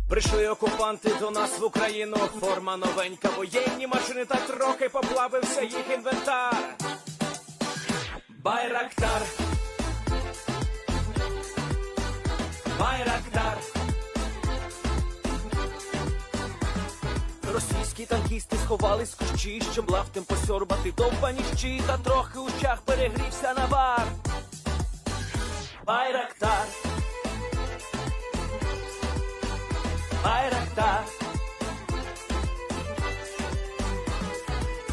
Прийшли окупанти до нас в Україну, форма новенька, воєнні машини та трохи поплавився їх інвентар. Байрактар, Байрактар. Російські танкісти сховались з кущі, щоб лаптем посьорбати довбані щі, та трохи у чах перегрівся навар. Байрактар, Байрактар.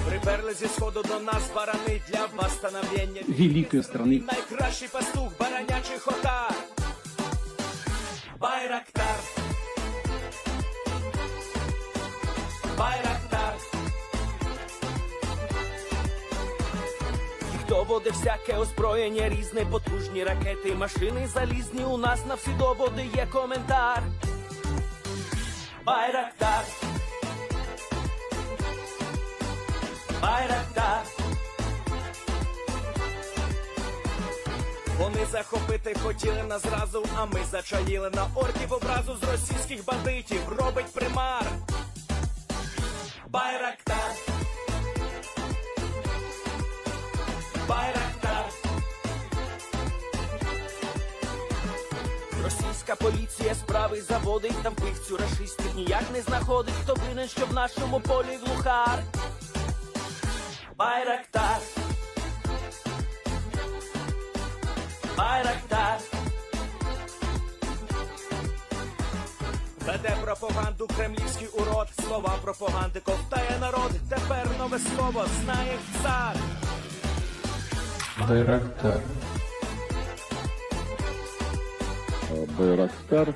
Приперли зі сходу до нас барани для восстановлення великої страни. Найкращий пастух баранячих отар. Байрактар, Байрактар. Їх доводи всяке озброєння різне, потужні ракети, машини залізні, у нас на всі доводи є коментар. Байрактар, Байрактар. Вони захопити хотіли нас зразу, а ми зачаїли на орків образу з російських бандитів, робить примар. Байрактар, Байрактар. Російська поліція справи заводить, там вбивцю рашистів ніяк не знаходить, хто винен, що в нашому полі глухар. Байрактар, Байрактар. Веде пропаганду кремлівський урод, слова пропаганди ковтає народ, тепер нове слово знає цар. Байрактар. Байрактар.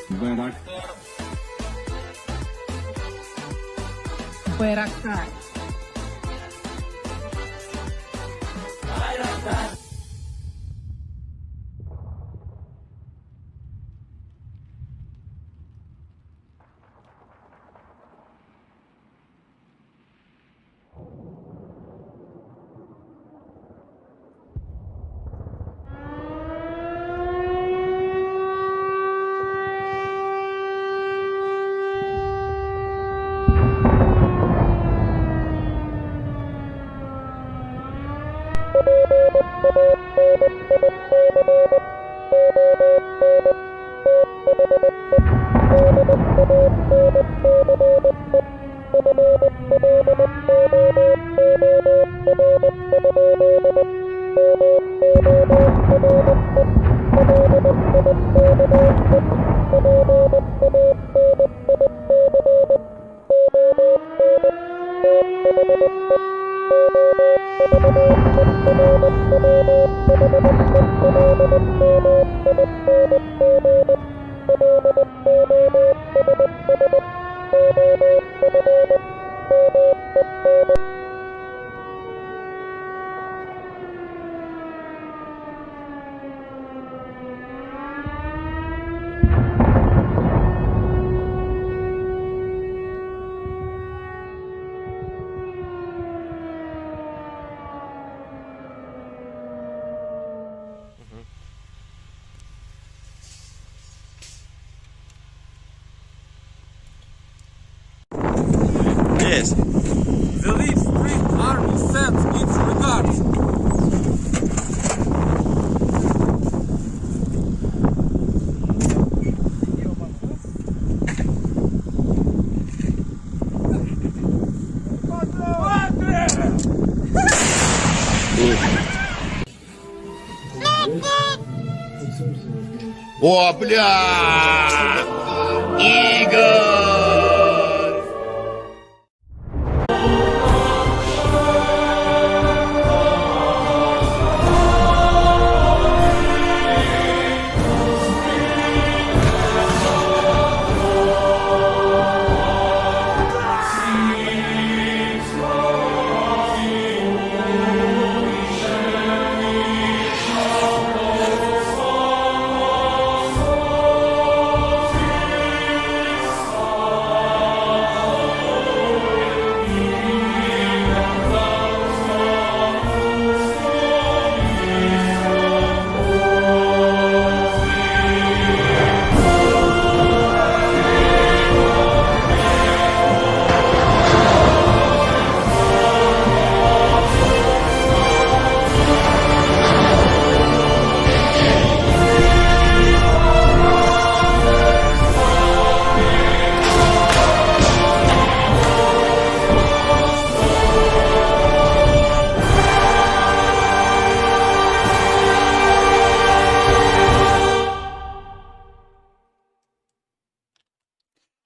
Байрактар. Байрактар. Байрактар. Yes. The Leaf Street Army sends its regards. О, бля! Игорь!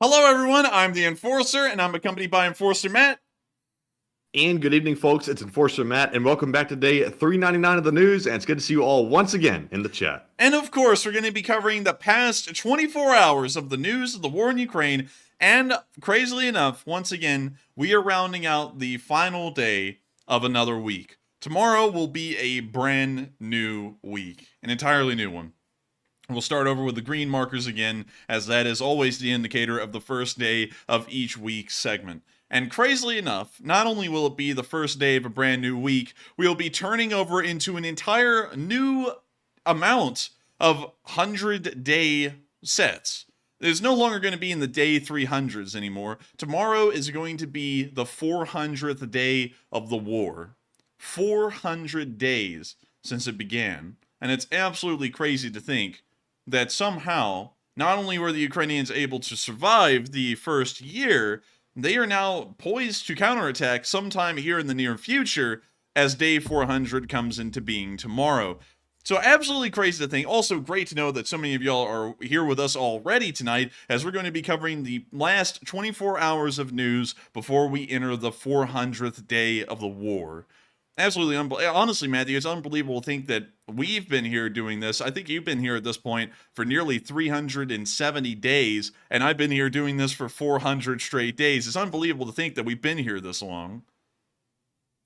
Hello everyone, I'm the Enforcer, and I'm accompanied by Enforcer Matt. And good evening, folks. It's Enforcer Matt, and welcome back to day 399 of the news, and it's good to see you all once again in the chat. And of course, we're going to be covering the past 24 hours of the news of the war in Ukraine, and crazily enough, once again, we are rounding out the final day of another week. Tomorrow will be a brand new week, an entirely new one. We'll start over with the green markers again, as that is always the indicator of the first day of each week's segment. And crazily enough, not only will it be the first day of a brand new week, we'll be turning over into an entire new amount of 100-day sets. It's no longer going to be in the day 300s anymore. Tomorrow is going to be the 400th day of the war. 400 days since it began. And it's absolutely crazy to think that somehow, not only were the Ukrainians able to survive the first year, they are now poised to counterattack sometime here in the near future as day 400 comes into being tomorrow. So absolutely crazy to think. Also great to know that so many of y'all are here with us already tonight, as we're going to be covering the last 24 hours of news before we enter the 400th day of the war. Absolutely honestly, Matthew, it's unbelievable to think that we've been here doing this. I think you've been here at this point for nearly 370 days, and I've been here doing this for 400 straight days. It's unbelievable to think that we've been here this long.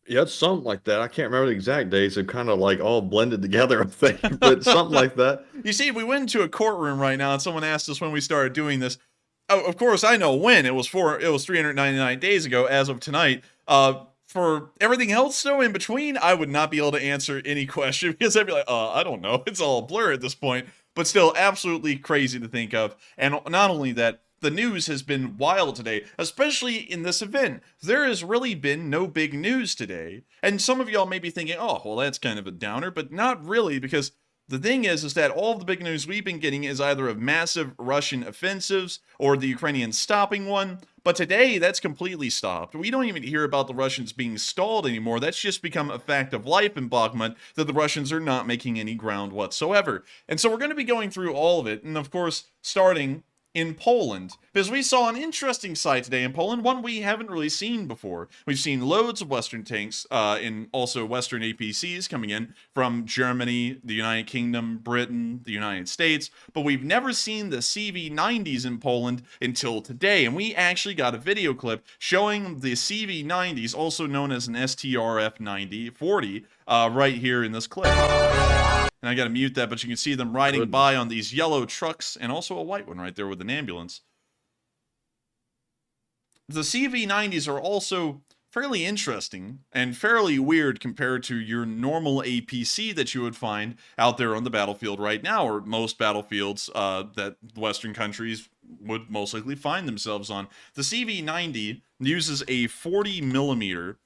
Yeah, it's something like that. I can't remember the exact days. They're kind of like all blended together, I think, but something like that. You see, if we went into a courtroom right now and someone asked us when we started doing this, oh, of course I know when. It was 399 days ago as of tonight. For everything else, though, in between, I would not be able to answer any question because I'd be like, I don't know. It's all a blur at this point. But still, absolutely crazy to think of. And not only that, the news has been wild today, especially in this event. There has really been no big news today. And some of y'all may be thinking, oh, well, that's kind of a downer, but not really, because the thing is that all of the big news we've been getting is either of massive Russian offensives or the Ukrainians stopping one. But today, that's completely stopped. We don't even hear about the Russians being stalled anymore. That's just become a fact of life in Bakhmut, that the Russians are not making any ground whatsoever. And so we're going to be going through all of it, and of course, starting in Poland, because we saw an interesting sight today in Poland, one we haven't really seen before. We've seen loads of Western tanks and also Western APCs coming in from Germany, the United Kingdom, Britain, the United States, but we've never seen the CV-90s in Poland until today, and we actually got a video clip showing the CV-90s, also known as an STRF-90-40, right here in this clip. And I gotta mute that, but you can see them riding by on these yellow trucks, and also a white one right there with an ambulance. The CV-90s are also fairly interesting and fairly weird compared to your normal APC that you would find out there on the battlefield right now, or most battlefields that Western countries would most likely find themselves on. The CV-90 uses a 40mm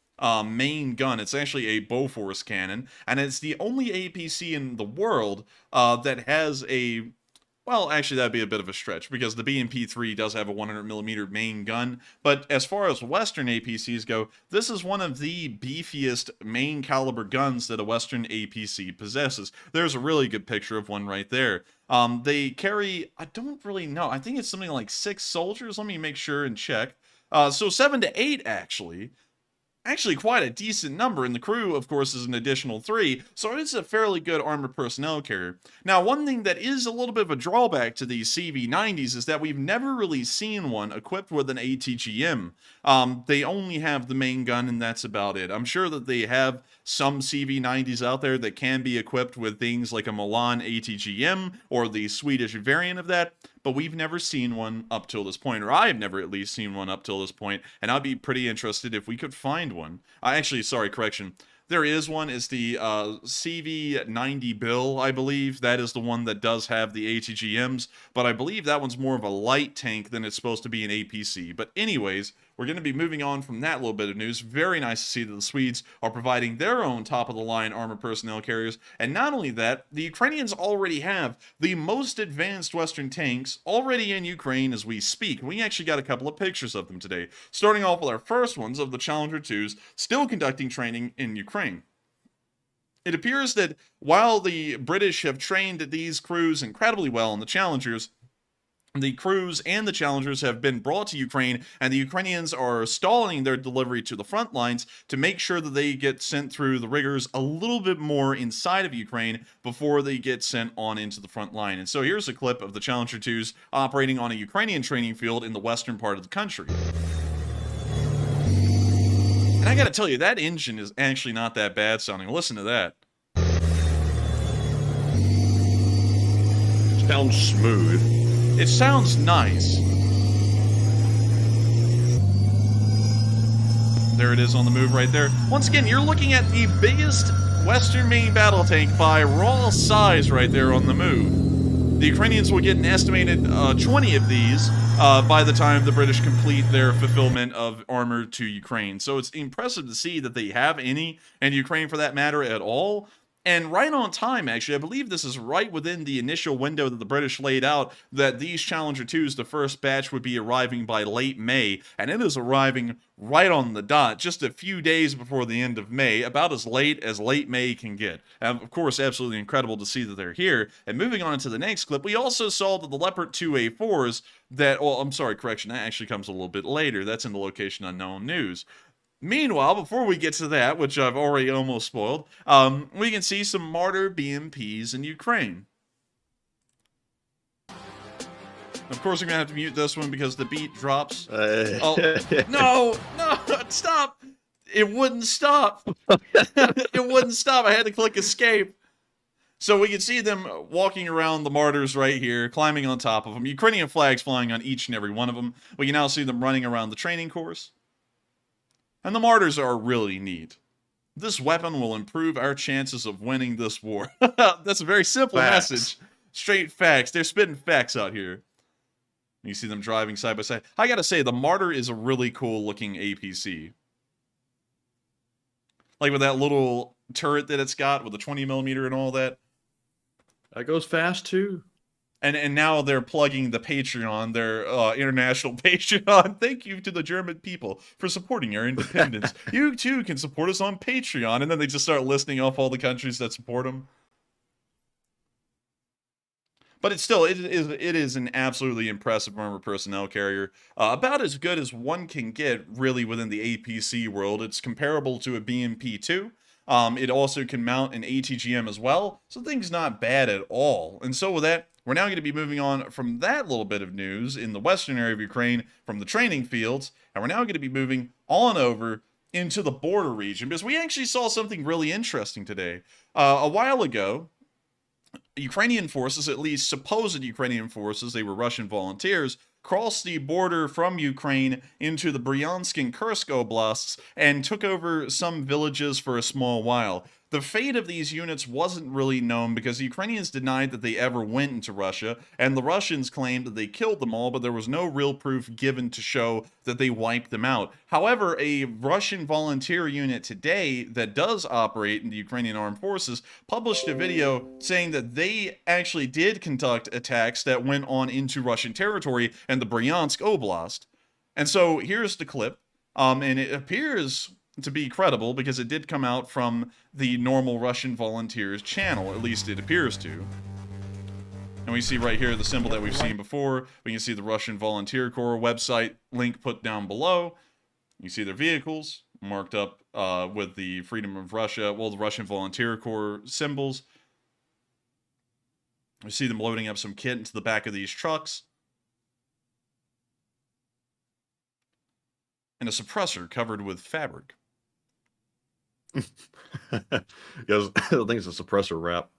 main gun. It's actually a Bofors cannon, and it's the only APC in the world that has a, well, actually that'd be a bit of a stretch, because the BMP-3 does have a 100mm main gun, but as far as Western APCs go, this is one of the beefiest main caliber guns that a Western APC possesses. There's a really good picture of one right there. They carry, I don't really know, I think it's something like 6 soldiers. Let me make sure and check. So 7 to 8 actually. Actually quite a decent number, and the crew, of course, is an additional 3, so it's a fairly good armored personnel carrier. Now, one thing that is a little bit of a drawback to these CV-90s is that we've never really seen one equipped with an ATGM. They only have the main gun, and that's about it. I'm sure that they have some CV-90s out there that can be equipped with things like a Milan ATGM, or the Swedish variant of that, but we've never seen one up till this point, or I've never at least seen one up till this point, and I'd be pretty interested if we could find one. Actually, sorry, correction. There is one. It's the CV-90 Bill, I believe. That is the one that does have the ATGMs, but I believe that one's more of a light tank than it's supposed to be an APC. But anyways, we're going to be moving on from that little bit of news. Very nice to see that the Swedes are providing their own top-of-the-line armored personnel carriers. And not only that, the Ukrainians already have the most advanced Western tanks already in Ukraine as we speak. We actually got a couple of pictures of them today. Starting off with our first ones of the Challenger 2s, still conducting training in Ukraine. It appears that while the British have trained these crews incredibly well in the Challengers, The crews and the Challengers have been brought to Ukraine, and the Ukrainians are stalling their delivery to the front lines to make sure that they get sent through the rigors a little bit more inside of Ukraine before they get sent on into the front line. And so here's a clip of the Challenger 2s operating on a Ukrainian training field in the western part of the country. And I gotta tell you, that engine is actually not that bad sounding. Listen to that. Sounds smooth. It sounds nice. There it is on the move right there. Once again, you're looking at the biggest Western main battle tank by raw size right there on the move. The Ukrainians will get an estimated 20 of these by the time the British complete their fulfillment of armor to Ukraine. So it's impressive to see that they have any, and Ukraine for that matter at all. And right on time, actually. I believe this is right within the initial window that the British laid out, that these Challenger 2s, the first batch, would be arriving by late May, and it is arriving right on the dot, just a few days before the end of May, about as late May can get. And of course, absolutely incredible to see that they're here. And moving on to the next clip, we also saw that the Leopard 2A4s that, well, I'm sorry, correction, that actually comes a little bit later. That's in the location unknown news. Meanwhile, before we get to that, which I've already almost spoiled, we can see some Marder BMPs in Ukraine. Of course, I'm going to have to mute this one because the beat drops. Oh, no, stop. It wouldn't stop. It wouldn't stop. I had to click escape. So we can see them walking around the Marders right here, climbing on top of them. Ukrainian flags flying on each and every one of them. We can now see them running around the training course. And the Marders are really neat. This weapon will improve our chances of winning this war. That's a very simple message. Straight facts. They're spitting facts out here. You see them driving side by side. I gotta say, the Marder is a really cool looking APC. Like with that little turret that it's got with the 20mm and all that. That goes fast too. And now they're plugging the Patreon, their international Patreon. Thank you to the German people for supporting our independence. You too can support us on Patreon. And then they just start listing off all the countries that support them. But it's still, it is an absolutely impressive armored personnel carrier. About as good as one can get, really, within the APC world. It's comparable to a BMP-2. It also can mount an ATGM as well. So things not bad at all. And so with that, we're now going to be moving on from that little bit of news in the western area of Ukraine from the training fields, and we're now going to be moving on over into the border region, because we actually saw something really interesting today. A while ago, Ukrainian forces, at least supposed Ukrainian forces, they were Russian volunteers, crossed the border from Ukraine into the Bryansk and Kursk oblasts and took over some villages for a small while. The fate of these units wasn't really known because the Ukrainians denied that they ever went into Russia, and the Russians claimed that they killed them all, but there was no real proof given to show that they wiped them out. However, a Russian volunteer unit today that does operate in the Ukrainian armed forces published a video saying that they actually did conduct attacks that went on into Russian territory and the Bryansk Oblast. And so here's the clip, and it appears to be credible because it did come out from the normal Russian volunteers channel, at least it appears to. And we see right here the symbol that we've seen before. We can see the Russian Volunteer Corps website link put down below. You see their vehicles marked up with the Freedom of Russia, well, the Russian Volunteer Corps symbols. We see them loading up some kit into the back of these trucks. And a suppressor covered with fabric. Because I think it's a suppressor wrap.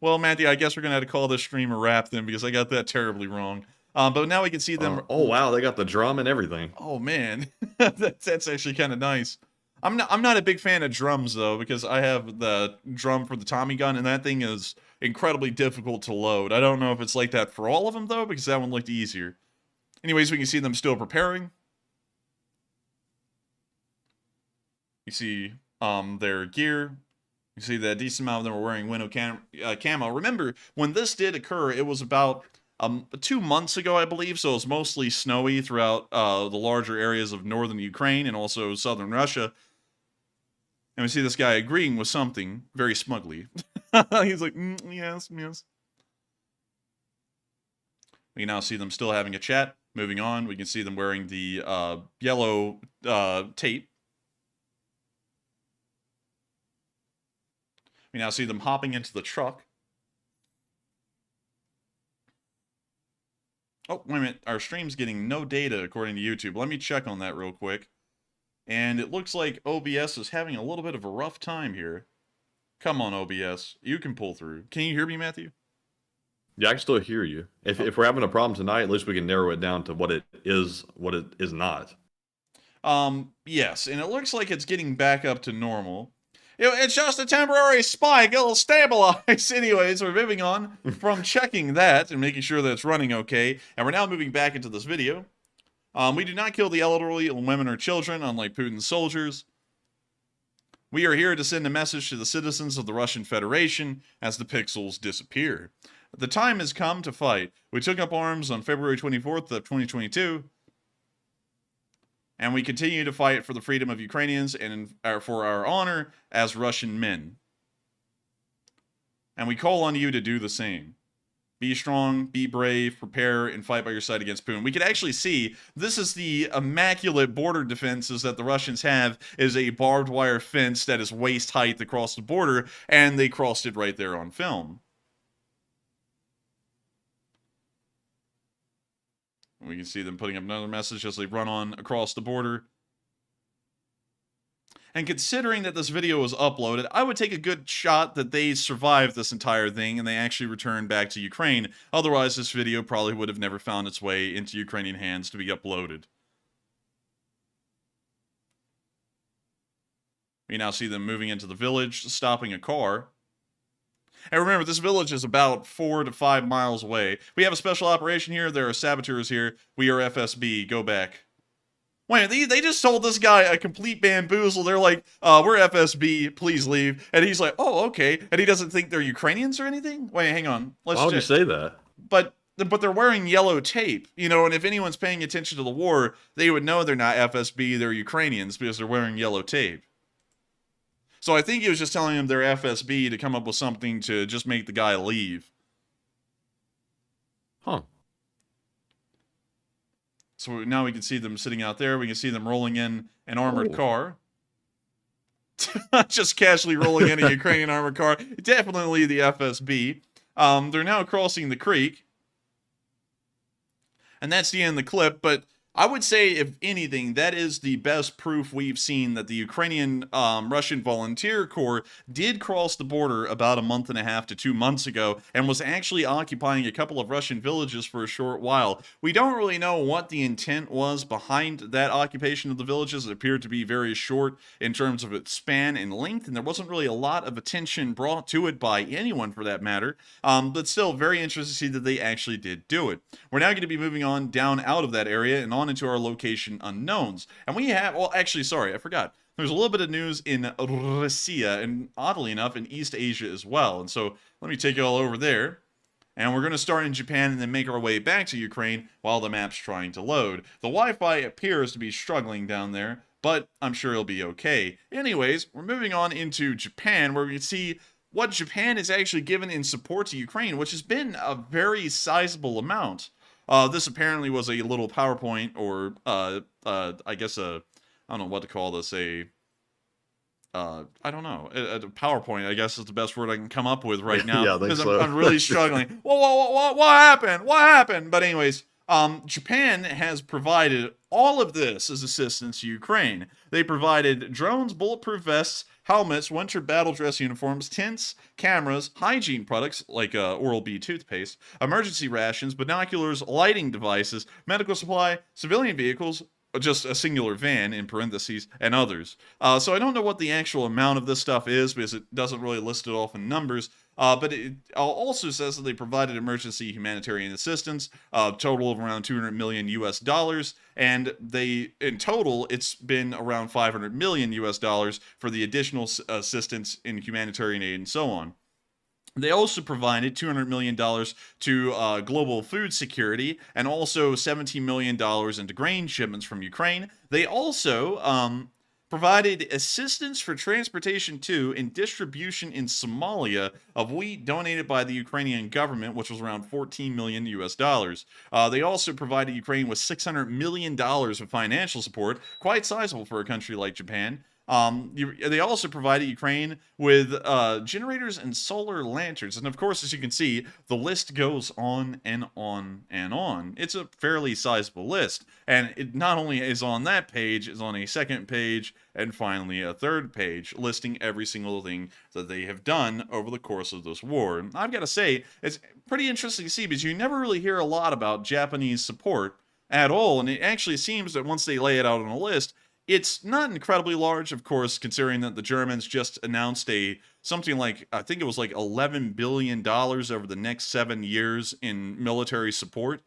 Well, Matthew, I guess we're gonna have to call this stream a wrap then, because I got that terribly wrong. But now we can see them. Oh wow, they got the drum and everything. Oh man, that's actually kind of nice. I'm not a big fan of drums though, because I have the drum for the Tommy gun, and that thing is incredibly difficult to load. I don't know if it's like that for all of them though, because that one looked easier. Anyways, we can see them still preparing. You see their gear. You see that a decent amount of them are wearing window camo. Remember, when this did occur, it was about 2 months ago, I believe, so it was mostly snowy throughout the larger areas of northern Ukraine and also southern Russia. And we see this guy agreeing with something very smugly. He's like, yes, yes. We can now see them still having a chat. Moving on, we can see them wearing the yellow tape. We now see them hopping into the truck. Oh, wait a minute. Our stream's getting no data according to YouTube. Let me check on that real quick. And it looks like OBS is having a little bit of a rough time here. Come on, OBS. You can pull through. Can you hear me, Matthew? Yeah, I can still hear you. If we're having a problem tonight, at least we can narrow it down to what it is not. Yes, and it looks like it's getting back up to normal. It's just a temporary spike. It'll stabilize. Anyways, we're moving on from checking that and making sure that it's running okay. And we're now moving back into this video. We do not kill the elderly, women, or children, unlike Putin's soldiers. We are here to send a message to the citizens of the Russian Federation as the pixels disappear. The time has come to fight. We took up arms on February 24th of 2022. And we continue to fight for the freedom of Ukrainians and for our honor as Russian men. And we call on you to do the same. Be strong, be brave, prepare, and fight by your side against Putin. We can actually see this is the immaculate border defenses that the Russians have, is a barbed wire fence that is waist height across the border, and they crossed it right there on film. We can see them putting up another message as they run on across the border. And considering that this video was uploaded, I would take a good shot that they survived this entire thing and they actually returned back to Ukraine. Otherwise, this video probably would have never found its way into Ukrainian hands to be uploaded. We now see them moving into the village, stopping a car. And remember, this village is about 4 to 5 miles away. We have a special operation here. There are saboteurs here. We are FSB. Go back. Wait, they just told this guy a complete bamboozle. They're like, we're FSB. Please leave. And he's like, oh, okay. And he doesn't think they're Ukrainians or anything? Wait, hang on. Why would you say that? But they're wearing yellow tape, you know, and if anyone's paying attention to the war, they would know they're not FSB. They're Ukrainians because they're wearing yellow tape. So I think he was just telling him they're FSB to come up with something to just make the guy leave. Huh. So now we can see them sitting out there. We can see them rolling in an armored car. Just casually rolling in a Ukrainian armored car. Definitely the FSB. They're now crossing the creek. And that's the end of the clip, but I would say, if anything, that is the best proof we've seen that the Ukrainian Russian Volunteer Corps did cross the border about 1.5 to 2 months ago and was actually occupying a couple of Russian villages for a short while. We don't really know what the intent was behind that occupation of the villages. It appeared to be very short in terms of its span and length, and there wasn't really a lot of attention brought to it by anyone for that matter. But still, very interesting to see that they actually did do it. We're now going to be moving on down out of that area and on into our location unknowns. And we have, well, actually, sorry, I forgot. There's a little bit of news in Russia, and oddly enough, in East Asia as well. And so let me take you all over there. And we're going to start in Japan and then make our way back to Ukraine while the map's trying to load. The Wi-Fi appears to be struggling down there, but I'm sure it'll be okay. Anyways, we're moving on into Japan, where we can see what Japan has actually given in support to Ukraine, which has been a very sizable amount. This apparently was a little PowerPoint, or I guess I don't know what to call this, I don't know, a PowerPoint, I guess is the best word I can come up with right now. Yeah, I think so. I'm really struggling. What happened? What happened? But anyways, Japan has provided all of this as assistance to Ukraine. They provided drones, bulletproof vests, helmets, winter battle dress uniforms, tents, cameras, hygiene products like Oral-B toothpaste, emergency rations, binoculars, lighting devices, medical supply, civilian vehicles, just a singular van in parentheses, and others. So I don't know what the actual amount of this stuff is because it doesn't really list it off in numbers. But it also says that they provided emergency humanitarian assistance, a total of around $200 million US, and in total, it's been around $500 million US for the additional assistance in humanitarian aid and so on. They also provided $200 million to global food security and also $17 million into grain shipments from Ukraine. They also provided assistance for transportation to and distribution in Somalia of wheat donated by the Ukrainian government, which was around 14 million US dollars. They also provided Ukraine with $600 million of financial support, quite sizable for a country like Japan. They also provided Ukraine with generators and solar lanterns. And of course, as you can see, the list goes on and on and on. It's a fairly sizable list. And it not only is on that page, it's on a second page, and finally a third page, listing every single thing that they have done over the course of this war. And I've got to say, it's pretty interesting to see because you never really hear a lot about Japanese support at all. And it actually seems that once they lay it out on a list, it's not incredibly large, of course, considering that the Germans just announced something like, I think it was like $11 billion over the next 7 years in military support.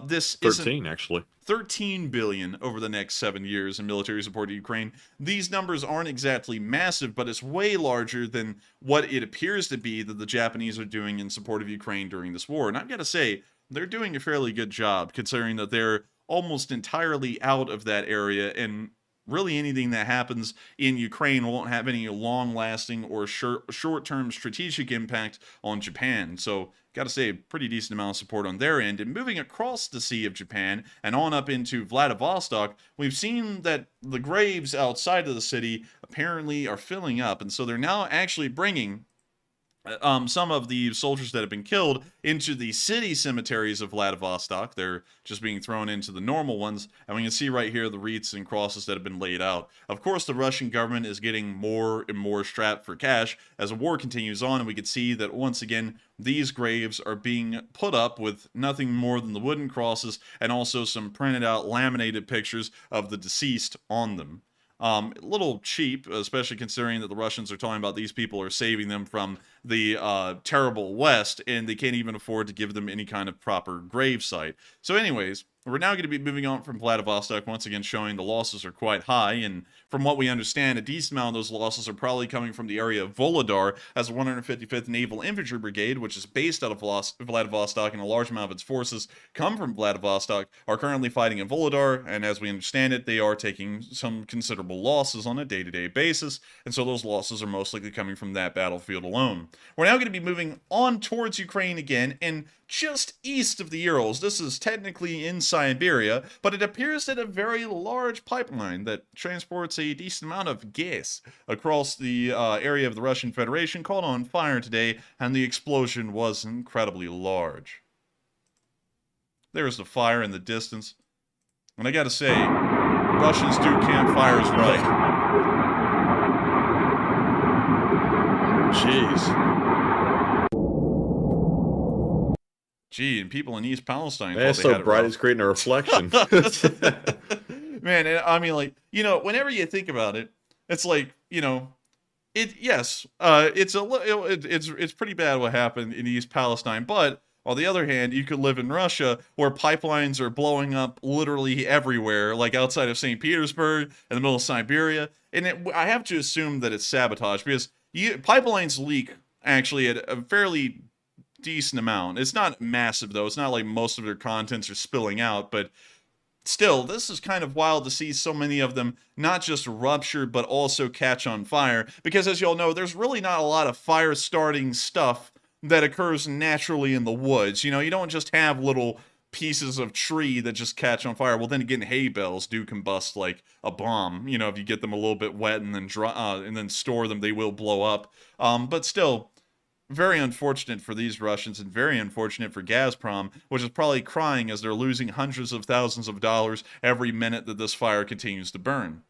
This 13, actually. 13 billion over the next 7 years in military support to Ukraine. These numbers aren't exactly massive, but it's way larger than what it appears to be that the Japanese are doing in support of Ukraine during this war. And I've got to say, they're doing a fairly good job, considering that they're almost entirely out of that area, and really anything that happens in Ukraine won't have any long-lasting or short-term strategic impact on Japan. So, got to say, a pretty decent amount of support on their end. And moving across the Sea of Japan and on up into Vladivostok, we've seen that the graves outside of the city apparently are filling up. And so they're now actually bringing some of the soldiers that have been killed into the city cemeteries of Vladivostok. They're just being thrown into the normal ones, and we can see right here the wreaths and crosses that have been laid out. Of course, the Russian government is getting more and more strapped for cash as the war continues on, and we can see that once again these graves are being put up with nothing more than the wooden crosses and also some printed out laminated pictures of the deceased on them. A little cheap, especially considering that the Russians are talking about these people are saving them from the terrible West, and they can't even afford to give them any kind of proper grave site. So anyways, we're now going to be moving on from Vladivostok, once again showing the losses are quite high, and from what we understand, a decent amount of those losses are probably coming from the area of Vuhledar, as the 155th Naval Infantry Brigade, which is based out of Vladivostok, and a large amount of its forces come from Vladivostok, are currently fighting in Vuhledar, and as we understand it, they are taking some considerable losses on a day-to-day basis, and so those losses are most likely coming from that battlefield alone. We're now going to be moving on towards Ukraine again, and just east of the Urals. This is technically in Siberia, but it appears that a very large pipeline that transports a decent amount of gas across the area of the Russian Federation caught on fire today, and the explosion was incredibly large. There's the fire in the distance, and I gotta say, Russians do campfires right. Jeez. Gee, and people in East Palestine Man, it's so bright it's creating a reflection. Man, I mean, like, you know, whenever you think about it, it's like, you know, it's pretty bad what happened in East Palestine, but on the other hand, you could live in Russia where pipelines are blowing up literally everywhere, like outside of St. Petersburg, in the middle of Siberia, and I have to assume that it's sabotage because pipelines leak actually at a fairly decent amount. It's not massive though. It's not like most of their contents are spilling out, but still, this is kind of wild to see so many of them not just rupture but also catch on fire, because as you all know, there's really not a lot of fire starting stuff that occurs naturally in the woods. You know, you don't just have little pieces of tree that just catch on fire. Well, then again, hay bales do combust like a bomb. You know, if you get them a little bit wet and then and then store them, they will blow up. But still, very unfortunate for these Russians and very unfortunate for Gazprom, which is probably crying as they're losing hundreds of thousands of dollars every minute that this fire continues to burn.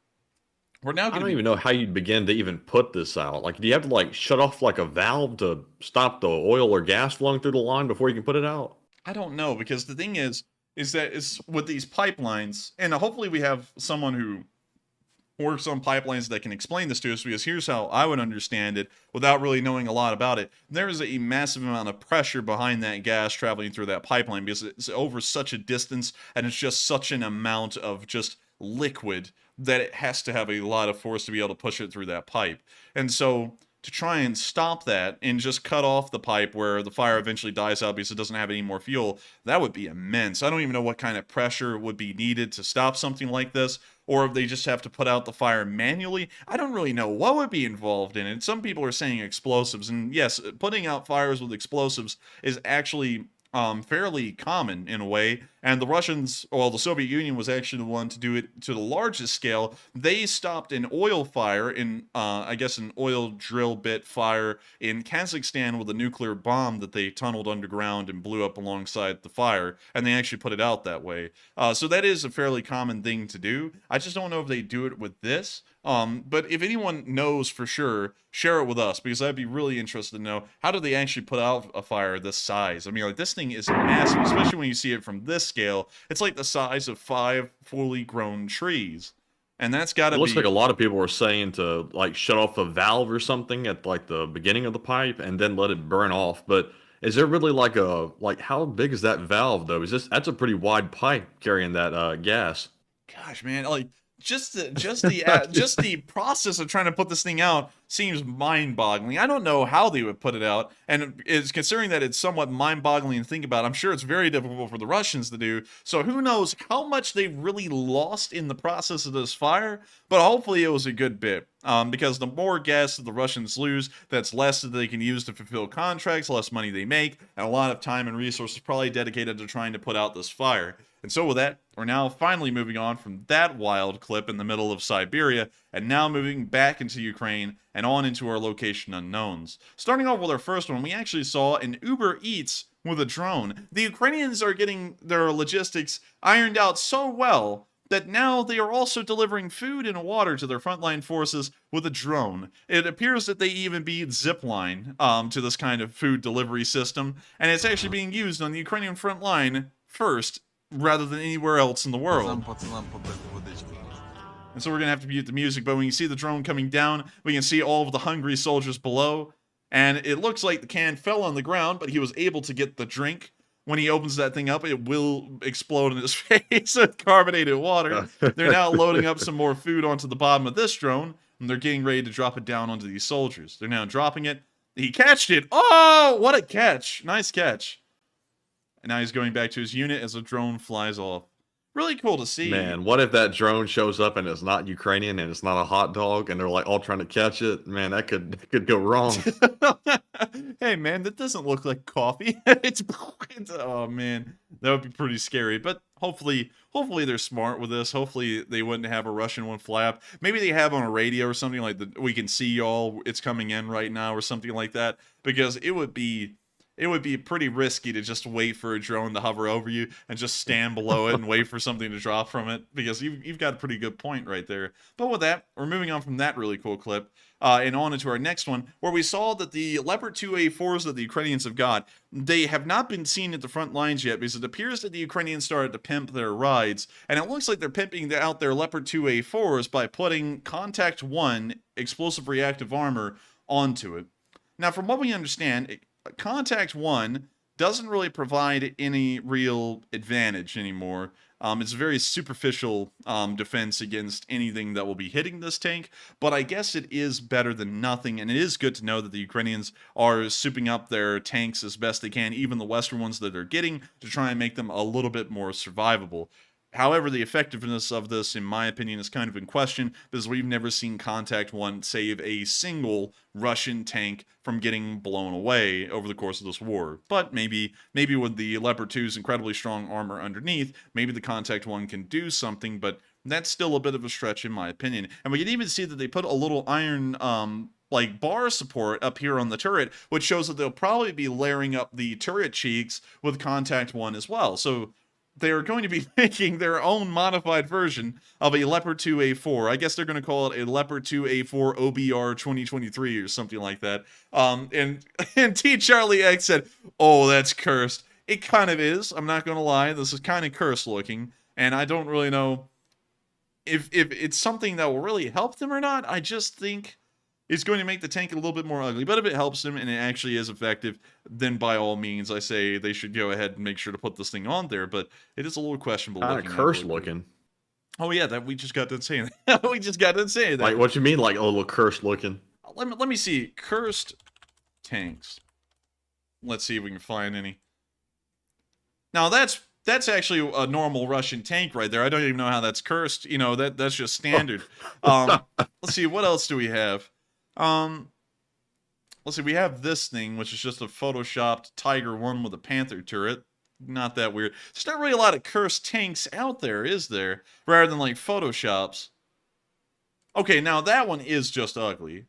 We're now I don't even know how you'd begin to even put this out. Like, do you have to like shut off like a valve to stop the oil or gas flowing through the line before you can put it out? I don't know, because the thing is that it's with these pipelines, and hopefully we have someone who works on pipelines that can explain this to us, because here's how I would understand it without really knowing a lot about it. There is a massive amount of pressure behind that gas traveling through that pipeline because it's over such a distance and it's just such an amount of just liquid that it has to have a lot of force to be able to push it through that pipe. And so to try and stop that and just cut off the pipe where the fire eventually dies out because it doesn't have any more fuel, that would be immense. I don't even know what kind of pressure would be needed to stop something like this, or if they just have to put out the fire manually. I don't really know what would be involved in it. Some people are saying explosives, and yes, putting out fires with explosives is actually fairly common in a way. And the Russians, well, the Soviet Union was actually the one to do it to the largest scale. They stopped an oil fire in, I guess, an oil drill bit fire in Kazakhstan with a nuclear bomb that they tunneled underground and blew up alongside the fire. And they actually put it out that way. So that is a fairly common thing to do. I just don't know if they do it with this. But if anyone knows for sure, share it with us, because I'd be really interested to know, how do they actually put out a fire this size? I mean, like, this thing is massive, especially when you see it from this scale. It's like the size of 5 fully grown trees. And that's got to be... It looks like a lot of people were saying to, like, shut off a valve or something at, like, the beginning of the pipe and then let it burn off. But is there really, like, how big is that valve, though? That's a pretty wide pipe carrying that gas. Gosh, man, like... Just the process of trying to put this thing out seems mind-boggling. I don't know how they would put it out, and it's considering that it's somewhat mind-boggling to think about. I'm sure it's very difficult for the Russians to do. So who knows how much they've really lost in the process of this fire? But hopefully it was a good bit, because the more gas that the Russians lose, that's less that they can use to fulfill contracts, less money they make, and a lot of time and resources probably dedicated to trying to put out this fire. And so with that, we're now finally moving on from that wild clip in the middle of Siberia, and now moving back into Ukraine and on into our location unknowns. Starting off with our first one, we actually saw an Uber Eats with a drone. The Ukrainians are getting their logistics ironed out so well that now they are also delivering food and water to their frontline forces with a drone. It appears that they even beat Zipline to this kind of food delivery system, and it's actually being used on the Ukrainian front line first, rather than anywhere else in the world. And so we're going to have to mute the music, but when you see the drone coming down, we can see all of the hungry soldiers below, and it looks like the can fell on the ground, but he was able to get the drink. When he opens that thing up, it will explode in his face with carbonated water. They're now loading up some more food onto the bottom of this drone, and they're getting ready to drop it down onto these soldiers. They're now dropping it. He catched it. Oh, what a catch. Nice catch. And now he's going back to his unit as the drone flies off. Really cool to see. Man, what if that drone shows up and it's not Ukrainian and it's not a hot dog and they're like all trying to catch it? Man, that could go wrong. Hey, man, that doesn't look like coffee. it's oh man, that would be pretty scary. But hopefully they're smart with this. Hopefully they wouldn't have a Russian one fly up. Maybe they have on a radio or something like that. We can see y'all. It's coming in right now or something like that, because it would be pretty risky to just wait for a drone to hover over you and just stand below it and wait for something to drop from it, because you've got a pretty good point right there. But with that, we're moving on from that really cool clip and on into our next one, where we saw that the Leopard 2A4s that the Ukrainians have got, they have not been seen at the front lines yet, because it appears that the Ukrainians started to pimp their rides, and it looks like they're pimping out their Leopard 2A4s by putting Contact 1 explosive reactive armor onto it. Now, from what we understand, Contact 1 doesn't really provide any real advantage anymore. It's a very superficial defense against anything that will be hitting this tank, but I guess it is better than nothing, and it is good to know that the Ukrainians are souping up their tanks as best they can, even the Western ones that they're getting, to try and make them a little bit more survivable. However, the effectiveness of this, in my opinion, is kind of in question, because we've never seen Contact 1 save a single Russian tank from getting blown away over the course of this war. But maybe with the Leopard 2's incredibly strong armor underneath, maybe the Contact 1 can do something, but that's still a bit of a stretch in my opinion. And we can even see that they put a little iron like bar support up here on the turret, which shows that they'll probably be layering up the turret cheeks with Contact 1 as well. So they are going to be making their own modified version of a Leopard 2A4. I guess they're going to call it a Leopard 2A4 OBR 2023 or something like that. And T. Charlie X said, "Oh, that's cursed." It kind of is. I'm not going to lie. This is kind of cursed looking. And I don't really know if it's something that will really help them or not. I just think it's going to make the tank a little bit more ugly. But if it helps them and it actually is effective, then by all means, I say they should go ahead and make sure to put this thing on there. But it is a little questionable. Kind of cursed looking. Oh yeah, that we just got done saying that. We just got done saying that. Like, what you mean, like a little cursed looking? let me see. Cursed tanks. Let's see if we can find any. Now that's actually a normal Russian tank right there. I don't even know how that's cursed. You know, that's just standard. Let's see, what else do we have? Let's see, we have this thing, which is just a photoshopped Tiger 1 with a Panther turret. Not that weird. There's not really a lot of cursed tanks out there, is there? Rather than like photoshops. Okay, now that one is just ugly.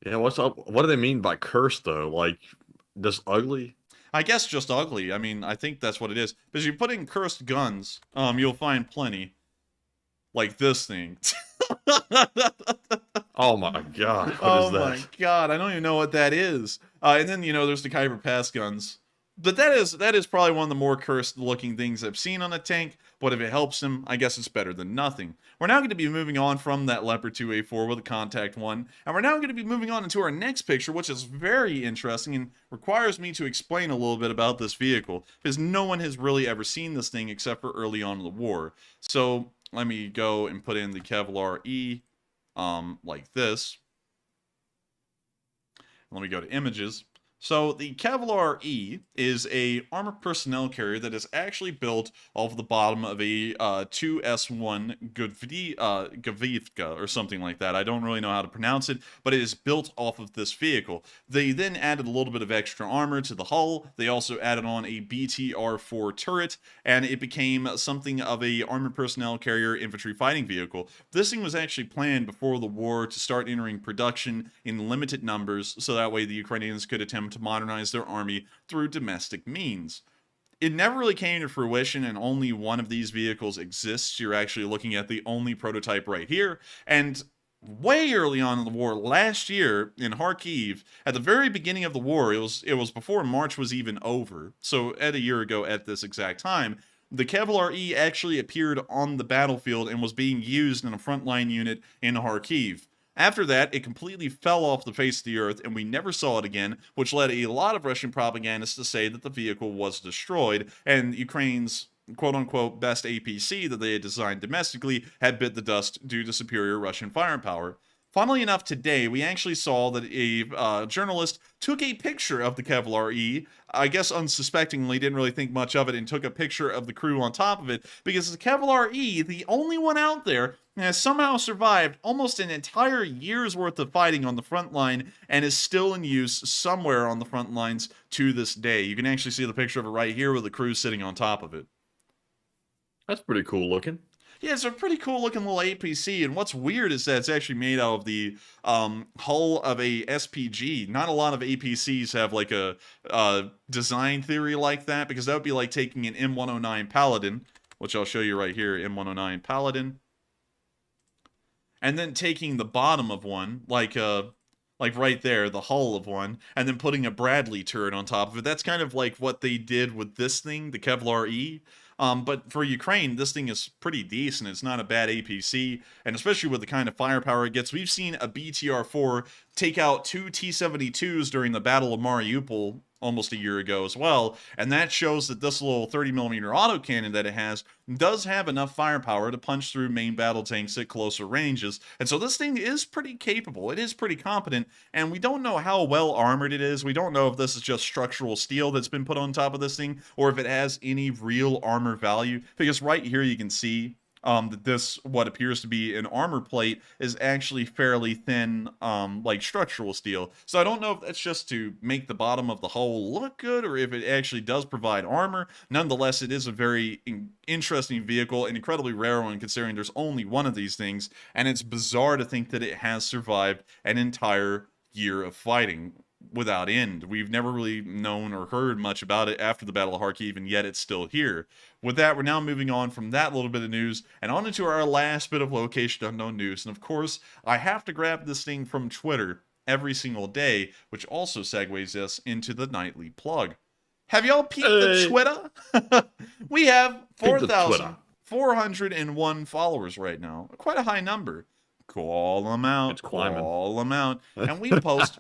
Yeah, what's up? What do they mean by cursed though? Like just ugly? I guess just ugly. I mean, I think that's what it is. Because you put in cursed guns, you'll find plenty. Like this thing. Oh my god, what is that? Oh my god, I don't even know what that is. And then, you know, there's the Khyber Pass guns. But that is probably one of the more cursed looking things I've seen on a tank, but if it helps him, I guess it's better than nothing. We're now going to be moving on from that Leopard 2A4 with a contact 1, and we're now going to be moving on into our next picture, which is very interesting and requires me to explain a little bit about this vehicle, because no one has really ever seen this thing except for early on in the war. So let me go and put in the Kevlar E, like this. Let me go to images. So the Kevlar E is a armored personnel carrier that is actually built off the bottom of a 2S1 Gavivka or something like that. I don't really know how to pronounce it, but it is built off of this vehicle. They then added a little bit of extra armor to the hull. They also added on a BTR-4 turret, and it became something of a armored personnel carrier infantry fighting vehicle. This thing was actually planned before the war to start entering production in limited numbers, so that way the Ukrainians could attempt to modernize their army through domestic means. It never really came to fruition, and only one of these vehicles exists. You're actually looking at the only prototype right here, and way early on in the war, last year in Kharkiv, at the very beginning of the war, it was before March was even over, so at a year ago at this exact time, the Kevlar E actually appeared on the battlefield and was being used in a frontline unit in Kharkiv. After that, it completely fell off the face of the earth, and we never saw it again, which led a lot of Russian propagandists to say that the vehicle was destroyed, and Ukraine's quote-unquote best APC that they had designed domestically had bit the dust due to superior Russian firepower. Funnily enough, today, we actually saw that a journalist took a picture of the Kevlar E, I guess unsuspectingly, didn't really think much of it, and took a picture of the crew on top of it, because the Kevlar E, the only one out there, has somehow survived almost an entire year's worth of fighting on the front line, and is still in use somewhere on the front lines to this day. You can actually see the picture of it right here with the crew sitting on top of it. That's pretty cool looking. Yeah, it's a pretty cool looking little APC, and what's weird is that it's actually made out of the hull of a SPG. Not a lot of APCs have like a design theory like that, because that would be like taking an M109 Paladin, which I'll show you right here, M109 Paladin, and then taking the bottom of one, like right there, the hull of one, and then putting a Bradley turret on top of it. That's kind of like what they did with this thing, the Kevlar E. But for Ukraine, this thing is pretty decent. It's not a bad APC, and especially with the kind of firepower it gets. We've seen a BTR-4 take out 2 T-72s during the Battle of Mariupol almost a year ago as well, and that shows that this little 30mm autocannon that it has does have enough firepower to punch through main battle tanks at closer ranges, and so this thing is pretty capable. It is pretty competent, and we don't know how well armored it is. We don't know if this is just structural steel that's been put on top of this thing, or if it has any real armor value, because right here you can see that this, what appears to be an armor plate, is actually fairly thin, like structural steel. So I don't know if that's just to make the bottom of the hull look good, or if it actually does provide armor. Nonetheless, it is a very interesting vehicle, an incredibly rare one considering there's only one of these things, and it's bizarre to think that it has survived an entire year of fighting without end. We've never really known or heard much about it after the Battle of Kharkiv, and yet it's still here. With that, we're now moving on from that little bit of news and on into our last bit of location unknown news. And of course, I have to grab this thing from Twitter every single day, which also segues us into the nightly plug. Have y'all peeped the Twitter? We have 4,401 followers right now. Quite a high number. Call them out. It's climbing. Call them out. And we post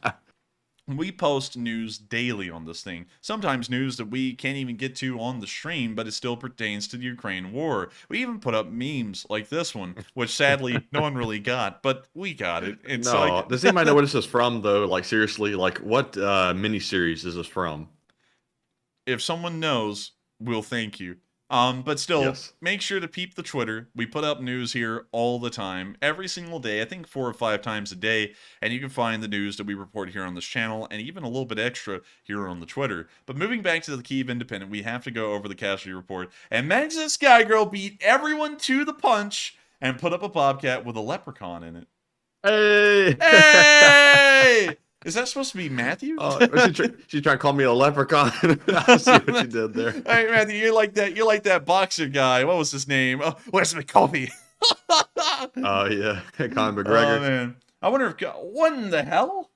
we post news daily on this thing. Sometimes news that we can't even get to on the stream, but it still pertains to the Ukraine war. We even put up memes like this one, which sadly no one really got, but we got it. It's No, like, does anybody know what this is from though? Like seriously, like what miniseries is this from? if someone knows, we'll thank you. But still, Yes. make sure to peep the Twitter. We put up news here all the time, every single day, I think 4 or 5 times a day, and you can find the news that we report here on this channel, and even a little bit extra here on the Twitter. But moving back to the Kyiv Independent, we have to go over the casualty report, and Magna Skygirl beat everyone to the punch, and put up a bobcat with a leprechaun in it. Hey! Hey! Is that supposed to be Matthew? She's trying to call me a leprechaun. I see what you did there. Hey Matthew, you're like that boxer guy. What was his name? Oh, where's my coffee? Oh yeah, Conor McGregor. Oh man, I wonder if what in the hell?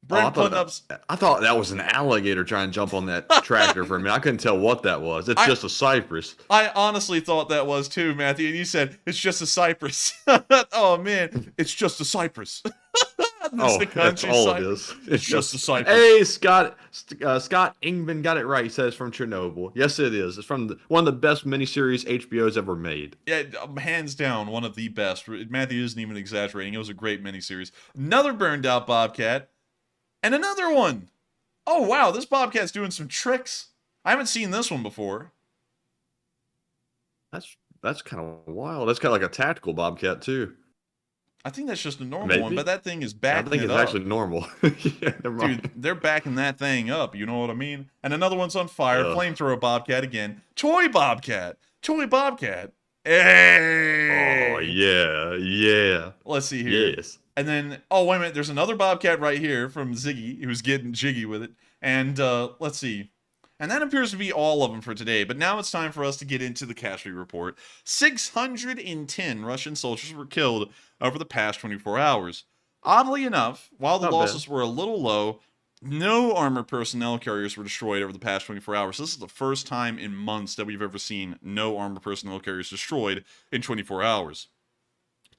Brent putting up. I thought that was an alligator trying to jump on that tractor for me. I couldn't tell what that was. It's just a cypress. I honestly thought that was too, Matthew, and you said it's just a cypress. Oh man, it's just a cypress. That's all it is. It's just a cypress. Hey, Scott Ingman got it right. He says from Chernobyl. Yes, it is. It's from one of the best miniseries HBO's ever made. Yeah, hands down, one of the best. Matthew isn't even exaggerating. It was a great miniseries. Another burned out bobcat, and another one. Oh wow, this bobcat's doing some tricks. I haven't seen this one before. That's kind of wild. That's kind of like a tactical bobcat too. I think that's just a normal one, but that thing is backing I think it's actually normal. Yeah, never mind. Dude, they're backing that thing up. You know what I mean? And another one's on fire. Flamethrower bobcat again. Toy bobcat. Hey! Oh yeah, yeah. Let's see here. Yes. And then, oh wait a minute, there's another bobcat right here from Ziggy who's getting jiggy with it. And let's see. And that appears to be all of them for today. But now it's time for us to get into the casualty report. 610 Russian soldiers were killed over the past 24 hours. Oddly enough, while the losses were a little low, no armored personnel carriers were destroyed over the past 24 hours. This is the first time in months that we've ever seen no armored personnel carriers destroyed in 24 hours.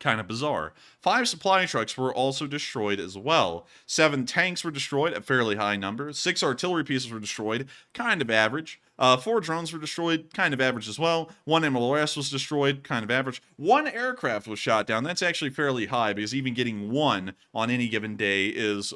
Kind of bizarre. 5 supply trucks were also destroyed as well. 7 tanks were destroyed, a fairly high number. 6 artillery pieces were destroyed, kind of average. 4 drones were destroyed, kind of average as well. 1 MLRS was destroyed, kind of average. 1 aircraft was shot down. That's actually fairly high because even getting 1 on any given day is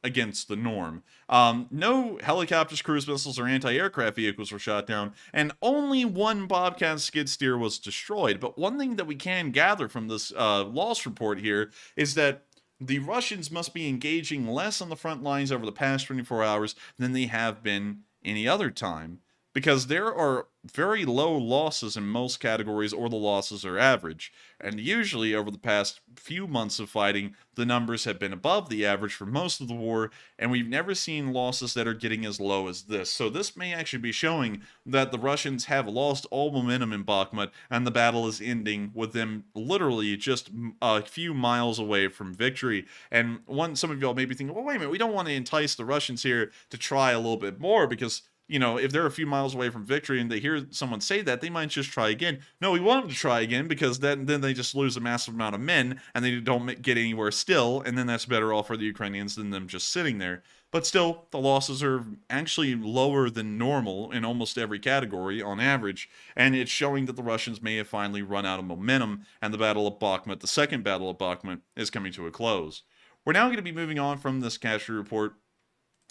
against the norm. No helicopters, cruise missiles, or anti-aircraft vehicles were shot down, and only 1 Bobcat skid steer was destroyed. But one thing that we can gather from this loss report here is that the Russians must be engaging less on the front lines over the past 24 hours than they have been any other time, because there are very low losses in most categories, or the losses are average. And usually over the past few months of fighting, the numbers have been above the average for most of the war, and we've never seen losses that are getting as low as this. So this may actually be showing that the Russians have lost all momentum in Bakhmut, and the battle is ending with them literally just a few miles away from victory. And some of y'all may be thinking, well, wait a minute, we don't want to entice the Russians here to try a little bit more, because you know, if they're a few miles away from victory and they hear someone say that, they might just try again. No, we want them to try again, because then they just lose a massive amount of men and they don't get anywhere still, and then that's better off for the Ukrainians than them just sitting there. But still, the losses are actually lower than normal in almost every category on average, and it's showing that the Russians may have finally run out of momentum, and the Battle of Bakhmut, the second Battle of Bakhmut, is coming to a close. We're now going to be moving on from this casualty report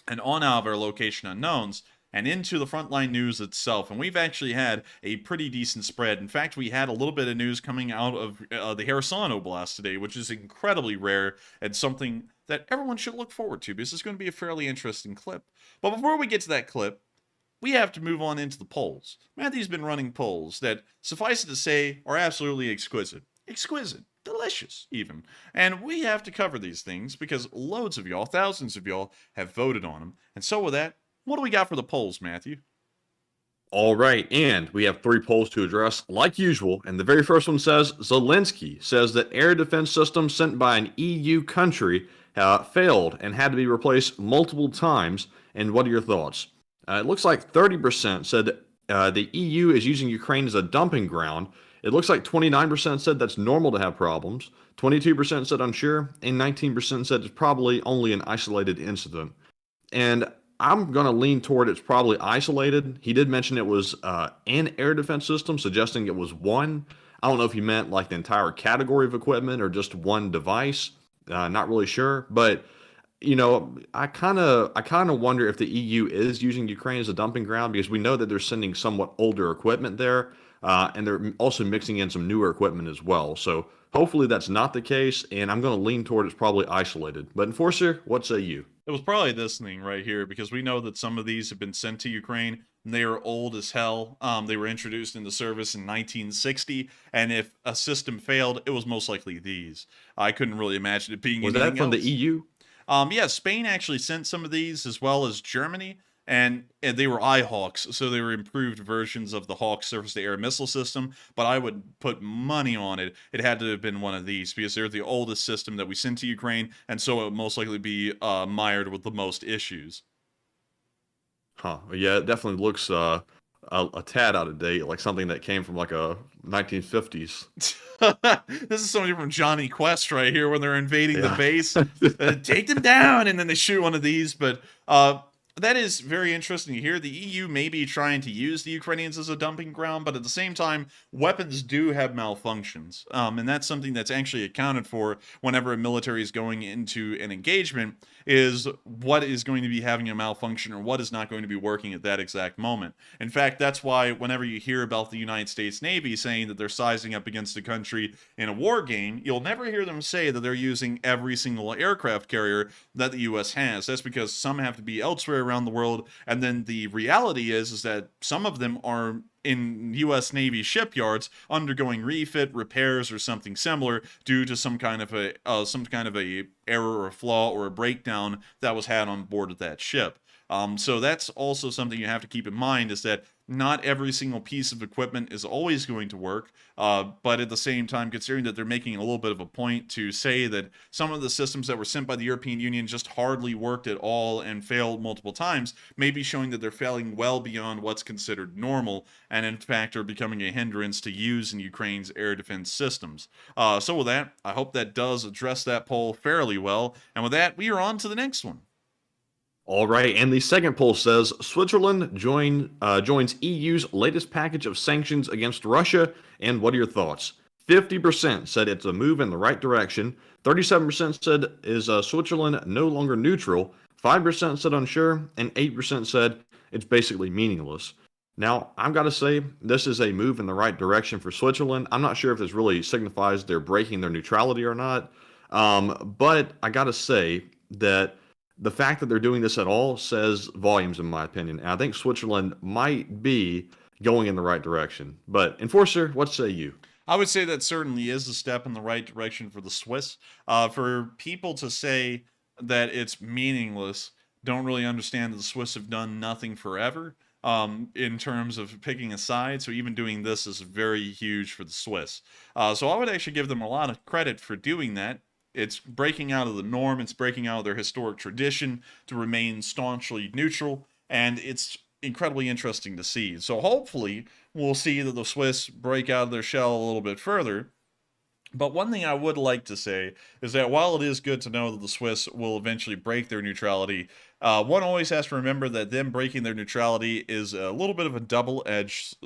and on out of our location unknowns, and into the Frontline news itself. And we've actually had a pretty decent spread. In fact, we had a little bit of news coming out of the Kherson Oblast today, which is incredibly rare and something that everyone should look forward to, because it's going to be a fairly interesting clip. But before we get to that clip, we have to move on into the polls. Matthew's been running polls that, suffice it to say, are absolutely exquisite. Exquisite. Delicious, even. And we have to cover these things because loads of y'all, thousands of y'all, have voted on them. And so with that, what do we got for the polls, Matthew? All right, and we have 3 polls to address, like usual. And the very first one says, Zelenskyy says that air defense systems sent by an EU country failed and had to be replaced multiple times. And what are your thoughts? It looks like 30% said the EU is using Ukraine as a dumping ground, It looks like 29% said that's normal to have problems, 22% said unsure, and 19% said it's probably only an isolated incident. And I'm going to lean toward it's probably isolated. He did mention it was an air defense system, suggesting it was one. I don't know if he meant like the entire category of equipment or just one device. Not really sure, but I kind of wonder if the EU is using Ukraine as a dumping ground because we know that they're sending somewhat older equipment there, and they're also mixing in some newer equipment as well. So hopefully that's not the case, and I'm going to lean toward it's probably isolated. But Enforcer, what say you? It was probably this thing right here because we know that some of these have been sent to Ukraine and they are old as hell. They were introduced into service in 1960, and if a system failed, it was most likely these. I couldn't really imagine it being Was anything that from the else. EU? Yeah, Spain actually sent some of these as well as Germany, and they were iHawks, so they were improved versions of the Hawk surface-to-air missile system. But I would put money on it. It had to have been one of these because they're the oldest system that we sent to Ukraine, and so it would most likely be mired with the most issues. Huh. Yeah, it definitely looks a tad out of date, like something that came from like a 1950s. This is somebody from Johnny Quest right here when they're invading the Yeah. base. Take them down, and then they shoot one of these. But that is very interesting to hear. The EU may be trying to use the Ukrainians as a dumping ground, but at the same time, weapons do have malfunctions. And that's something that's actually accounted for whenever a military is going into an engagement, is what is going to be having a malfunction or what is not going to be working at that exact moment. In fact, that's why whenever you hear about the United States Navy saying that they're sizing up against a country in a war game, you'll never hear them say that they're using every single aircraft carrier that the U.S. has. That's because some have to be elsewhere around the world, and then the reality is that some of them are in U.S. Navy shipyards undergoing refit, repairs, or something similar due to some kind of a error or a flaw or a breakdown that was had on board of that ship. So that's also something you have to keep in mind, is that not every single piece of equipment is always going to work, but at the same time, considering that they're making a little bit of a point to say that some of the systems that were sent by the European Union just hardly worked at all and failed multiple times, may be showing that they're failing well beyond what's considered normal, and in fact are becoming a hindrance to use in Ukraine's air defense systems. So with that, I hope that does address that poll fairly well, and with that, we are on to the next one. All right, and the second poll says Switzerland joins EU's latest package of sanctions against Russia. And what are your thoughts? 50% said it's a move in the right direction. 37% said is Switzerland no longer neutral. 5% said unsure, and 8% said it's basically meaningless. Now, I've got to say, this is a move in the right direction for Switzerland. I'm not sure if this really signifies they're breaking their neutrality or not, but I got to say that the fact that they're doing this at all says volumes, in my opinion. And I think Switzerland might be going in the right direction. But Enforcer, what say you? I would say that certainly is a step in the right direction for the Swiss. For people to say that it's meaningless, don't really understand that the Swiss have done nothing forever in terms of picking a side. So even doing this is very huge for the Swiss. So I would actually give them a lot of credit for doing that. It's breaking out of the norm. It's breaking out of their historic tradition to remain staunchly neutral. And it's incredibly interesting to see. So hopefully we'll see that the Swiss break out of their shell a little bit further. But one thing I would like to say is that while it is good to know that the Swiss will eventually break their neutrality, one always has to remember that them breaking their neutrality is a little bit of a double-edged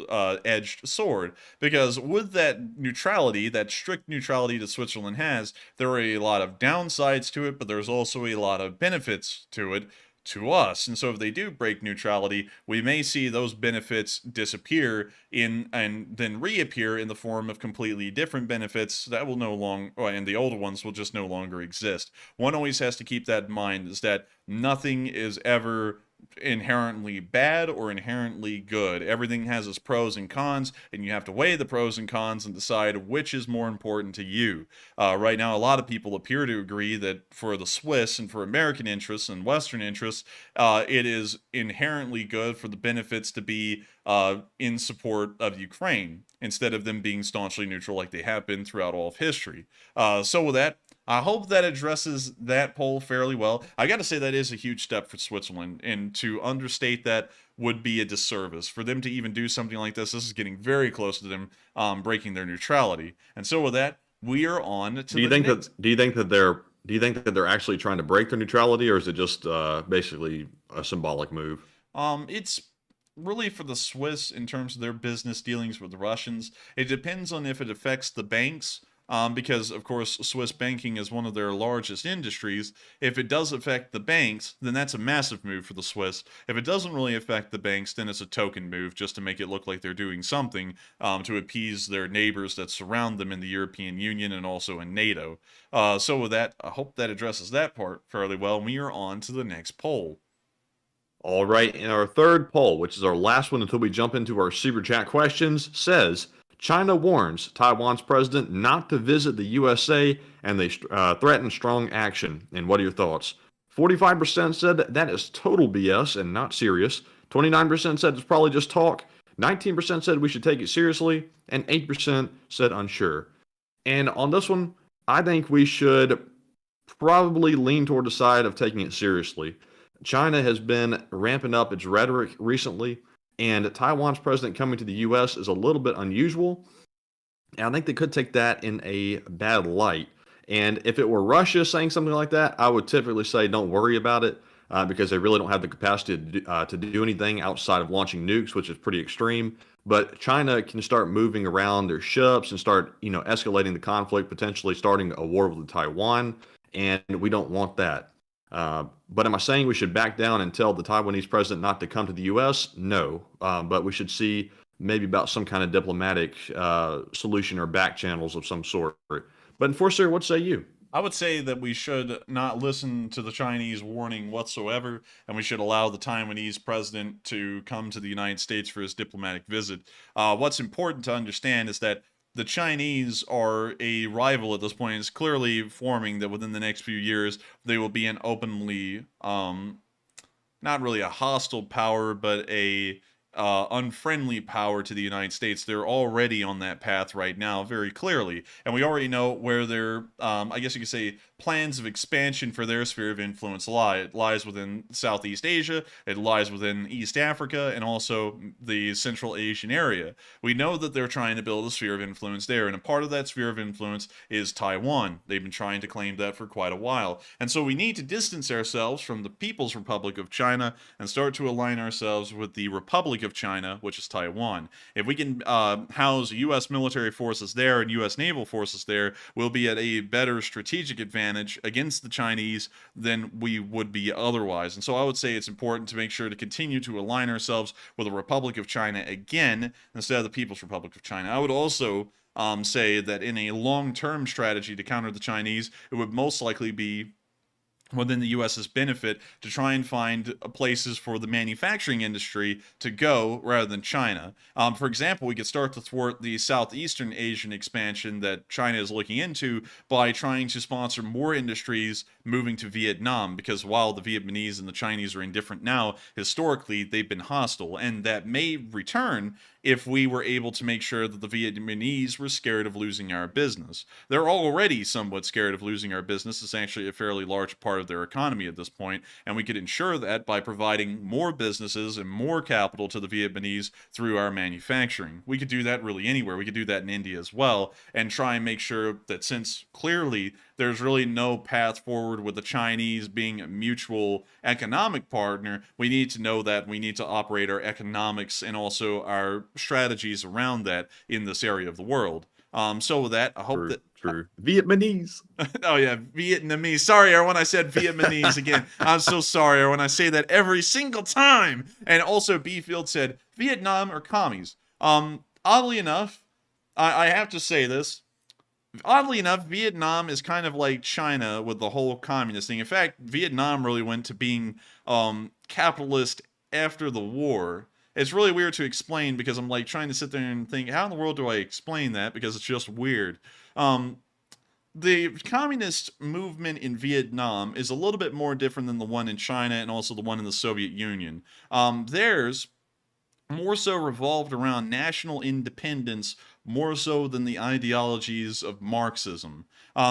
sword. Because with that neutrality, that strict neutrality that Switzerland has, there are a lot of downsides to it, but there's also a lot of benefits to it, to us. And so if they do break neutrality, we may see those benefits disappear and then reappear in the form of completely different benefits that will no longer, and the older ones will just no longer exist. One always has to keep that in mind, is that nothing is ever inherently bad or inherently good. Everything has its pros and cons, and you have to weigh the pros and cons and decide which is more important to you. Right now, a lot of people appear to agree that for the Swiss and for American interests and Western interests, it is inherently good for the benefits to be in support of Ukraine, instead of them being staunchly neutral like they have been throughout all of history. So with that, I hope that addresses that poll fairly well. I got to say that is a huge step for Switzerland, and to understate that would be a disservice. For them to even do something like this is getting very close to them breaking their neutrality. And so with that, we are on to Do you the think next. that they're actually trying to break their neutrality, or is it just basically a symbolic move? It's really for the Swiss in terms of their business dealings with the Russians. It depends on if it affects the banks, because of course Swiss banking is one of their largest industries. If it does affect the banks, then that's a massive move for the Swiss. If it doesn't really affect the banks, then it's a token move just to make it look like they're doing something to appease their neighbors that surround them in the European Union and also in NATO. So with that, I hope that addresses that part fairly well. We are on to the next poll. All right, and our third poll, which is our last one until we jump into our super chat questions, says China warns Taiwan's president not to visit the USA and they threaten strong action. And what are your thoughts? 45% said that is total BS and not serious. 29% said it's probably just talk. 19% said we should take it seriously. And 8% said unsure. And on this one, I think we should probably lean toward the side of taking it seriously. China has been ramping up its rhetoric recently, and Taiwan's president coming to the U.S. is a little bit unusual. And I think they could take that in a bad light. And if it were Russia saying something like that, I would typically say don't worry about it because they really don't have the capacity to do anything outside of launching nukes, which is pretty extreme. But China can start moving around their ships and start, escalating the conflict, potentially starting a war with Taiwan. And we don't want that. But am I saying we should back down and tell the Taiwanese president not to come to the U.S.? No. But we should see maybe about some kind of diplomatic solution or back channels of some sort. But Enforcer, what say you? I would say that we should not listen to the Chinese warning whatsoever, and we should allow the Taiwanese president to come to the United States for his diplomatic visit. What's important to understand is that the Chinese are a rival at this point. It's clearly forming that within the next few years, they will be an openly, not really a hostile power, but a unfriendly power to the United States. They're already on that path right now, very clearly. And we already know where their, I guess you could say, plans of expansion for their sphere of influence lie. It lies within Southeast Asia, it lies within East Africa, and also the Central Asian area. We know that they're trying to build a sphere of influence there, and a part of that sphere of influence is Taiwan. They've been trying to claim that for quite a while. And so we need to distance ourselves from the People's Republic of China and start to align ourselves with the Republic of China, which is Taiwan. If we can house U.S. military forces there and U.S. naval forces there, we'll be at a better strategic advantage against the Chinese than we would be otherwise. And so I would say it's important to make sure to continue to align ourselves with the Republic of China again instead of the People's Republic of China. I would also say that in a long-term strategy to counter the Chinese, it would most likely be within the U.S.'s benefit to try and find places for the manufacturing industry to go rather than China. For example, we could start to thwart the Southeastern Asian expansion that China is looking into by trying to sponsor more industries moving to Vietnam, because while the Vietnamese and the Chinese are indifferent now, historically they've been hostile, and that may return if we were able to make sure that the Vietnamese were scared of losing our business. They're already somewhat scared of losing our business. It's actually a fairly large part of their economy at this point, and we could ensure that by providing more businesses and more capital to the Vietnamese through our manufacturing. We could do that really anywhere. We could do that in India as well, and try and make sure that, since clearly there's really no path forward with the Chinese being a mutual economic partner, we need to know that we need to operate our economics and also our strategies around that in this area of the world. So with that, I hope True. Vietnamese. Oh yeah, Vietnamese. Sorry, when I said Vietnamese again. I'm so sorry when I say that every single time. And also, B-Field said Vietnam or commies. Oddly enough, I have to say this. Oddly enough, Vietnam is kind of like China with the whole communist thing. In fact, Vietnam really went to being capitalist after the war. It's really weird to explain because I'm like trying to sit there and think, how in the world do I explain that? Because it's just weird. The communist movement in Vietnam is a little bit more different than the one in China and also the one in the Soviet Union. Theirs more so revolved around national independence more so than the ideologies of Marxism.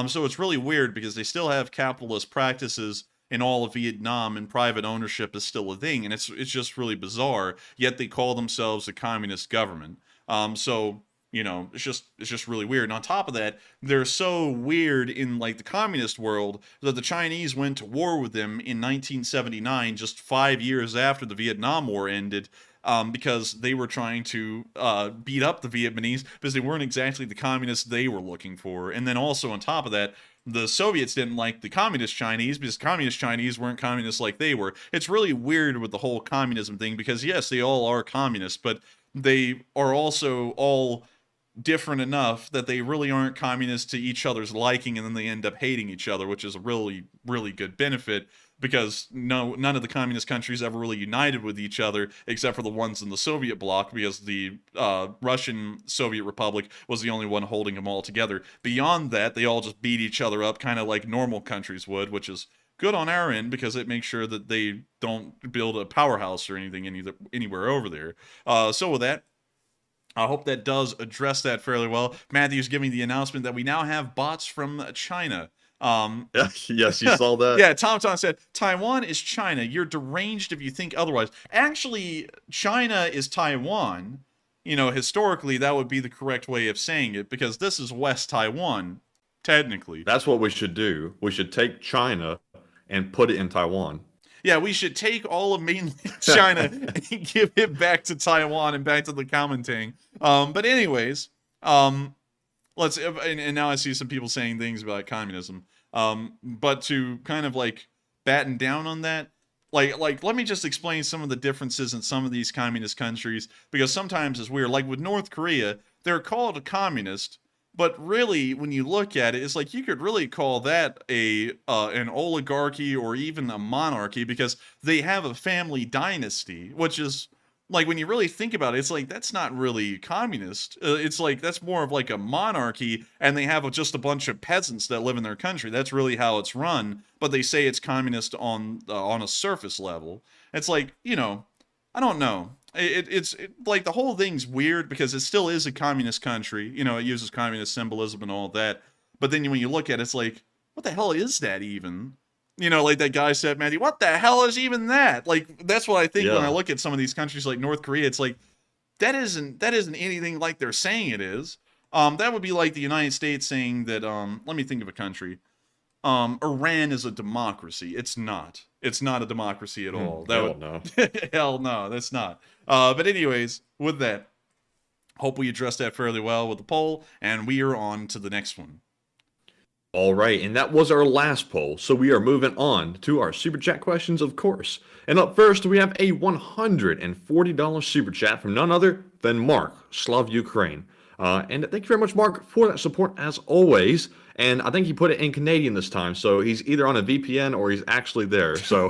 So it's really weird because they still have capitalist practices in all of Vietnam, and private ownership is still a thing, and it's just really bizarre. Yet they call themselves a communist government. So it's just really weird. And on top of that, they're so weird in like the communist world that the Chinese went to war with them in 1979, just 5 years after the Vietnam War ended. Because they were trying to beat up the Vietnamese because they weren't exactly the communists they were looking for. And then also on top of that, the Soviets didn't like the communist Chinese because communist Chinese weren't communists like they were. It's really weird with the whole communism thing because, yes, they all are communists, but they are also all different enough that they really aren't communists to each other's liking, and then they end up hating each other, which is a really, really good benefit. Because none of the communist countries ever really united with each other, except for the ones in the Soviet bloc, because the Russian Soviet Republic was the only one holding them all together. Beyond that, they all just beat each other up, kind of like normal countries would, which is good on our end because it makes sure that they don't build a powerhouse or anything anywhere over there. So with that, I hope that does address that fairly well. Matthew's giving the announcement that we now have bots from China. Yes, you saw that. Yeah, Tom said, Taiwan is China. You're deranged if you think otherwise. Actually, China is Taiwan. Historically, that would be the correct way of saying it, because this is West Taiwan, technically. That's what we should do. We should take China and put it in Taiwan. Yeah, we should take all of mainland China and give it back to Taiwan and back to the Kuomintang. But anyways, let's, and now I see some people saying things about communism. But to kind of like batten down on that, like let me just explain some of the differences in some of these communist countries, because sometimes it's weird. Like with North Korea, they're called a communist, but really when you look at it, it's like you could really call that an oligarchy or even a monarchy, because they have a family dynasty, which is like, when you really think about it, it's like, that's not really communist. It's like, that's more of like a monarchy, and they have just a bunch of peasants that live in their country. That's really how it's run, but they say it's communist on a surface level. It's like, I don't know. It's like the whole thing's weird because it still is a communist country. It uses communist symbolism and all that. But then when you look at it, it's like, what the hell is that even? Like that guy said, Matthew, what the hell is even that? Like, that's what I think when I look at some of these countries like North Korea. It's like, that isn't anything like they're saying it is. That would be like the United States saying that, let me think of a country. Iran is a democracy. It's not. It's not a democracy at all. No. Hell no, that's not. But anyways, with that, hope we addressed that fairly well with the poll, and we are on to the next one. All right, and that was our last poll, so we are moving on to our Super Chat questions, of course. And up first, we have a $140 Super Chat from none other than Mark, Slav Ukraine. And thank you very much, Mark, for that support as always. And I think he put it in Canadian this time, so he's either on a VPN or he's actually there. So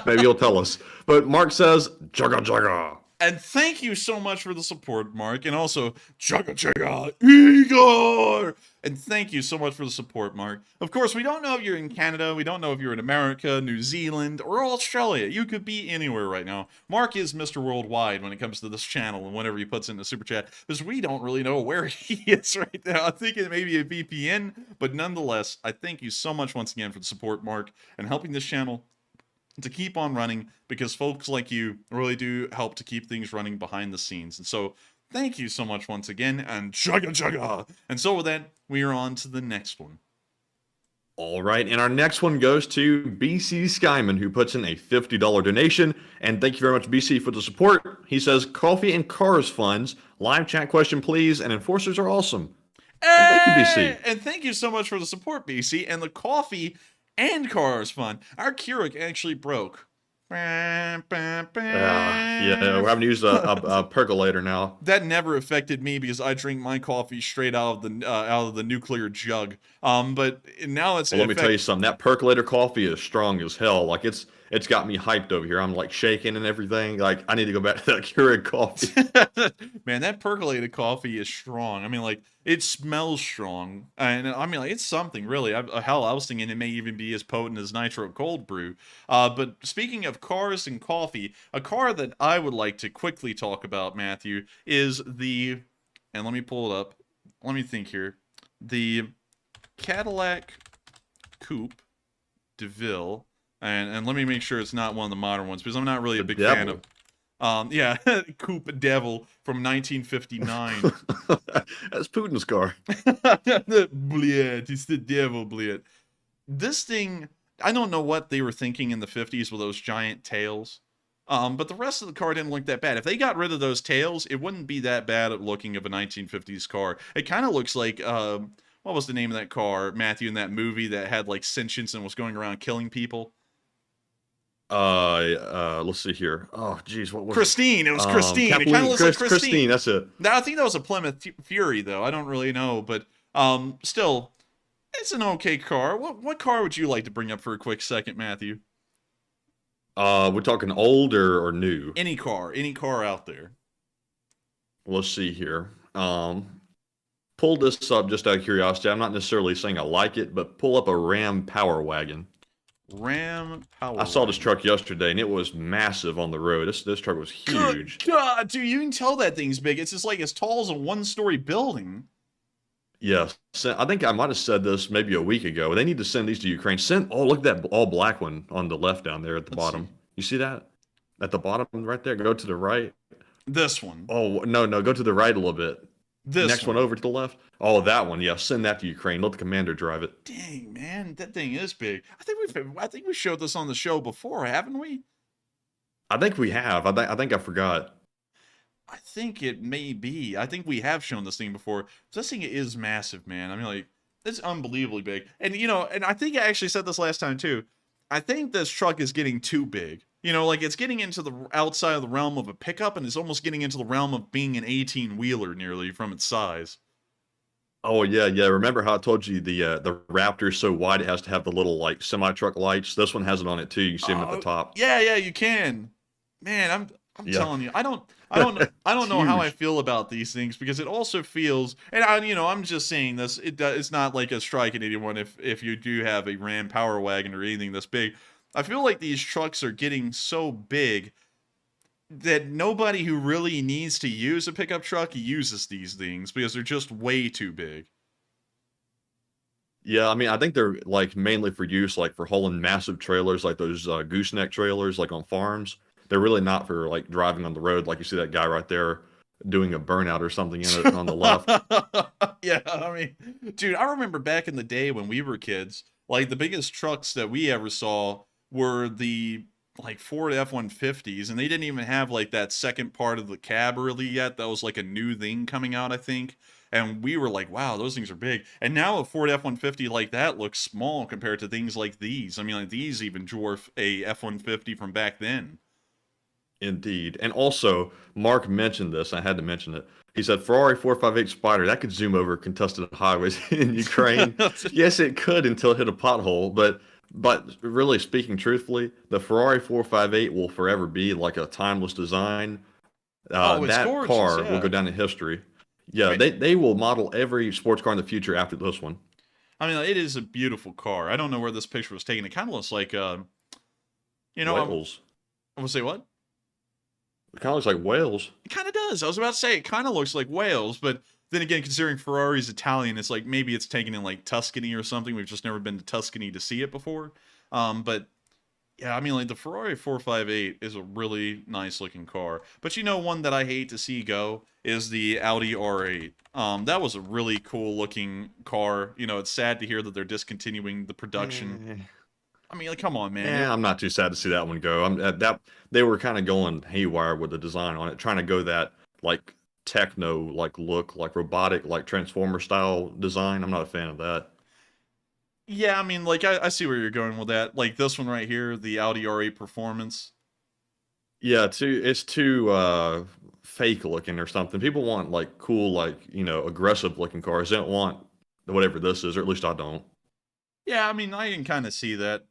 maybe he'll tell us. But Mark says, "Jaga jaga." And thank you so much for the support, Mark. And also, Jaga Jaga Igor! And thank you so much for the support, Mark. Of course, we don't know if you're in Canada. We don't know if you're in America, New Zealand, or Australia. You could be anywhere right now. Mark is Mr. Worldwide when it comes to this channel and whenever he puts in the Super Chat, because we don't really know where he is right now. I think it may be a VPN, but nonetheless, I thank you so much once again for the support, Mark, and helping this channel to keep on running, because folks like you really do help to keep things running behind the scenes. And so thank you so much once again, and jaga jaga. And so with that, we are on to the next one. All right, and our next one goes to BC Skyman, who puts in a $50 donation. And thank you very much, BC, for the support. He says, "Coffee and cars funds, live chat question, please, and enforcers are awesome." Hey! Thank you, BC. And thank you so much for the support, BC, and the coffee and cars fun. Our Keurig actually broke. Yeah, we're having to use a percolator now. That never affected me because I drink my coffee straight out of the nuclear jug. But now it's. Well, let me tell you something. That percolator coffee is strong as hell. Like it's got me hyped over here. I'm like shaking and everything. Like I need to go back to that Keurig coffee. Man, that percolated coffee is strong. I mean, like it smells strong, and I mean, like it's something really. Hell, I was thinking it may even be as potent as nitro cold brew. But speaking of cars and coffee, a car that I would like to quickly talk about, Matthew, is the, and let me pull it up, let me think here. The Cadillac Coupe DeVille, and let me make sure it's not one of the modern ones because I'm not really a big fan of. Yeah, Coupe Devil from 1959. That's Putin's car. Bled, it's the devil, bled. This thing, I don't know what they were thinking in the 50s with those giant tails. But the rest of the car didn't look that bad. If they got rid of those tails, it wouldn't be that bad at looking of a 1950s car. It kind of looks like, what was the name of that car, Matthew, in that movie that had like sentience and was going around killing people? Let's see here. Oh, geez, what was Christine. It was Christine. It Kathleen, kind of looks like Christine. Christine, that's it. Now, I think that was a Plymouth Fury, though. I don't really know, but still, it's an okay car. What car would you like to bring up for a quick second, Matthew? We're talking old or new? Any car out there. Let's see here. Pull this up just out of curiosity. I'm not necessarily saying I like it, but pull up a Ram Power Wagon. Ram Power I saw this Wagon. truck yesterday, and it was massive on the road. This truck was huge. Good God, dude, you can tell that thing's big. It's just like as tall as a one-story building. Yes, I think I might have said this maybe a week ago. They need to send these to Ukraine. Oh, look at that all black one on the left down there at the bottom. See. You see that? At the bottom right there. Go to the right. This one. Oh, no. Go to the right a little bit. This Next one over to the left. Oh, that one. Yeah, send that to Ukraine. Let the commander drive it. Dang, man, that thing is big. I think we showed this on the show before, haven't we? I think we have. I think I forgot. I think it may be. I think we have shown this thing before. This thing is massive, man. I mean, like, it's unbelievably big. And, and I think I actually said this last time, too. I think this truck is getting too big. Like, it's getting into the outside of the realm of a pickup, and it's almost getting into the realm of being an 18-wheeler, nearly, from its size. Oh, yeah. Remember how I told you the Raptor is so wide it has to have the little, like, semi-truck lights? This one has it on it, too. You can see them at the top. Yeah, you can. Man, I'm telling you, I don't know how I feel about these things because it also feels, and I'm just saying this. It's not like a strike at anyone if you do have a Ram Power Wagon or anything this big. I feel like these trucks are getting so big that nobody who really needs to use a pickup truck uses these things because they're just way too big. Yeah, I mean, I think they're like mainly for use, like for hauling massive trailers, like those gooseneck trailers, like on farms. They're really not for like driving on the road, like you see that guy right there doing a burnout or something in it on the left. Yeah, I mean, dude, I remember back in the day when we were kids, like the biggest trucks that we ever saw were the like Ford F-150s, and they didn't even have like that second part of the cab really yet. That was like a new thing coming out, I think. And we were like, wow, those things are big. And now a Ford F-150 like that looks small compared to things like these. I mean, like these even dwarf a F-150 from back then. Indeed. And also, Mark mentioned this. I had to mention it. He said, Ferrari 458 Spider, that could zoom over contested highways in Ukraine. Yes, it could until it hit a pothole. But really speaking truthfully, the Ferrari 458 will forever be like a timeless design. That gorgeous, car yeah. will go down in history. Yeah, Right. they will model every sports car in the future after this one. I mean, it is a beautiful car. I don't know where this picture was taken. It kind of looks like, Wales. I would say what? It kind of looks like Wales. It kind of does. I was about to say it kind of looks like Wales, but then again, considering Ferrari's Italian, it's like maybe it's taken in like Tuscany or something. We've just never been to Tuscany to see it before. But yeah, I mean, like the Ferrari 458 is a really nice looking car. But one that I hate to see go is the Audi R8. That was a really cool looking car. It's sad to hear that they're discontinuing the production. I mean, like, come on, man. Yeah, I'm not too sad to see that one go. They were kind of going haywire with the design on it, trying to go that like techno like look, like robotic, like transformer style design. I'm not a fan of that. Yeah, I mean, like, I see where you're going with that. Like this one right here, the Audi R8 Performance. Yeah, it's too fake looking or something. People want like cool, like aggressive looking cars. They don't want whatever this is, or at least I don't. Yeah, I mean, I can kind of see that.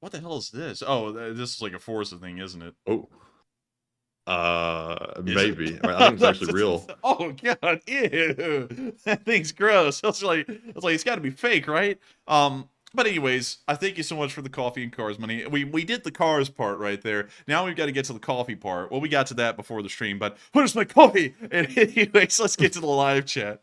What the hell is this? Oh, this is like a Forza thing, isn't it? Oh. Maybe. I think it's actually real. Oh god, ew. That thing's gross. It's like it's got to be fake, right? But anyways, I thank you so much for the coffee and cars money. We did the cars part right there. Now we've got to get to the coffee part. Well, we got to that before the stream, but where's my coffee? And anyways, let's get to the live chat.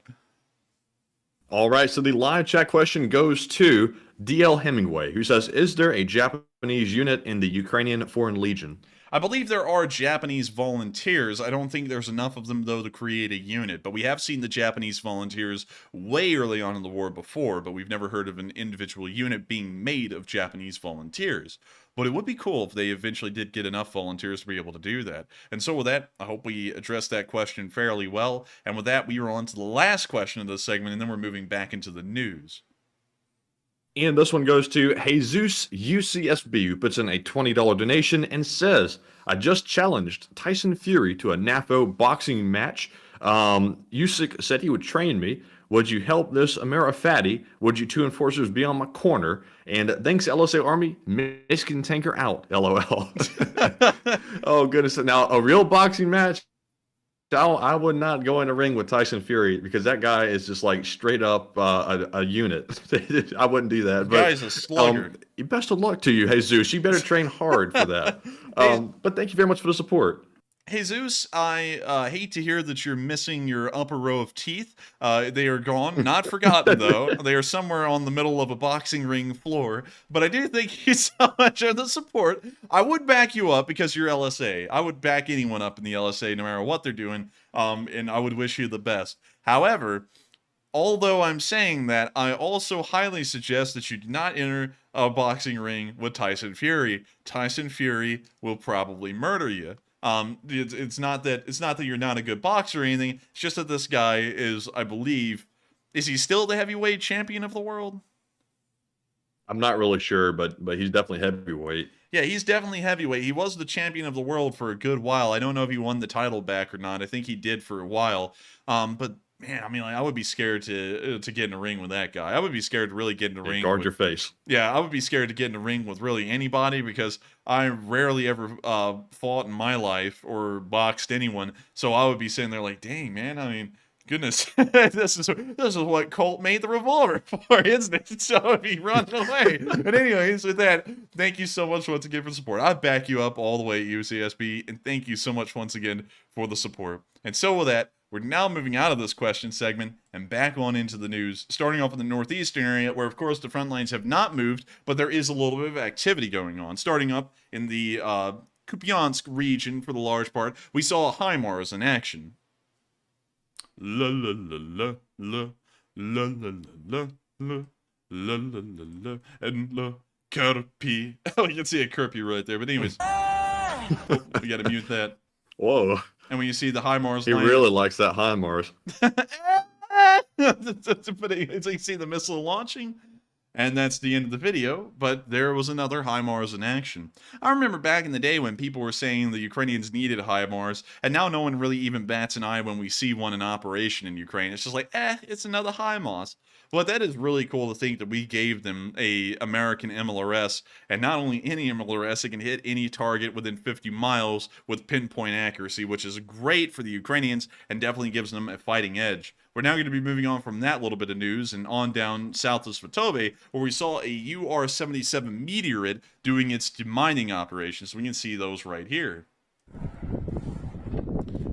All right, so the live chat question goes to DL Hemingway, who says, "Is there a Japanese unit in the Ukrainian Foreign Legion?" I believe there are Japanese volunteers. I don't think there's enough of them, though, to create a unit. But we have seen the Japanese volunteers way early on in the war before, but we've never heard of an individual unit being made of Japanese volunteers. But it would be cool if they eventually did get enough volunteers to be able to do that. And so with that, I hope we addressed that question fairly well. And with that, we are on to the last question of this segment, and then we're moving back into the news. And this one goes to Jesus UCSB, who puts in a $20 donation and says, "I just challenged Tyson Fury to a NAFO boxing match. Usyk said he would train me. Would you help this Amera fatty? Would you two enforcers be on my corner? And thanks, LSA Army. Mexican tanker out. LOL." Oh, goodness. Now, a real boxing match? I would not go in a ring with Tyson Fury because that guy is just like straight up a unit. I wouldn't do that. The guy's a sluggard. Best of luck to you, Jesus. You better train hard for that. But thank you very much for the support. Jesus, I hate to hear that you're missing your upper row of teeth. They are gone, not forgotten though. They are somewhere on the middle of a boxing ring floor. But I do thank you so much for the support. I would back you up because you're LSA. I would back anyone up in the LSA no matter what they're doing, and I would wish you the best. However, although I'm saying that, I also highly suggest that you do not enter a boxing ring with Tyson Fury. Tyson Fury will probably murder you. It's not that you're not a good boxer or anything. It's just that this guy is, I believe, is he still the heavyweight champion of the world? I'm not really sure, but he's definitely heavyweight. Yeah, he's definitely heavyweight. He was the champion of the world for a good while. I don't know if he won the title back or not. I think he did for a while. But man, I mean, like, I would be scared to get in a ring with that guy. I would be scared to really get in a ring. Guard your face. Yeah, I would be scared to get in a ring with really anybody because I rarely ever fought in my life or boxed anyone. So I would be sitting there like, dang, man, I mean, goodness, this is what Colt made the revolver for, isn't it? So if he runs away. But anyways, with that, thank you so much once again for the support. I back you up all the way at UCSB, and thank you so much once again for the support. And so with that, we're now moving out of this question segment and back on into the news, starting off in the northeastern area, where, of course, the front lines have not moved, but there is a little bit of activity going on. Starting up in the Kupiansk region, for the large part, we saw HIMARS in action. La la la la la la la la la la la la la and la Kirpi. Oh, you can see a Kirpi right there. But anyways, we gotta mute that. Whoa. And when you see the HIMARS, he really likes that HIMARS. But it's like you see the missile launching, and that's the end of the video. But there was another HIMARS in action. I remember back in the day when people were saying the Ukrainians needed HIMARS, and now no one really even bats an eye when we see one in operation in Ukraine. It's just like, it's another HIMARS. But that is really cool to think that we gave them a American MLRS, and not only any MLRS, it can hit any target within 50 miles with pinpoint accuracy, which is great for the Ukrainians and definitely gives them a fighting edge. We're now going to be moving on from that little bit of news and on down south of Svatove, where we saw a UR-77 Meteorite doing its demining operations. So we can see those right here.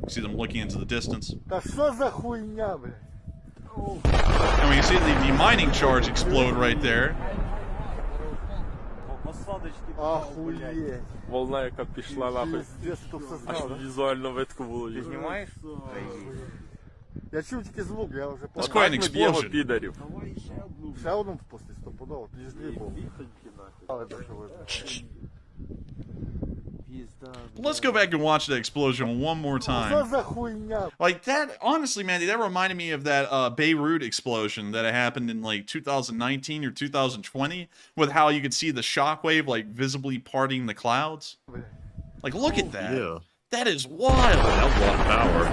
See them looking into the distance. And we can see the demining charge explode right there. Волна, яка пішла нахуй. Аж візуально видко було. Я чув тільки звук, я вже That's quite an explosion. Підарів. Ще одну впусти стопудово, тоді ж дві було. Але те, що видно. Let's go back and watch that explosion one more Що time. за хуйня? Like that, honestly, man, that reminded me of that Beirut explosion that happened in like 2019 or 2020, with how you could see the shockwave like visibly parting the clouds. Like, look at that. Yeah. That is wild. That was a lot of power.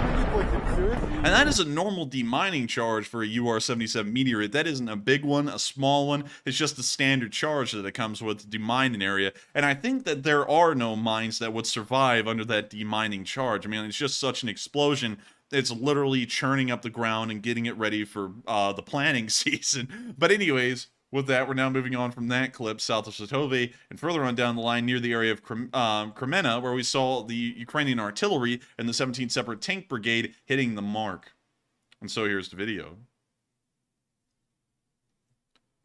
And that is a normal demining charge for a UR-77 Meteorite. That isn't a big one, a small one. It's just a standard charge that it comes with the demining area. And I think that there are no mines that would survive under that demining charge. I mean, it's just such an explosion. It's literally churning up the ground and getting it ready for the planting season. But anyways, with that, we're now moving on from that clip south of Svatove and further on down the line near the area of Crimean, where we saw the Ukrainian artillery and the 17th Separate Tank Brigade hitting the mark. And so here's the video.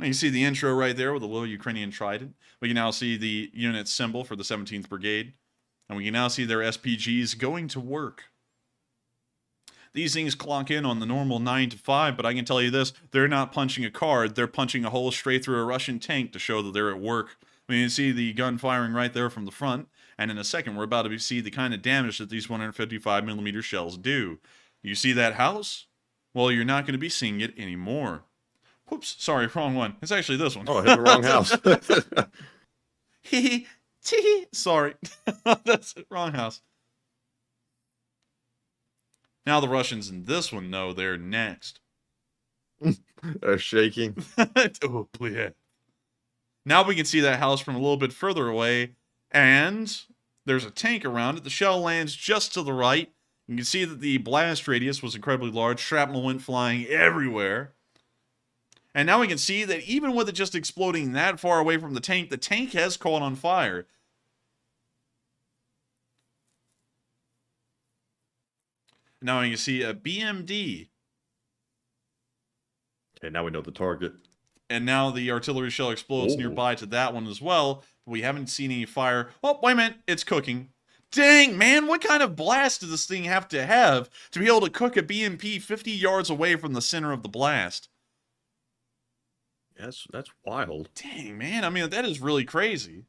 You see the intro right there with the little Ukrainian trident. We can now see the unit symbol for the 17th Brigade. And we can now see their SPGs going to work. These things clock in on the normal 9 to 5, but I can tell you this, they're not punching a card, they're punching a hole straight through a Russian tank to show that they're at work. We can see the gun firing right there from the front, and in a second we're about to see the kind of damage that these 155mm shells do. You see that house? Well, you're not going to be seeing it anymore. Whoops, sorry, wrong one. It's actually this one. Oh, I hit the wrong house. Hee hee, sorry. That's it, wrong house. Now the Russians in this one know they're next. They're shaking. Oh, please. Now we can see that house from a little bit further away, and there's a tank around it. The shell lands just to the right. You can see that the blast radius was incredibly large. Shrapnel went flying everywhere. And now we can see that even with it just exploding that far away from the tank has caught on fire. Now you can see a BMD. Okay, now we know the target. And now the artillery shell explodes nearby to that one as well. We haven't seen any fire. Oh, wait a minute. It's cooking. Dang, man. What kind of blast does this thing have to be able to cook a BMP 50 yards away from the center of the blast? Yes, that's wild. Dang, man. I mean, that is really crazy.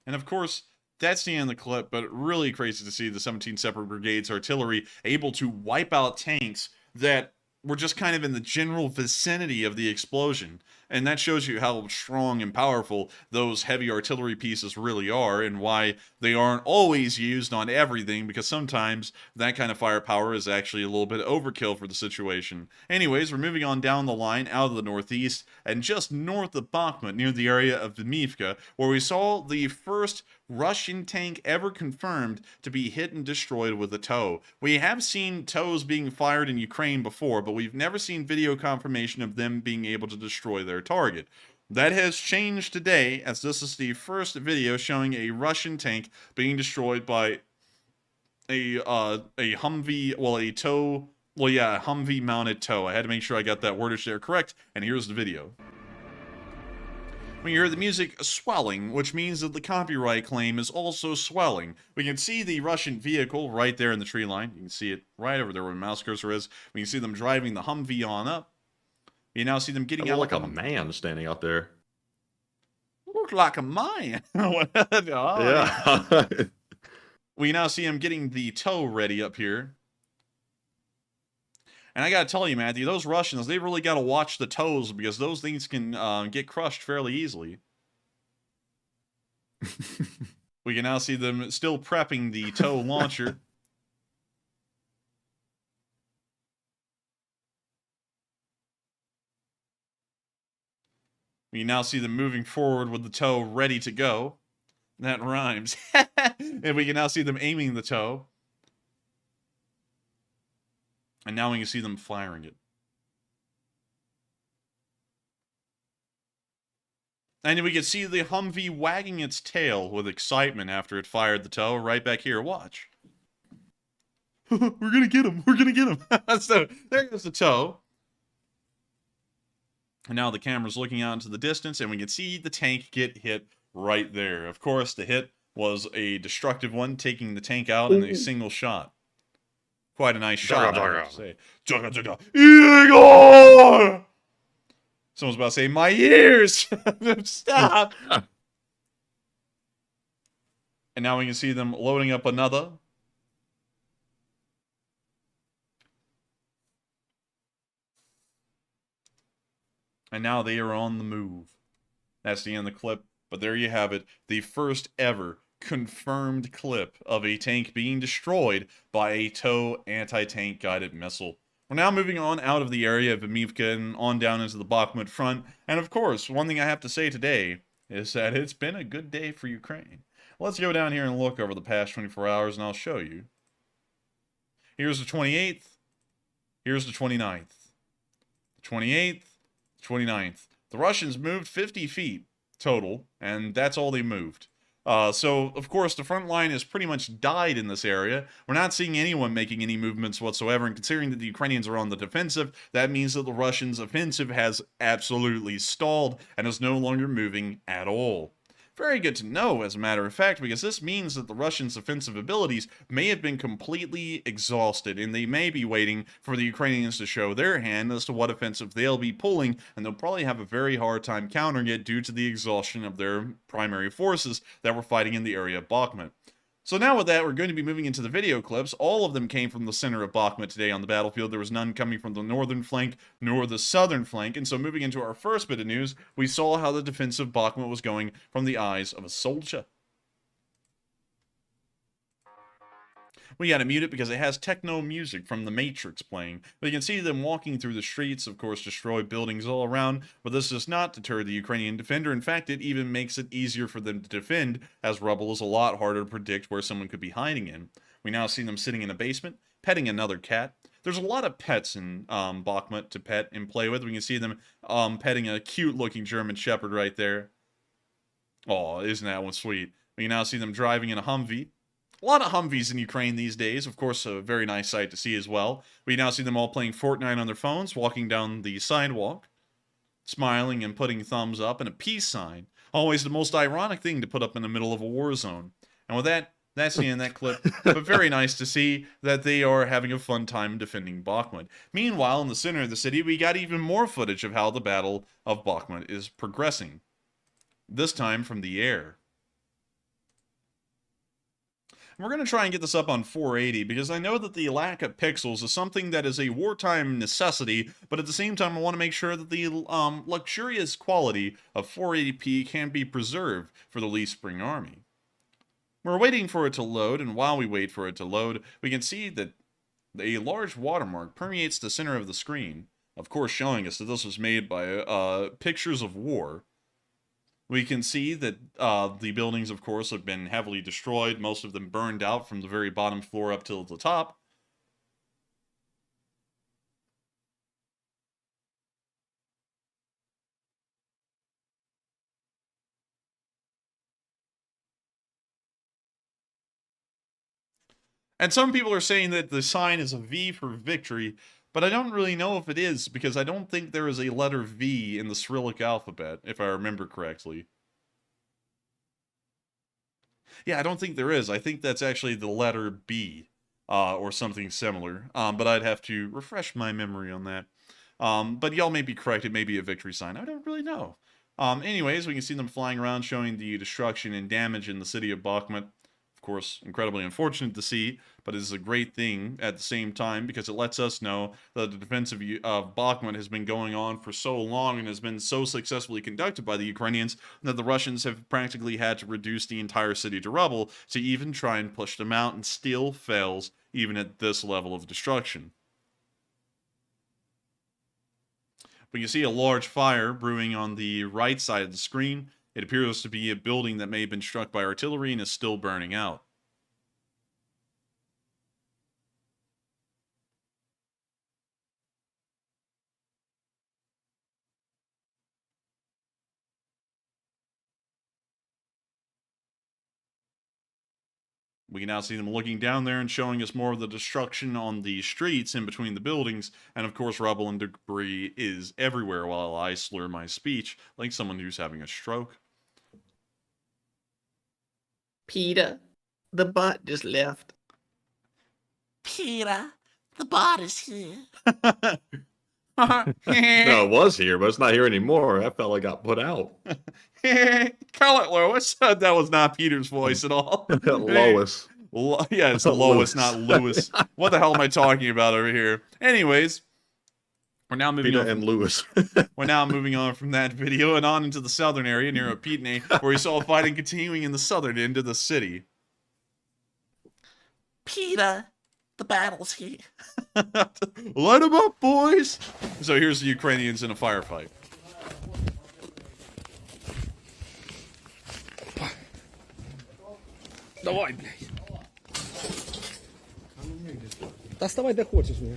And of course, that's the end of the clip, but really crazy to see the 17 separate brigades artillery able to wipe out tanks that were just kind of in the general vicinity of the explosion. And that shows you how strong and powerful those heavy artillery pieces really are, and why they aren't always used on everything, because sometimes that kind of firepower is actually a little bit overkill for the situation. Anyways, we're moving on down the line out of the northeast, and just north of Bakhmut, near the area of Dmivka, where we saw the first Russian tank ever confirmed to be hit and destroyed with a TOW. We have seen TOWs being fired in Ukraine before, but we've never seen video confirmation of them being able to destroy their target. That has changed today, as this is the first video showing a Russian tank being destroyed by a Humvee, well, a TOW, well, yeah, a Humvee mounted TOW. I had to make sure I got that wordage there correct, and here's the video. We hear the music swelling, which means that the copyright claim is also swelling. We can see the Russian vehicle right there in the tree line. You can see it right over there where the mouse cursor is. We can see them driving the Humvee on up. You now see them getting out like a man standing out there. Look like a man. Oh, yeah. We now see him getting the TOW ready up here. And I gotta tell you, Matthew, those Russians, they really gotta watch the TOWs, because those things can get crushed fairly easily. We can now see them still prepping the TOW launcher. We can now see them moving forward with the TOW ready to go. That rhymes. And we can now see them aiming the TOW. And now we can see them firing it. And we can see the Humvee wagging its tail with excitement after it fired the TOW right back here. Watch. We're gonna get him. We're gonna get him. So there goes the TOW. And now the camera's looking out into the distance, and we can see the tank get hit right there. Of course, the hit was a destructive one, taking the tank out in a single shot. Quite a nice shot, I have to say. Igor! Someone's about to say, my ears! Stop! And now we can see them loading up another. And now they are on the move. That's the end of the clip. But there you have it. The first ever confirmed clip of a tank being destroyed by a TOW anti-tank guided missile. We're now moving on out of the area of Dmivka and on down into the Bakhmut front. And of course, one thing I have to say today is that it's been a good day for Ukraine. Let's go down here and look over the past 24 hours, and I'll show you. Here's the 28th. Here's the 29th. The 28th, 29th. The Russians moved 50 feet total, and that's all they moved. So, of course, the front line has pretty much died in this area. We're not seeing anyone making any movements whatsoever, and considering that the Ukrainians are on the defensive, that means that the Russians' offensive has absolutely stalled and is no longer moving at all. Very good to know, as a matter of fact, because this means that the Russians' offensive abilities may have been completely exhausted, and they may be waiting for the Ukrainians to show their hand as to what offensive they'll be pulling, and they'll probably have a very hard time countering it due to the exhaustion of their primary forces that were fighting in the area of Bakhmut. So now with that, we're going to be moving into the video clips. All of them came from the center of Bakhmut today on the battlefield. There was none coming from the northern flank nor the southern flank. And so moving into our first bit of news, we saw how the defense of Bakhmut was going from the eyes of a soldier. We gotta mute it because it has techno music from The Matrix playing. But you can see them walking through the streets, of course, destroy buildings all around, but this does not deter the Ukrainian defender. In fact, it even makes it easier for them to defend, as rubble is a lot harder to predict where someone could be hiding in. We now see them sitting in a basement, petting another cat. There's a lot of pets in Bakhmut to pet and play with. We can see them petting a cute-looking German Shepherd right there. Oh, isn't that one sweet? We can now see them driving in a Humvee. A lot of Humvees in Ukraine these days, of course, a very nice sight to see as well. We now see them all playing Fortnite on their phones, walking down the sidewalk, smiling and putting thumbs up, and a peace sign. Always the most ironic thing to put up in the middle of a war zone. And with that, that's the end of that clip. But very nice to see that they are having a fun time defending Bakhmut. Meanwhile, in the center of the city, we got even more footage of how the Battle of Bakhmut is progressing. This time from the air. We're going to try and get this up on 480 because I know that the lack of pixels is something that is a wartime necessity, but at the same time I want to make sure that the luxurious quality of 480p can be preserved for the Lee Spring Army. We're waiting for it to load, and while we wait for it to load, we can see that a large watermark permeates the center of the screen, of course showing us that this was made by pictures of war. We can see that the buildings, of course, have been heavily destroyed, most of them burned out from the very bottom floor up till the top. And some people are saying that the sign is a V for victory, but I don't really know if it is, because I don't think there is a letter V in the Cyrillic alphabet, if I remember correctly. Yeah, I don't think there is. I think that's actually the letter B, or something similar. But I'd have to refresh my memory on that. But y'all may be correct. It may be a victory sign. I don't really know. Anyways, we can see them flying around, showing the destruction and damage in the city of Bakhmut. Of course, incredibly unfortunate to see, but it is a great thing at the same time because it lets us know that the defense of Bakhmut has been going on for so long and has been so successfully conducted by the Ukrainians that the Russians have practically had to reduce the entire city to rubble to even try and push them out, and still fails even at this level of destruction. We can see a large fire brewing on the right side of the screen. It appears to be a building that may have been struck by artillery and is still burning out. We can now see them looking down there and showing us more of the destruction on the streets in between the buildings, and of course rubble and debris is everywhere while I slur my speech like someone who's having a stroke. Peter, the bot just left. Peter, the bot is here. No, it was here, but it's not here anymore. That fella got put out. Call it Lois. That was not Peter's voice at all. Lois. Yeah, it's Lois, not Lewis. What the hell am I talking about over here? Anyways, we're now moving Peter on. and Lewis. We're now moving on from that video and on into the southern area near Opitne, where we saw fighting continuing in the southern end of the city. Peter, the battle's here. Light them up, boys! So here's the Ukrainians in a firefight. Давай, блядь. Доставай, да хочешь меня.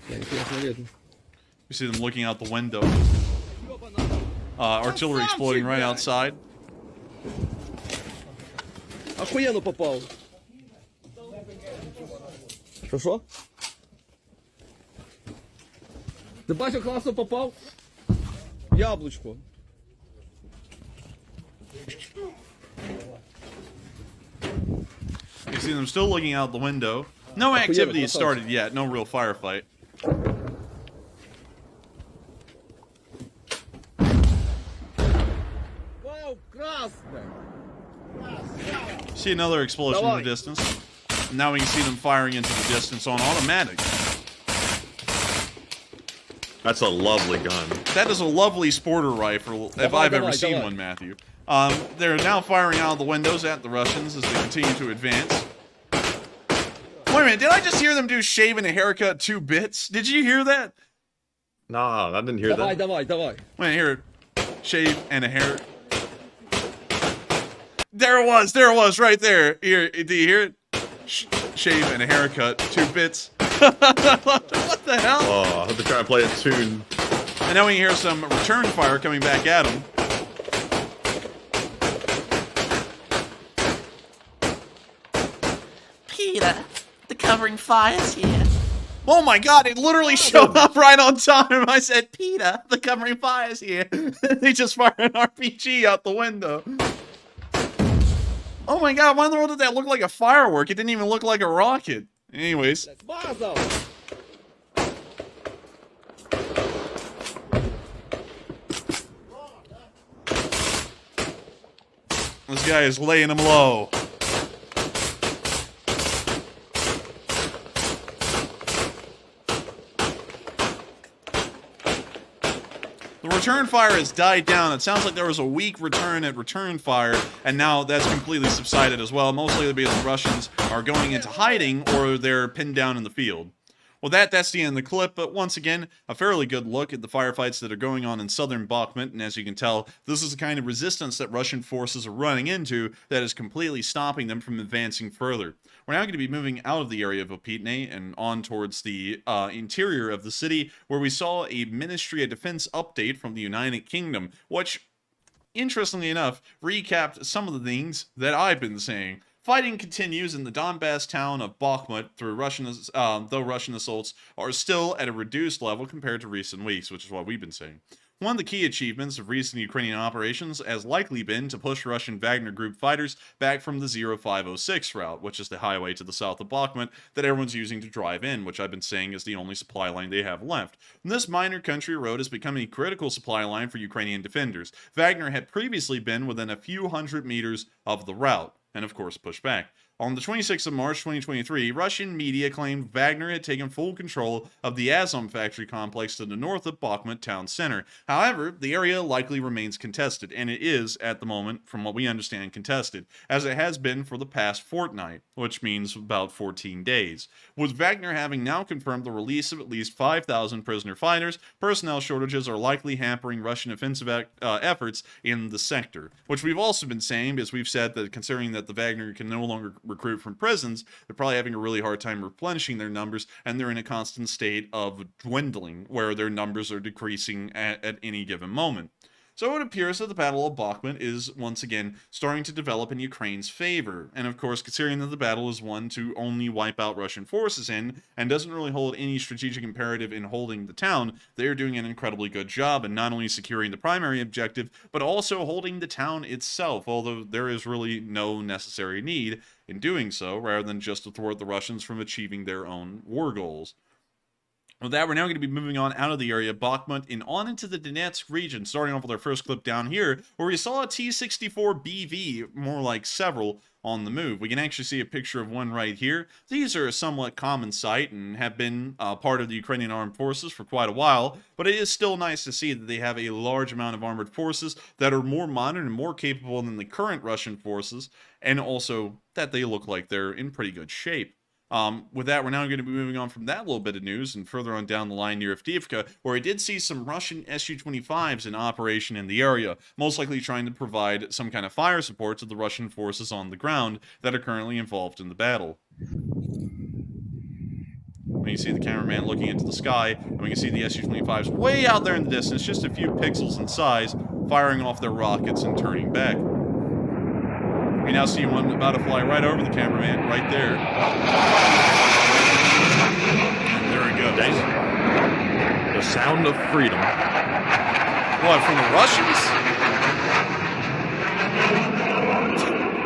Я не смотрю. We see them looking out the window. Artillery exploding right outside. Охуенно попал. Що? Ти бачив, класно попав? Яблучко. You see them still looking out the window. No activity has started yet. No real firefight. Вау, красно! See another explosion in the distance. Now we can see them firing into the distance on automatic. That's a lovely gun. That is a lovely sporter rifle, if I've ever seen one, Matthew. They're now firing out of the windows at the Russians as they continue to advance. Wait a minute, did I just hear them do shave and a haircut 2 bits? Did you hear that? Nah, I didn't hear that. Давай. Wait, here, shave and a hair. There it was, right there. Here, do you hear it? Shave and a haircut, 2 bits. What the hell? Oh, I have to try and play a tune. And now we hear some return fire coming back at him. Peter, the covering fire's here. Oh my god, it literally showed up right on time. I said, Peter, the covering fire's here. They just fired an RPG out the window. Oh my god, why in the world did that look like a firework? It didn't even look like a rocket. Anyways. This guy is laying him low. The return fire has died down. It sounds like there was a weak return at return fire, and now that's completely subsided as well, mostly because the Russians are going into hiding or they're pinned down in the field. Well, that's the end of the clip, but once again, a fairly good look at the firefights that are going on in southern Bakhmut, and as you can tell, this is the kind of resistance that Russian forces are running into that is completely stopping them from advancing further. We're now going to be moving out of the area of Opitne and on towards the interior of the city, where we saw a Ministry of Defense update from the United Kingdom, which, interestingly enough, recapped some of the things that I've been saying. Fighting continues in the Donbass town of Bakhmut though Russian assaults are still at a reduced level compared to recent weeks, which is what we've been saying. One of the key achievements of recent Ukrainian operations has likely been to push Russian Wagner Group fighters back from the 0506 route, which is the highway to the south of Bakhmut that everyone's using to drive in, which I've been saying is the only supply line they have left. And this minor country road has become a critical supply line for Ukrainian defenders. Wagner had previously been within a few hundred meters of the route, and of course pushed back. On the 26th of March 2023, Russian media claimed Wagner had taken full control of the Azom factory complex to the north of Bakhmut town center. However, the area likely remains contested, and it is, at the moment, from what we understand, contested, as it has been for the past fortnight, which means about 14 days. With Wagner having now confirmed the release of at least 5,000 prisoner fighters, personnel shortages are likely hampering Russian offensive efforts in the sector, which we've also been saying, because we've said that considering that the Wagner can no longer recruit from prisons, they're probably having a really hard time replenishing their numbers, and they're in a constant state of dwindling, where their numbers are decreasing at any given moment. So it appears that the Battle of Bakhmut is, once again, starting to develop in Ukraine's favor. And of course, considering that the battle is one to only wipe out Russian forces in, and doesn't really hold any strategic imperative in holding the town, they are doing an incredibly good job in not only securing the primary objective, but also holding the town itself, although there is really no necessary need in doing so, rather than just to thwart the Russians from achieving their own war goals. With that, we're now going to be moving on out of the area of Bakhmut and on into the Donetsk region, starting off with our first clip down here, where we saw a T-64BV, more like several, on the move. We can actually see a picture of one right here. These are a somewhat common sight and have been part of the Ukrainian armed forces for quite a while, but it is still nice to see that they have a large amount of armored forces that are more modern and more capable than the current Russian forces, and also that they look like they're in pretty good shape. With that, we're now going to be moving on from that little bit of news and further on down the line near Avdiivka, where I did see some Russian Su-25s in operation in the area, most likely trying to provide some kind of fire support to the Russian forces on the ground that are currently involved in the battle. We can see the cameraman looking into the sky, and we can see the Su-25s way out there in the distance, just a few pixels in size. firing off their rockets and turning back. We now see one about to fly right over the cameraman, right there. And there it goes. The sound of freedom. What, from the Russians?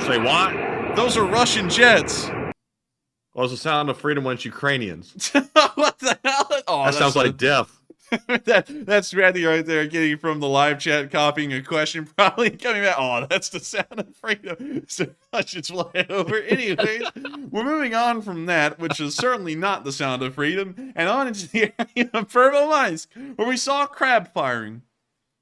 Say what? Those are Russian jets. Well, it's the sound of freedom when it's Ukrainians. What the hell? Oh, That sounds like death. That's Matthew right there, getting from the live chat, copying a question, probably coming back. Oh, that's the sound of freedom. So Russians fly over. Anyways, we're moving on from that, which is certainly not the sound of freedom, and on into the area of Pervomaysk, where we saw crab firing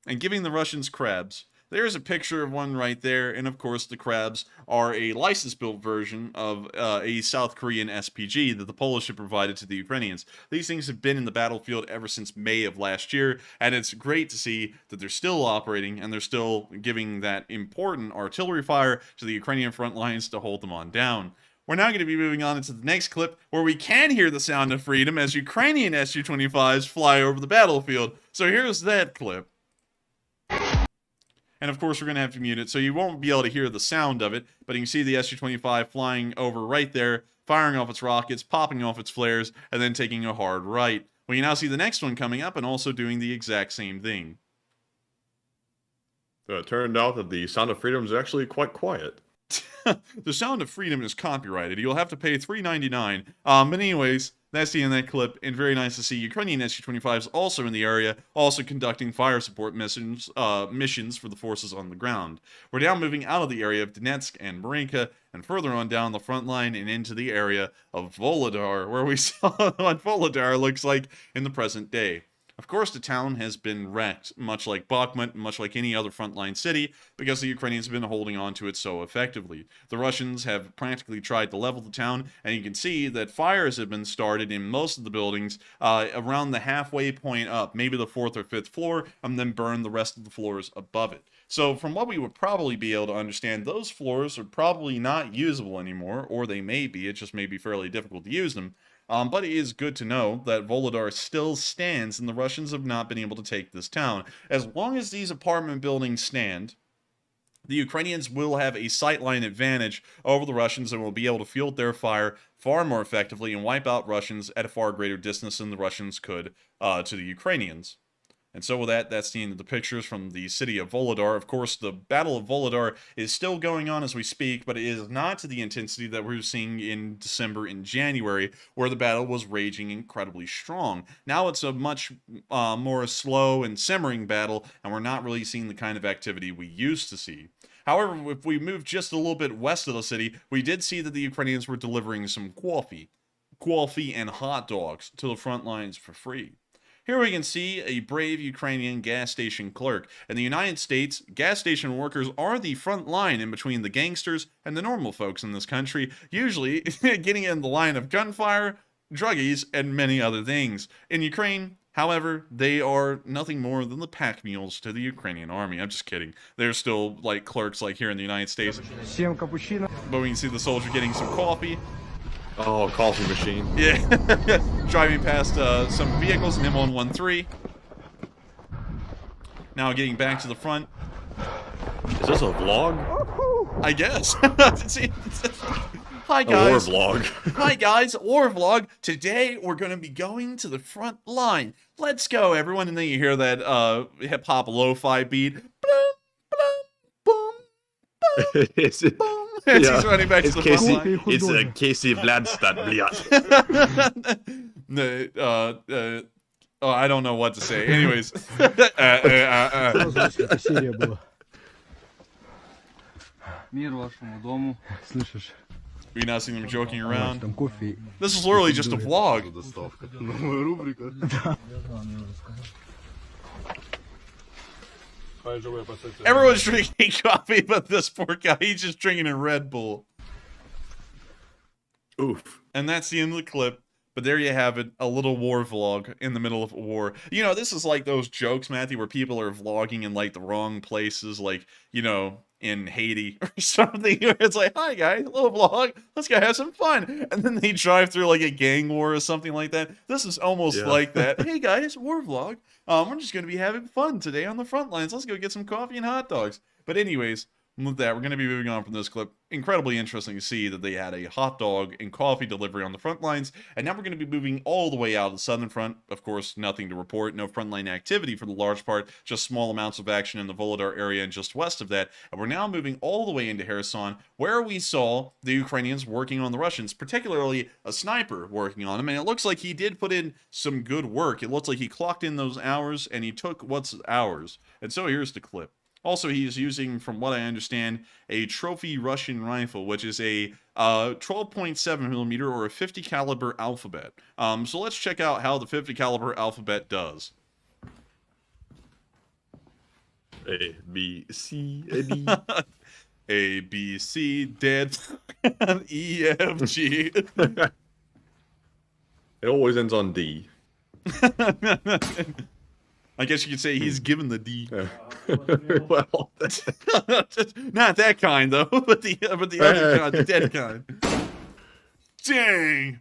and giving the Russians crabs. There's a picture of one right there, and of course the crabs are a license-built version of a South Korean SPG that the Polish have provided to the Ukrainians. These things have been in the battlefield ever since May of last year, and it's great to see that they're still operating, and they're still giving that important artillery fire to the Ukrainian front lines to hold them on down. We're now going to be moving on into the next clip, where we can hear the sound of freedom as Ukrainian Su-25s fly over the battlefield. So here's that clip. And of course, we're going to have to mute it, so you won't be able to hear the sound of it, but you can see the Su-25 flying over right there, firing off its rockets, popping off its flares, and then taking a hard right. We can now see the next one coming up and also doing the exact same thing. So it turned out that the sound of freedom is actually quite quiet. The sound of freedom is copyrighted. You'll have to pay $3.99. But anyways, that's the end of that clip, and very nice to see Ukrainian Su-25s also in the area, also conducting fire support missions for the forces on the ground. We're now moving out of the area of Donetsk and Marinka, and further on down the front line and into the area of Vuhledar, where we saw what Vuhledar looks like in the present day. Of course, the town has been wrecked, much like Bakhmut, much like any other frontline city, because the Ukrainians have been holding on to it so effectively. The Russians have practically tried to level the town, and you can see that fires have been started in most of the buildings around the halfway point up, maybe the 4th or 5th floor, and then burn the rest of the floors above it. So from what we would probably be able to understand, those floors are probably not usable anymore, or they may be, it just may be fairly difficult to use them. But it is good to know that Vuhledar still stands, and the Russians have not been able to take this town. As long as these apartment buildings stand, the Ukrainians will have a sightline advantage over the Russians and will be able to field their fire far more effectively and wipe out Russians at a far greater distance than the Russians could to the Ukrainians. And so with that, that's the end of the pictures from the city of Vuhledar. Of course, the Battle of Vuhledar is still going on as we speak, but it is not to the intensity that we were seeing in December and January, where the battle was raging incredibly strong. Now it's a much more slow and simmering battle, and we're not really seeing the kind of activity we used to see. However, if we move just a little bit west of the city, we did see that the Ukrainians were delivering some coffee and hot dogs to the front lines for free. Here we can see a brave Ukrainian gas station clerk. In the United States, gas station workers are the front line in between the gangsters and the normal folks in this country, usually getting in the line of gunfire, druggies, and many other things. In Ukraine, however, they are nothing more than the pack mules to the Ukrainian army. I'm just kidding. They're still like clerks like here in the United States. But we can see the soldier getting some coffee. Oh, coffee machine. Yeah. Driving past some vehicles in M113. Now getting back to the front. Is this a vlog? I guess. Hi guys. A war vlog. Hi guys, war vlog. Today we're going to be going to the front line. Let's go, everyone. And then you hear that hip-hop lo-fi beat. Boom, boom, boom, Is it? boom. As he's running back to the front line. It's Casey Vladstad, bliat. Oh, I don't know what to say. Anyways. Мир вашему дому. Слышишь? We now see them joking around. Там кофе. This is literally just a vlog. Новая рубрика. Everyone's drinking coffee, but this poor guy, he's just drinking a Red Bull. Oof. And that's the end of the clip. But there you have it, a little war vlog in the middle of a war. You know, this is like those jokes, Matthew, where people are vlogging in like the wrong places, like, you know, in Haiti or something. It's like, hi guys, little vlog, let's go have some fun. And then they drive through like a gang war or something like that. This is almost like that. Hey guys, war vlog. We're just going to be having fun today on the front lines. Let's go get some coffee and hot dogs. But anyways, with that, we're going to be moving on from this clip. Incredibly interesting to see that they had a hot dog and coffee delivery on the front lines. And now we're going to be moving all the way out of the southern front. Of course, nothing to report. No frontline activity for the large part. Just small amounts of action in the Vuhledar area and just west of that. And we're now moving all the way into Kherson, where we saw the Ukrainians working on the Russians, particularly a sniper working on them. And it looks like he did put in some good work. It looks like he clocked in those hours and he took what's ours. And so here's the clip. Also, he is using, from what I understand, a trophy Russian rifle, which is a 12.7mm or a 50 caliber alphabet. So let's check out how the 50 caliber alphabet does. A, B, C, A, D. A, B, C, dead, E, F, G. It always ends on D. I guess you could say he's given the D. Well, Not that kind though, but the other kind, the dead kind. Dang.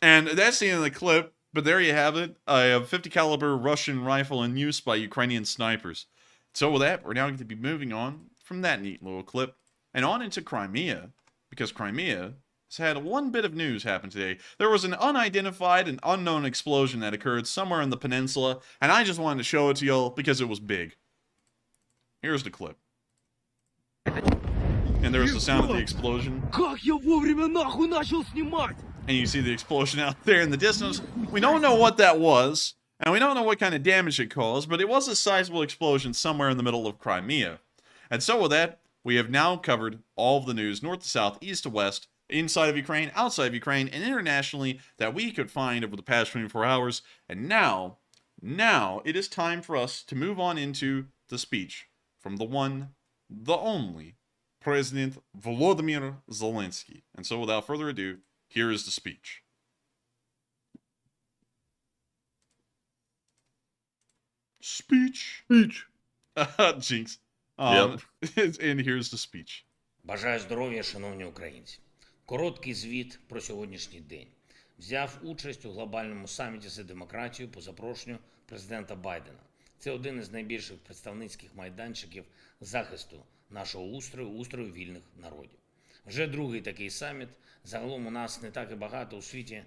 And that's the end of the clip. But there you have it, a 50 caliber Russian rifle in use by Ukrainian snipers. So with that, we're now going to be moving on from that neat little clip and on into Crimea, because Crimea has had one bit of news happen today. There was an unidentified and unknown explosion that occurred somewhere in the peninsula, and I just wanted to show it to y'all because it was big. Here's the clip. And there's the sound of the explosion. And you see the explosion out there in the distance. We don't know what that was, and we don't know what kind of damage it caused, but it was a sizable explosion somewhere in the middle of Crimea. And so with that, we have now covered all of the news, north to south, east to west, inside of Ukraine, outside of Ukraine, and internationally that we could find over the past 24 hours. And now it is time for us to move on into the speech from the one, the only, President Volodymyr Zelenskyy. And so without further ado, here is the speech. Speech. Jinx. And here's the speech. Бажаю здоров'я, шановні українці. Короткий звіт про сьогоднішній день. Взяв участь у глобальному саміті за демократію по запрошенню президента Байдена. Це один із найбільших представницьких майданчиків захисту нашого устрою вільних народів. Вже другий такий саміт. Загалом у нас не так і багато у світі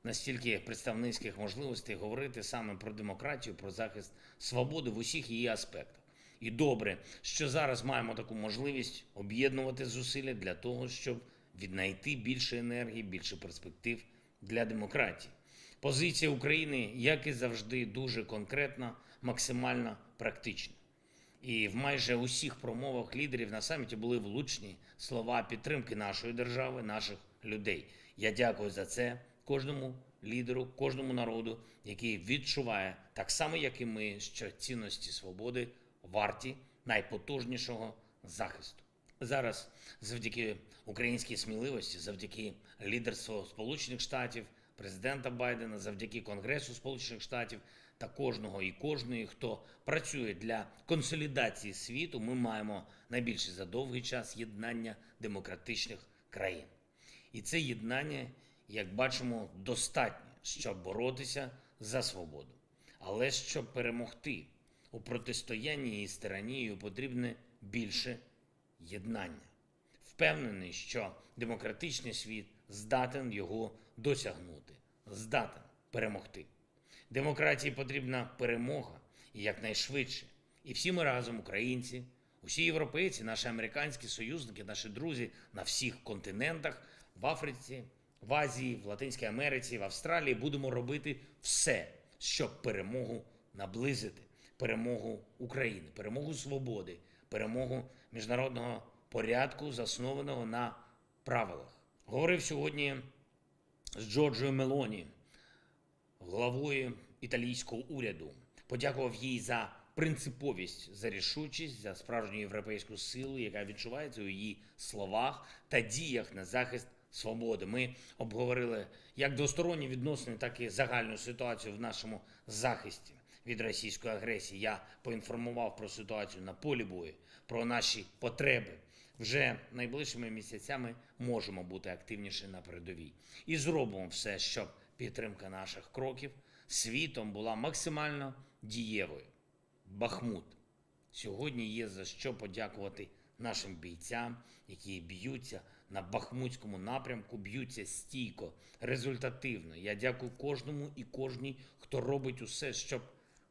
настільки представницьких можливостей говорити саме про демократію, про захист свободи в усіх її аспектах. І добре, що зараз маємо таку можливість об'єднувати зусилля для того, щоб віднайти більше енергії, більше перспектив для демократії. Позиція України, як і завжди, дуже конкретна, максимально практична. І в майже усіх промовах лідерів на саміті були влучні слова підтримки нашої держави, наших людей. Я дякую за це кожному лідеру, кожному народу, який відчуває, так само як і ми, що цінності свободи варті найпотужнішого захисту. Зараз завдяки українській сміливості, завдяки лідерству Сполучених Штатів, президента Байдена, завдяки Конгресу Сполучених Штатів та кожного і кожної, хто працює для консолідації світу, ми маємо найбільше за довгий час єднання демократичних країн. І це єднання, як бачимо, достатньо, щоб боротися за свободу. Але щоб перемогти у протистоянні із тиранією, потрібне більше єднання. Впевнений, що демократичний світ здатен його досягнути, здатен перемогти. Демократії потрібна перемога і якнайшвидше. І всі ми разом, українці, усі європейці, наші американські союзники, наші друзі на всіх континентах, в Африці, в Азії, в Латинській Америці, в Австралії, будемо робити все, щоб перемогу наблизити. Перемогу України, перемогу свободи, перемогу міжнародного порядку, заснованого на правилах. Говорив сьогодні з Джорджією Мелоні, главою італійського уряду. Подякував їй за принциповість, за рішучість, за справжню європейську силу, яка відчувається у її словах та діях на захист свободи. Ми обговорили як двосторонні відносини, так і загальну ситуацію в нашому захисті. від російської агресії. Я поінформував про ситуацію на полі бою, про наші потреби. Вже найближчими місяцями можемо бути активніше на передовій. І зробимо все, щоб підтримка наших кроків світом була максимально дієвою. Бахмут. Сьогодні є за що подякувати нашим бійцям, які б'ються на Бахмутському напрямку, б'ються стійко, результативно. Я дякую кожному і кожній, хто робить усе, щоб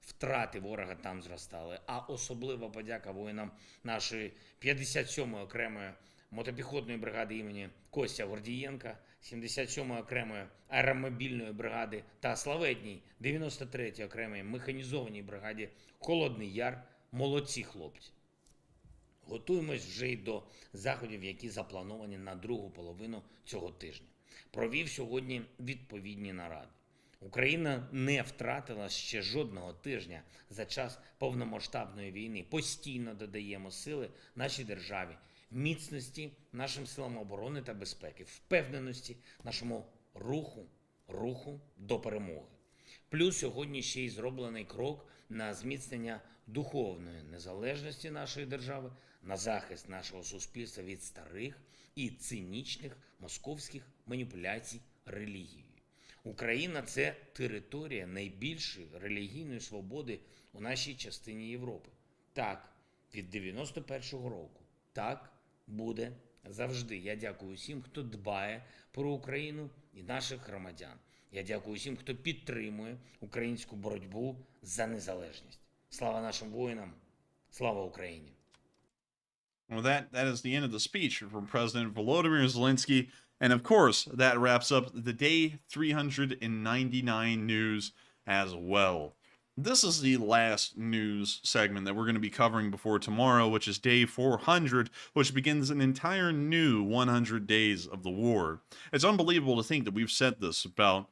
втрати ворога там зростали. А особлива подяка воїнам нашої 57-ї окремої мотопіхотної бригади імені Костя Гордієнка, 77-ї окремої аеромобільної бригади та славетній 93-й окремої механізованій бригаді Холодний Яр. Молодці хлопці. Готуємось вже й до заходів, які заплановані на другу половину цього тижня. Провів сьогодні відповідні наради. Україна не втратила ще жодного тижня за час повномасштабної війни. Постійно додаємо сили нашій державі, міцності нашим силам оборони та безпеки, впевненості нашому руху до перемоги. Плюс сьогодні ще й зроблений крок на зміцнення духовної незалежності нашої держави, на захист нашого суспільства від старих і цинічних московських маніпуляцій релігією. Україна – це територія найбільшої релігійної свободи у нашій частині Європи. Так, від 91-го року. Так буде завжди. Я дякую всім, хто дбає про Україну і наших громадян. Я дякую всім, хто підтримує українську боротьбу за незалежність. Слава нашим воїнам! Слава Україні! Well, that is the end of the speech from President Volodymyr Zelenskyy. And of course, that wraps up the day 399 news as well. This is the last news segment that we're going to be covering before tomorrow, which is day 400, which begins an entire new 100 days of the war. It's unbelievable to think that we've said this about,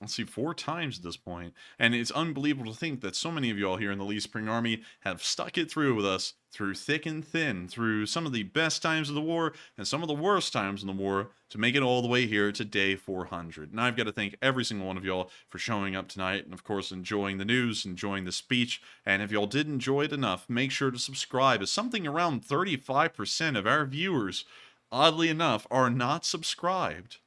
let's see, 4 times at this point. And it's unbelievable to think that so many of y'all here in the Lee Spring Army have stuck it through with us through thick and thin, through some of the best times of the war and some of the worst times in the war to make it all the way here to day 400. And I've got to thank every single one of y'all for showing up tonight and, of course, enjoying the news, enjoying the speech. And if y'all did enjoy it enough, make sure to subscribe, as something around 35% of our viewers, oddly enough, are not subscribed.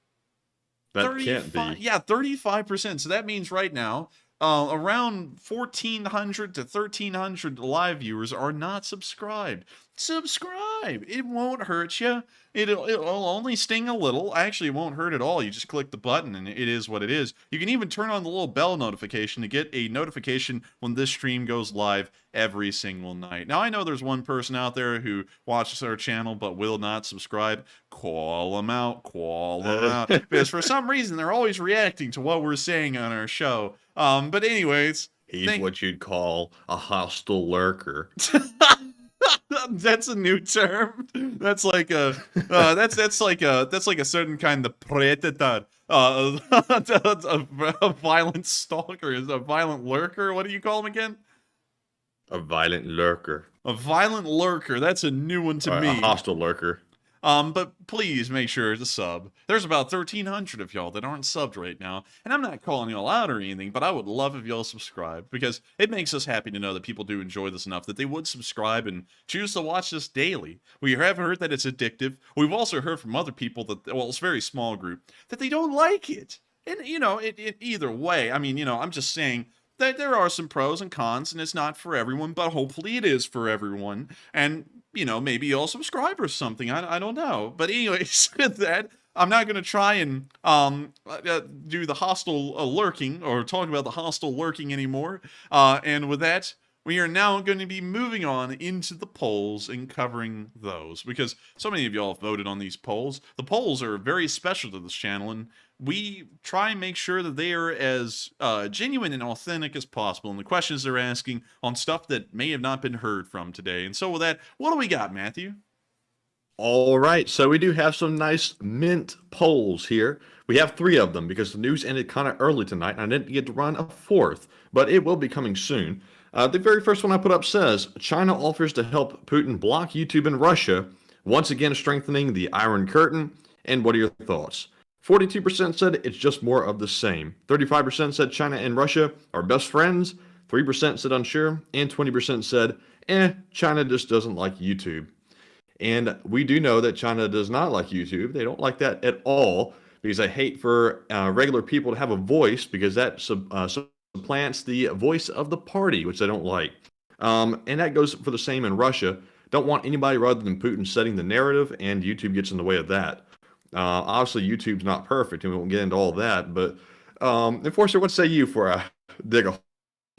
That can't be. Yeah, 35%. So that means right now, around 1,400 to 1,300 live viewers are not subscribed. Subscribe. It won't hurt you. It'll only sting a little. Actually, it won't hurt at all. You just click the button and it is what it is. You can even turn on the little bell notification to get a notification when this stream goes live every single night. Now, I know there's one person out there who watches our channel but will not subscribe. Call them out. Call them out. Because for some reason, they're always reacting to what we're saying on our show. But anyways, he's what you'd call a hostile lurker. That's a new term. That's like a that's like a certain kind of predator, a violent stalker, is a violent lurker. What do you call him again? A violent lurker. A violent lurker. That's a new one to me. A hostile lurker. But please make sure to sub. There's about 1,300 of y'all that aren't subbed right now, and I'm not calling y'all out or anything, but I would love if y'all subscribe, because it makes us happy to know that people do enjoy this enough that they would subscribe and choose to watch this daily. We have heard that it's addictive. We've also heard from other people that, well, it's a very small group, that they don't like it. And, you know, it either way, I mean, you know, I'm just saying that there are some pros and cons, and it's not for everyone, but hopefully it is for everyone. And, you know, maybe you'll subscribe or something. I don't know. But anyways, with that, I'm not going to try and do the hostile lurking or talk about the hostile lurking anymore. And with that, we are now going to be moving on into the polls and covering those, because so many of y'all have voted on these polls. The polls are very special to this channel, and we try and make sure that they are as genuine and authentic as possible in the questions they're asking on stuff that may have not been heard from today. And so with that, what do we got, Matthew? All right, so we do have some nice mint polls here. We have 3 of them because the news ended kind of early tonight, and I didn't get to run a 4th, but it will be coming soon. The very first one I put up says, China offers to help Putin block YouTube in Russia, once again strengthening the Iron Curtain. And what are your thoughts? 42% said it's just more of the same. 35% said China and Russia are best friends. 3% said unsure. And 20% said, China just doesn't like YouTube. And we do know that China does not like YouTube. They don't like that at all because they hate for regular people to have a voice because that supplants the voice of the party, which they don't like. And that goes for the same in Russia. Don't want anybody rather than Putin setting the narrative, and YouTube gets in the way of that. Obviously, YouTube's not perfect, and we won't get into all that. But, Enforcer, what say you for dig a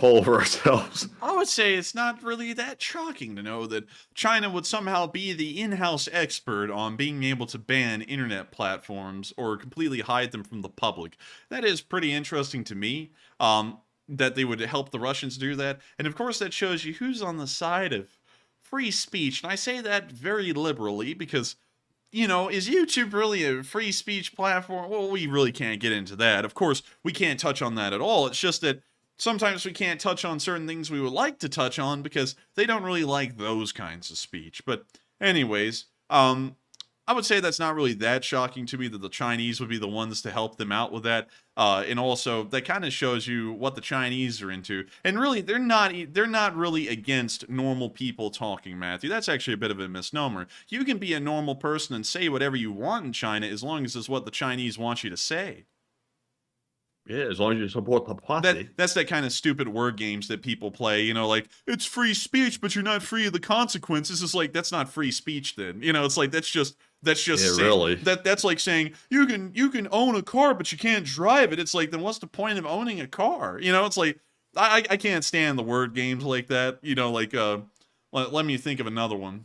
hole for ourselves? I would say it's not really that shocking to know that China would somehow be the in-house expert on being able to ban internet platforms or completely hide them from the public. That is pretty interesting to me, that they would help the Russians do that. And of course, that shows you who's on the side of free speech. And I say that very liberally because, you know, is YouTube really a free speech platform? Well, we really can't get into that. Of course, we can't touch on that at all. It's just that sometimes we can't touch on certain things we would like to touch on because they don't really like those kinds of speech. But anyways, I would say that's not really that shocking to me that the Chinese would be the ones to help them out with that. And also, that kind of shows you what the Chinese are into. And really, they're not really against normal people talking, Matthew. That's actually a bit of a misnomer. You can be a normal person and say whatever you want in China as long as it's what the Chinese want you to say. Yeah, as long as you support the party. That's that kind of stupid word games that people play, you know, like, it's free speech, but you're not free of the consequences. It's like, that's not free speech then. You know, it's like, that's just Yeah, saying, really. that's like saying, you can own a car, but you can't drive it. It's like, then what's the point of owning a car? You know, it's like, I can't stand the word games like that. You know, like, let me think of another one.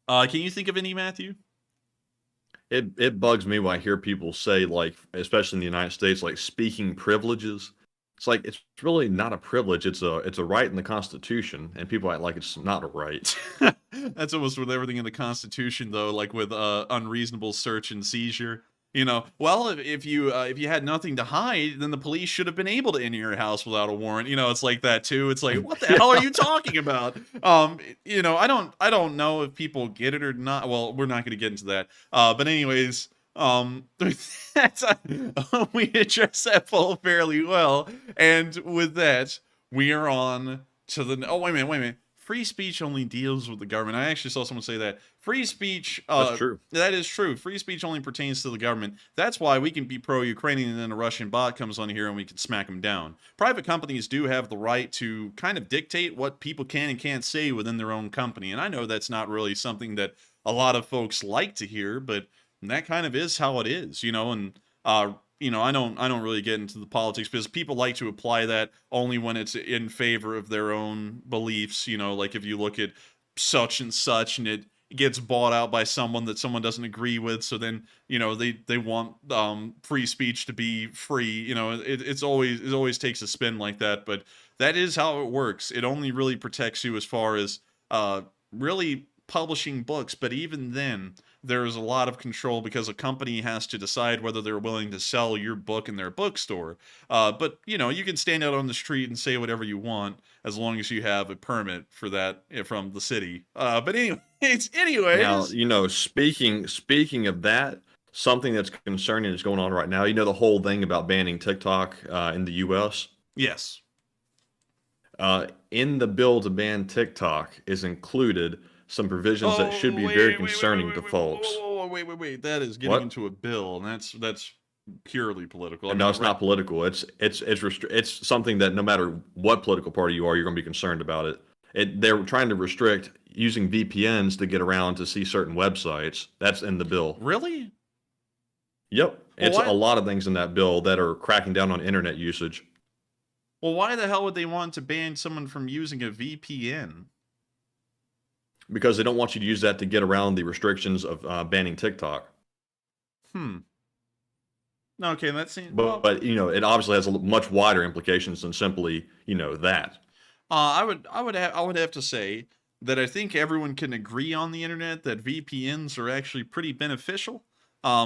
Can you think of any, Matthew? It bugs me when I hear people say, like, especially in the United States, like speaking privileges. It's like it's really not a privilege. It's a right in the Constitution, and people act like it's not a right. That's almost with everything in the Constitution, though, like with unreasonable search and seizure. You know, well, if you had nothing to hide, then the police should have been able to enter your house without a warrant. You know, it's like that too. It's like, what the hell are you talking about? You know, I don't know if people get it or not. Well, we're not going to get into that. But anyways, that's we address that poll fairly well. And with that, we are on to the. Oh, wait a minute. Free speech only deals with the government. I actually saw someone say that. Free speech... That's true. That is true. Free speech only pertains to the government. That's why we can be pro-Ukrainian and then a Russian bot comes on here and we can smack him down. Private companies do have the right to kind of dictate what people can and can't say within their own company. And I know that's not really something that a lot of folks like to hear, but that kind of is how it is, you know, and... you know, I don't really get into the politics because people like to apply that only when it's in favor of their own beliefs. You know, like if you look at such and such and it gets bought out by someone that someone doesn't agree with, so then, you know, they want free speech to be free. You know, it always takes a spin like that, but that is how it works. It only really protects you as far as really publishing books, but even then there's a lot of control because a company has to decide whether they're willing to sell your book in their bookstore. But you know, you can stand out on the street and say whatever you want as long as you have a permit for that from the city. But anyways, Now, you know, speaking of that, something that's concerning is going on right now. You know, the whole thing about banning TikTok in the U.S. Yes. In the bill to ban TikTok is included some provisions that should be very concerning to folks. Wait. That is getting into a bill, and that's purely political. No, it's not political. It's something that no matter what political party you are, you're going to be concerned about it. They're trying to restrict using VPNs to get around to see certain websites. That's in the bill. Really? Yep. It's a lot of things in that bill that are cracking down on internet usage. Well, why the hell would they want to ban someone from using a VPN? Because they don't want you to use that to get around the restrictions of banning TikTok. Okay, that seems... But you know, it obviously has much wider implications than simply, you know, that. I would have to say that I think everyone can agree on the internet that VPNs are actually pretty beneficial.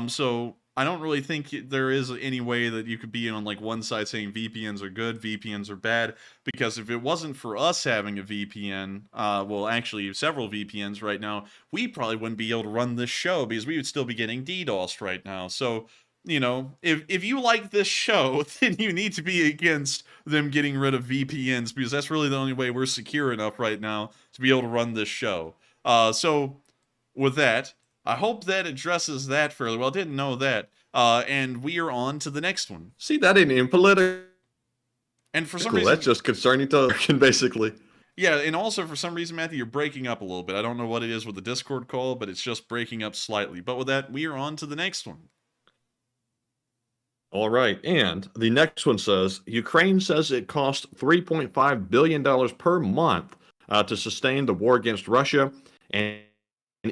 So I don't really think there is any way that you could be on like one side saying VPNs are good, VPNs are bad, because if it wasn't for us having a VPN, well, actually several VPNs right now, we probably wouldn't be able to run this show because we would still be getting DDoSed right now. So you know, if you like this show, then you need to be against them getting rid of VPNs, because that's really the only way we're secure enough right now to be able to run this show. So with that, I hope that addresses that fairly well. I didn't know that. And we are on to the next one. See, that ain't even political. And for some reason, That's just concerning to American, basically. yeah, and also for some reason, Matthew, you're breaking up a little bit. I don't know what it is with the Discord call, but it's just breaking up slightly. But with that, we are on to the next one. All right, and the next one says, Ukraine says it costs $3.5 billion per month to sustain the war against Russia, and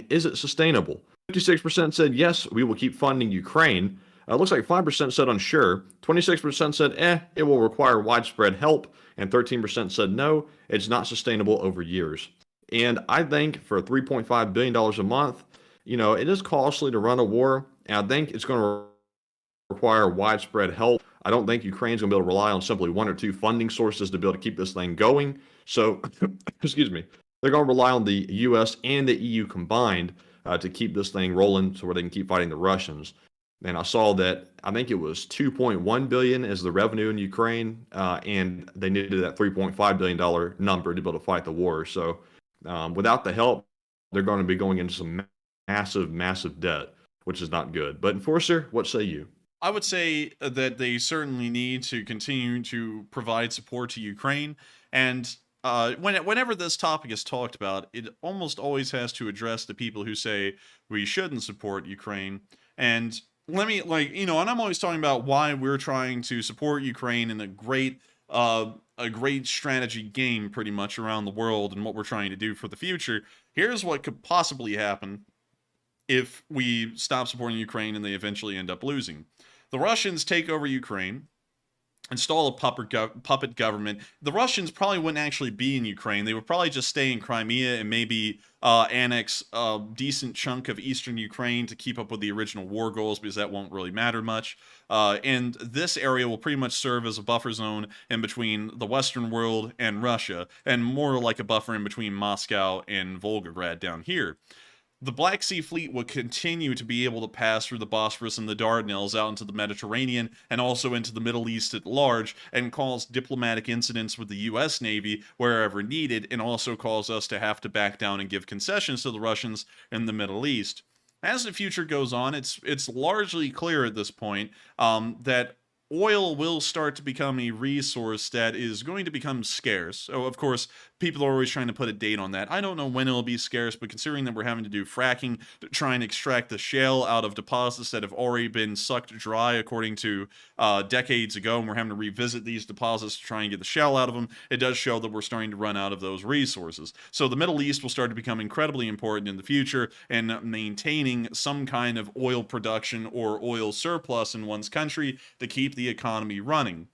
is it sustainable? 56% said yes, we will keep funding Ukraine. Looks like 5% said unsure, 26% said it will require widespread help, and 13% said no, it's not sustainable over years. And I think for $3.5 billion a month, you know, it is costly to run a war, and I think it's going to require widespread help. I don't think Ukraine's going to be able to rely on simply one or two funding sources to be able to keep this thing going. So, excuse me, they're going to rely on the U.S. and the EU combined to keep this thing rolling so where they can keep fighting the Russians. And I saw that, I think it was $2.1 billion as the revenue in Ukraine, and they needed that $3.5 billion number to be able to fight the war. So without the help, they're going to be going into some massive, massive debt, which is not good. But Enforcer, what say you? I would say that they certainly need to continue to provide support to Ukraine. And whenever this topic is talked about, it almost always has to address the people who say we shouldn't support Ukraine. And let me, like, you know, and I'm always talking about why we're trying to support Ukraine in a great strategy game pretty much around the world and what we're trying to do for the future. Here's what could possibly happen if we stop supporting Ukraine and they eventually end up losing. The Russians take over Ukraine, install a puppet government. The Russians probably wouldn't actually be in Ukraine. They would probably just stay in Crimea and maybe annex a decent chunk of eastern Ukraine to keep up with the original war goals, because that won't really matter much. And this area will pretty much serve as a buffer zone in between the Western world and Russia, and more like a buffer in between Moscow and Volgograd down here. The Black Sea Fleet would continue to be able to pass through the Bosphorus and the Dardanelles out into the Mediterranean and also into the Middle East at large, and cause diplomatic incidents with the U.S. Navy wherever needed, and also cause us to have to back down and give concessions to the Russians in the Middle East. As the future goes on, it's largely clear at this point that oil will start to become a resource that is going to become scarce. So, of course, people are always trying to put a date on that. I don't know when it'll be scarce, but considering that we're having to do fracking to try and extract the shale out of deposits that have already been sucked dry according to decades ago, and we're having to revisit these deposits to try and get the shell out of them, it does show that we're starting to run out of those resources. So the Middle East will start to become incredibly important in the future, and maintaining some kind of oil production or oil surplus in one's country to keep the economy running.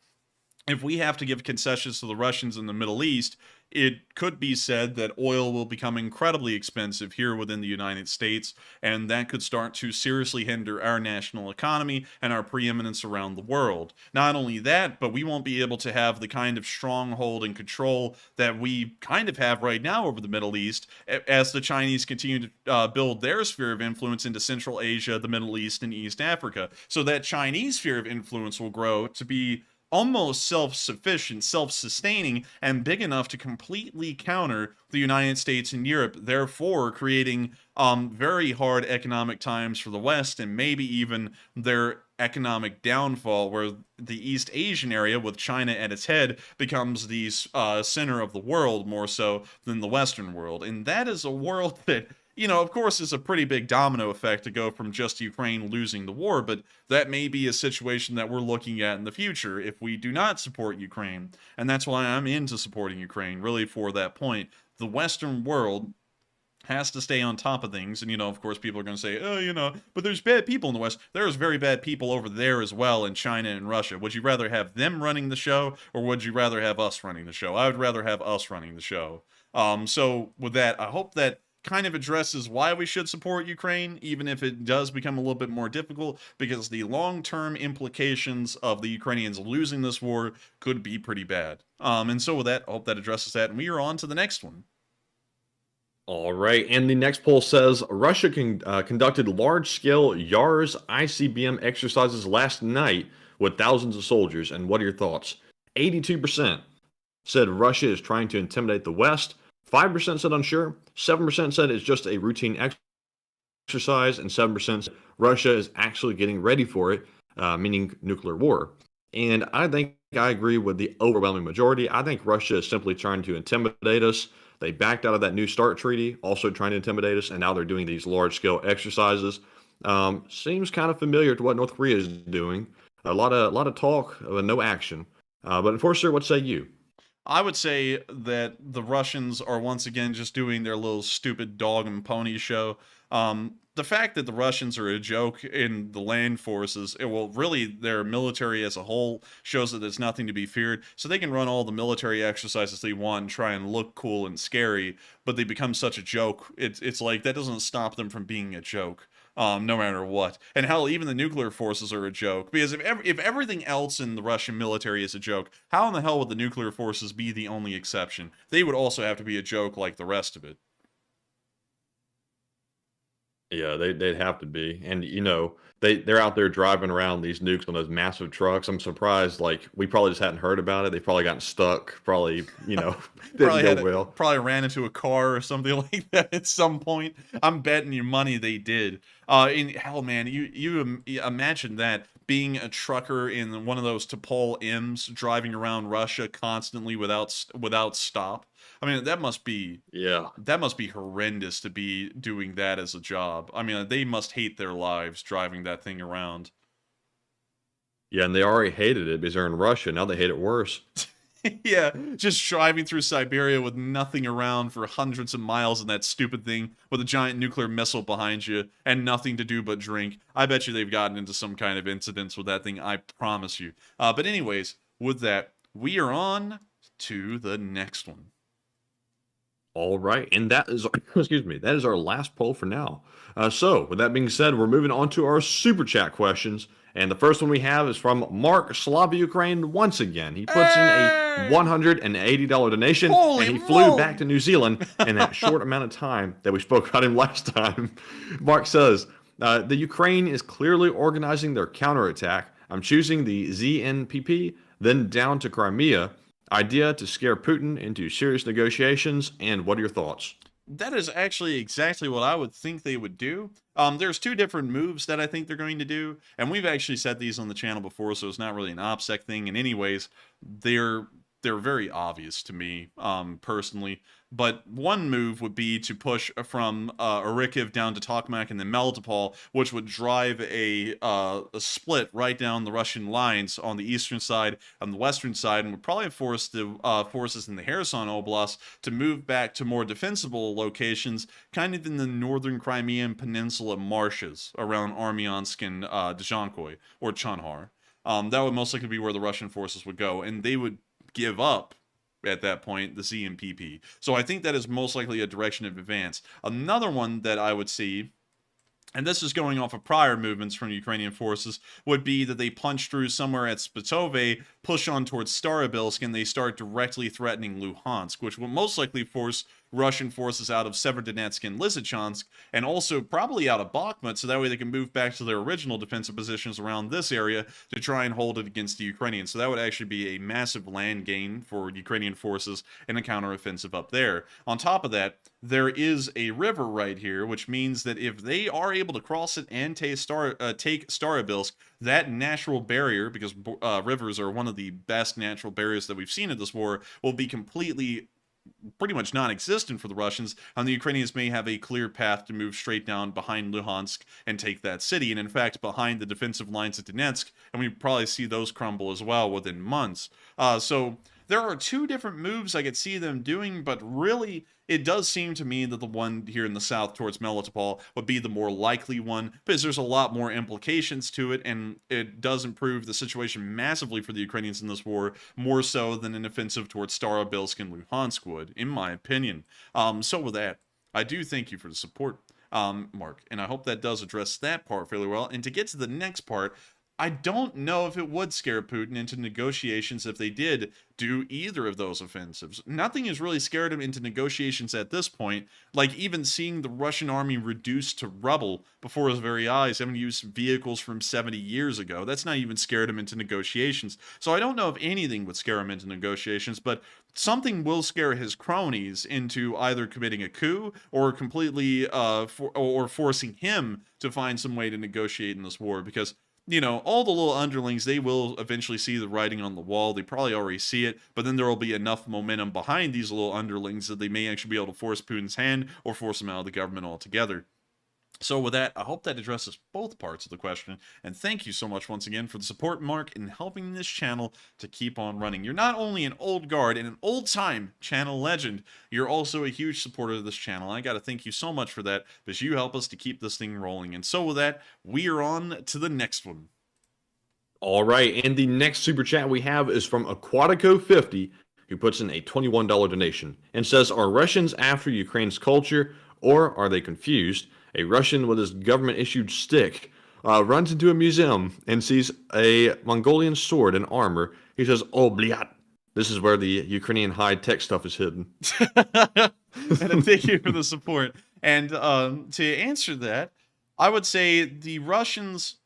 If we have to give concessions to the Russians in the Middle East, it could be said that oil will become incredibly expensive here within the United States, and that could start to seriously hinder our national economy and our preeminence around the world. Not only that, but we won't be able to have the kind of stronghold and control that we kind of have right now over the Middle East, as the Chinese continue to build their sphere of influence into Central Asia, the Middle East, and East Africa. So that Chinese sphere of influence will grow to be almost self-sufficient, self-sustaining, and big enough to completely counter the United States and Europe, therefore creating very hard economic times for the West, and maybe even their economic downfall, where the East Asian area, with China at its head, becomes the center of the world more so than the Western world. And that is a world that, you know, of course, it's a pretty big domino effect to go from just Ukraine losing the war, but that may be a situation that we're looking at in the future if we do not support Ukraine. And that's why I'm into supporting Ukraine, really for that point. The Western world has to stay on top of things. And, you know, of course, people are going to say, oh, you know, but there's bad people in the West. There's very bad people over there as well in China and Russia. Would you rather have them running the show, or would you rather have us running the show? I would rather have us running the show. So with that, I hope that kind of addresses why we should support Ukraine, even if it does become a little bit more difficult, because the long-term implications of the Ukrainians losing this war could be pretty bad. And so with that, I hope that addresses that, and we are on to the next one. All right, and the next poll says Russia conducted large-scale YARS ICBM exercises last night with thousands of soldiers. And what are your thoughts? 82% said Russia is trying to intimidate the West. 5% said unsure. 7% said it's just a routine exercise, and 7% said Russia is actually getting ready for it, meaning nuclear war. And I think I agree with the overwhelming majority. I think Russia is simply trying to intimidate us. They backed out of that New START treaty, also trying to intimidate us, and now they're doing these large-scale exercises. Seems kind of familiar to what North Korea is doing. A lot of talk, no action. But Enforcer, what say you? I would say that the Russians are once again just doing their little stupid dog and pony show. The fact that the Russians are a joke in the land forces, well, really their military as a whole shows that there's nothing to be feared. So they can run all the military exercises they want and try and look cool and scary, but they become such a joke. It's like that doesn't stop them from being a joke. No matter what. And hell, even the nuclear forces are a joke. Because if everything else in the Russian military is a joke, how in the hell would the nuclear forces be the only exception? They would also have to be a joke like the rest of it. Yeah, they'd have to be. And they're out there driving around these nukes on those massive trucks. I'm surprised, like, we probably just hadn't heard about it. They've probably gotten stuck, probably, didn't go well. Probably ran into a car or something like that at some point. I'm betting you money they did. Hell, man, you imagine that, being a trucker in one of those Topol M's driving around Russia constantly without stop. I mean, that must be horrendous to be doing that as a job. I mean, they must hate their lives driving that thing around. Yeah, and they already hated it because they're in Russia. Now they hate it worse. Yeah, just driving through Siberia with nothing around for hundreds of miles in that stupid thing with a giant nuclear missile behind you and nothing to do but drink. I bet you they've gotten into some kind of incidents with that thing, I promise you. But anyways, with that, we are on to the next one. All right, and that is, that is our last poll for now. So, with that being said, we're moving on to our super chat questions. And the first one we have is from Mark, Slava Ukraine, once again. He puts in a $180 donation, and he flew back to New Zealand in that short amount of time that we spoke about him last time. Mark says, the Ukraine is clearly organizing their counterattack. I'm choosing the ZNPP, then down to Crimea. Idea to scare Putin into serious negotiations, and what are your thoughts? That is actually exactly what I would think they would do. There's two different moves that I think they're going to do, and we've actually said these on the channel before, so it's not really an OPSEC thing. And anyways, they're very obvious to me, personally. But one move would be to push from Orikhiv down to Tokmak and then Melitopol, which would drive a split right down the Russian lines on the eastern side and the western side, and would probably force the forces in the Kherson Oblast to move back to more defensible locations, kind of in the northern Crimean Peninsula marshes around Armyansk and Dzhankoy, or Chonhar. That would most likely be where the Russian forces would go, and they would give up at that point the ZMPP. So I think that is most likely a direction of advance. Another one that I would see, and this is going off of prior movements from Ukrainian forces, would be that they punch through somewhere at Spitove, push on towards Starobilsk, and they start directly threatening Luhansk, which will most likely force Russian forces out of Severodonetsk and Lysychansk, and also probably out of Bakhmut, so that way they can move back to their original defensive positions around this area to try and hold it against the Ukrainians. So that would actually be a massive land gain for Ukrainian forces and a counteroffensive up there. On top of that, there is a river right here, which means that if they are able to cross it and take Starobilsk, that natural barrier, because rivers are one of the best natural barriers that we've seen in this war, will be completely pretty much non-existent for the Russians, and the Ukrainians may have a clear path to move straight down behind Luhansk and take that city, and in fact behind the defensive lines at Donetsk, and we probably see those crumble as well within months. So there are two different moves I could see them doing, but really it does seem to me that the one here in the south towards Melitopol would be the more likely one, because there's a lot more implications to it, and it does improve the situation massively for the Ukrainians in this war, more so than an offensive towards Starobilsk and Luhansk would, in my opinion. So with that, I do thank you for the support, Mark, and I hope that does address that part fairly well. And to get to the next part, I don't know if it would scare Putin into negotiations if they did do either of those offensives. Nothing has really scared him into negotiations at this point, like even seeing the Russian army reduced to rubble before his very eyes, having to use vehicles from 70 years ago. That's not even scared him into negotiations. So I don't know if anything would scare him into negotiations, but something will scare his cronies into either committing a coup or completely or forcing him to find some way to negotiate in this war, because all the little underlings, they will eventually see the writing on the wall. They probably already see it, but then there will be enough momentum behind these little underlings that they may actually be able to force Putin's hand or force him out of the government altogether. So with that, I hope that addresses both parts of the question, and thank you so much once again for the support, Mark, in helping this channel to keep on running. You're not only an old guard and an old-time channel legend, you're also a huge supporter of this channel. I gotta thank you so much for that, because you help us to keep this thing rolling. And so with that, we are on to the next one. All right, and the next super chat we have is from Aquatico50, who puts in a $21 donation and says, "Are Russians after Ukraine's culture, or are they confused? A Russian with his government-issued stick runs into a museum and sees a Mongolian sword and armor. He says, 'Oh, bliat.' This is where the Ukrainian high-tech stuff is hidden." And thank you for the support. And to answer that, I would say the Russians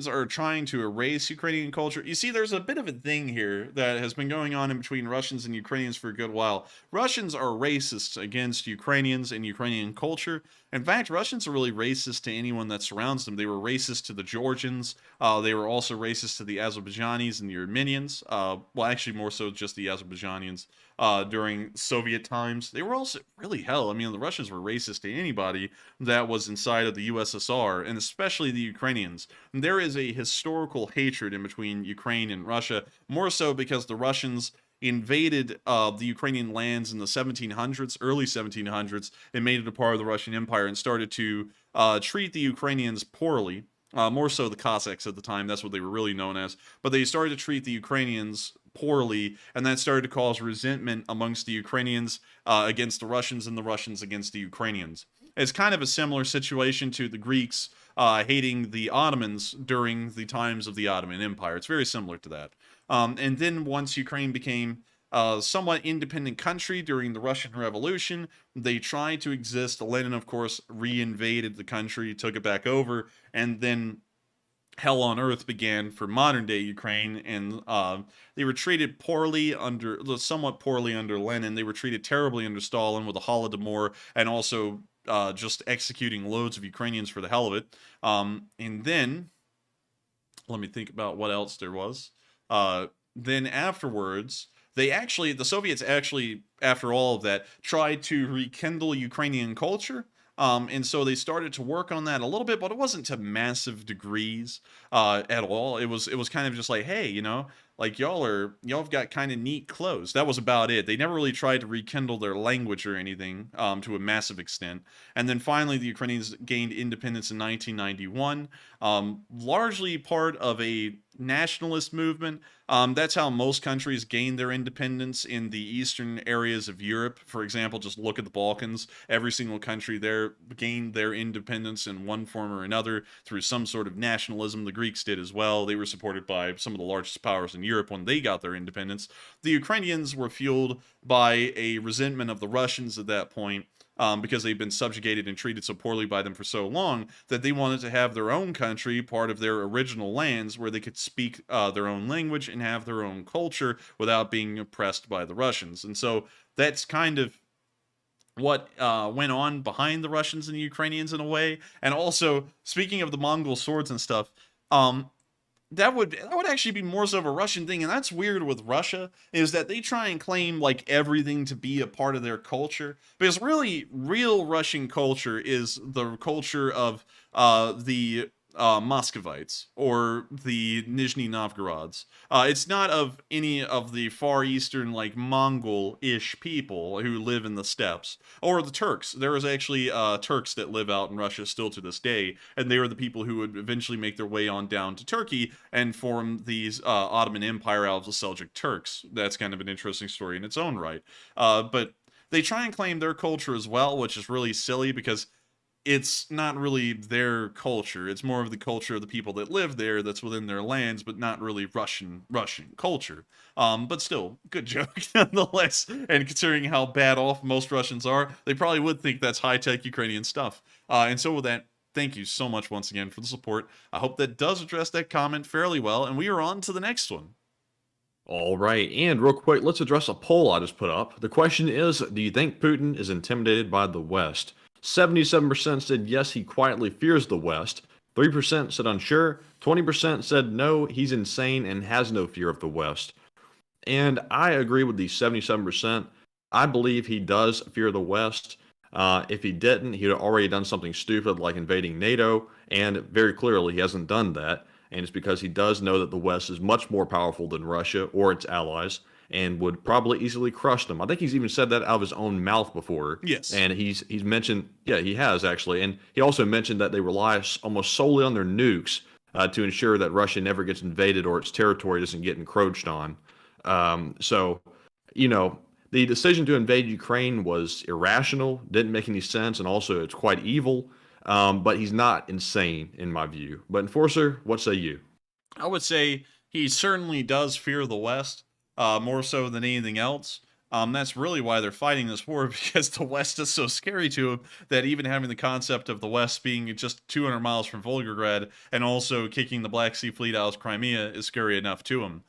are trying to erase Ukrainian culture. You see, there's a bit of a thing here that has been going on in between Russians and Ukrainians for a good while. Russians are racist against Ukrainians and Ukrainian culture. In fact, Russians are really racist to anyone that surrounds them. They were racist to the Georgians. They were also racist to the Azerbaijanis and the Armenians. Well, actually, more so just the Azerbaijanians during Soviet times. They were also, really, hell, I mean, the Russians were racist to anybody that was inside of the USSR, and especially the Ukrainians. And there is a historical hatred in between Ukraine and Russia, more so because the Russians invaded the Ukrainian lands in the 1700s, early 1700s, and made it a part of the Russian Empire and started to treat the Ukrainians poorly. More so the Cossacks at the time, that's what they were really known as. But they started to treat the Ukrainians poorly, and that started to cause resentment amongst the Ukrainians against the Russians, and the Russians against the Ukrainians. It's kind of a similar situation to the Greeks hating the Ottomans during the times of the Ottoman Empire. It's very similar to that. And then once Ukraine became a somewhat independent country during the Russian Revolution, they tried to exist. Lenin, of course, reinvaded the country, took it back over, and then hell on earth began for modern-day Ukraine, and they were treated somewhat poorly under Lenin. They were treated terribly under Stalin with the Holodomor, and also just executing loads of Ukrainians for the hell of it. And then, let me think about what else there was. Then afterwards, the Soviets actually, after all of that, tried to rekindle Ukrainian culture. And so they started to work on that a little bit, but it wasn't to massive degrees at all. It was kind of just like, hey, like y'all have got kind of neat clothes. That was about it. They never really tried to rekindle their language or anything to a massive extent. And then finally, the Ukrainians gained independence in 1991, largely part of a nationalist movement. That's how most countries gain their independence in the eastern areas of Europe. For example, just look at the Balkans. Every single country there gained their independence in one form or another through some sort of nationalism. The Greeks did as well. They were supported by some of the largest powers in Europe when they got their independence. The Ukrainians were fueled by a resentment of the Russians at that point, because they've been subjugated and treated so poorly by them for so long, that they wanted to have their own country, part of their original lands, where they could speak their own language and have their own culture without being oppressed by the Russians. And so that's kind of what went on behind the Russians and the Ukrainians in a way. And also, speaking of the Mongol swords and stuff, that would actually be more so of a Russian thing, and that's weird with Russia, is that they try and claim like everything to be a part of their culture, because really, real Russian culture is the culture of the Muscovites or the Nizhny Novgorods. It's not of any of the Far Eastern, like Mongol-ish people who live in the steppes, or the Turks. There is actually Turks that live out in Russia still to this day, and they were the people who would eventually make their way on down to Turkey and form these Ottoman Empire out of the Seljuk Turks. That's kind of an interesting story in its own right. But they try and claim their culture as well, which is really silly, because it's not really their culture. It's more of the culture of the people that live there that's within their lands, but not really Russian culture. But still, good joke nonetheless. And considering how bad off most Russians are, they probably would think that's high-tech Ukrainian stuff. And so with that, thank you so much once again for the support. I hope that does address that comment fairly well, and we are on to the next one. All right, and real quick, let's address a poll I just put up. The question is, do you think Putin is intimidated by the West? 77% said yes, he quietly fears the West. 3% said unsure. 20% said no, he's insane and has no fear of the West. And I agree with the 77%. I believe he does fear the West. If he didn't, he'd already done something stupid like invading NATO, and very clearly he hasn't done that. And it's because he does know that the West is much more powerful than Russia or its allies and would probably easily crush them. I think he's even said that out of his own mouth before. Yes. And he's mentioned, yeah, he has actually. And he also mentioned that they rely almost solely on their nukes to ensure that Russia never gets invaded or its territory doesn't get encroached on. So, you know, the decision to invade Ukraine was irrational, didn't make any sense, and also it's quite evil. But he's not insane in my view. But Enforcer, what say you? I would say he certainly does fear the West, more so than anything else. That's really why they're fighting this war, because the West is so scary to him that even having the concept of the West being just 200 miles from Volgograd and also kicking the Black Sea Fleet out of Crimea is scary enough to him.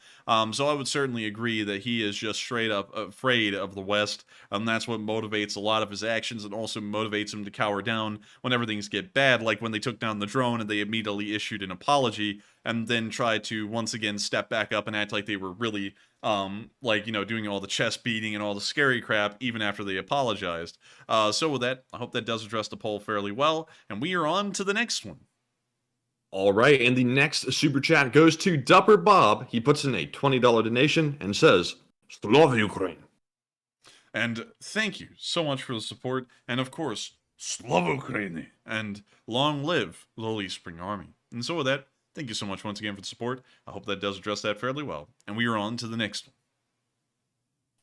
So I would certainly agree that he is just straight up afraid of the West. That's what motivates a lot of his actions and also motivates him to cower down when things get bad, like when they took down the drone and they immediately issued an apology and then tried to once again step back up and act like they were really doing all the chest beating and all the scary crap even after they apologized. So with that, I hope that does address the poll fairly well, and we are on to the next one. All right, and the next super chat goes to Dupper Bob. He puts in a $20 donation and says, Slava Ukraine. And thank you so much for the support, and of course, Slava Ukraini, and long live the Holy Spring Army. And so with that, thank you so much once again for the support. I hope that does address that fairly well. And we are on to the next one.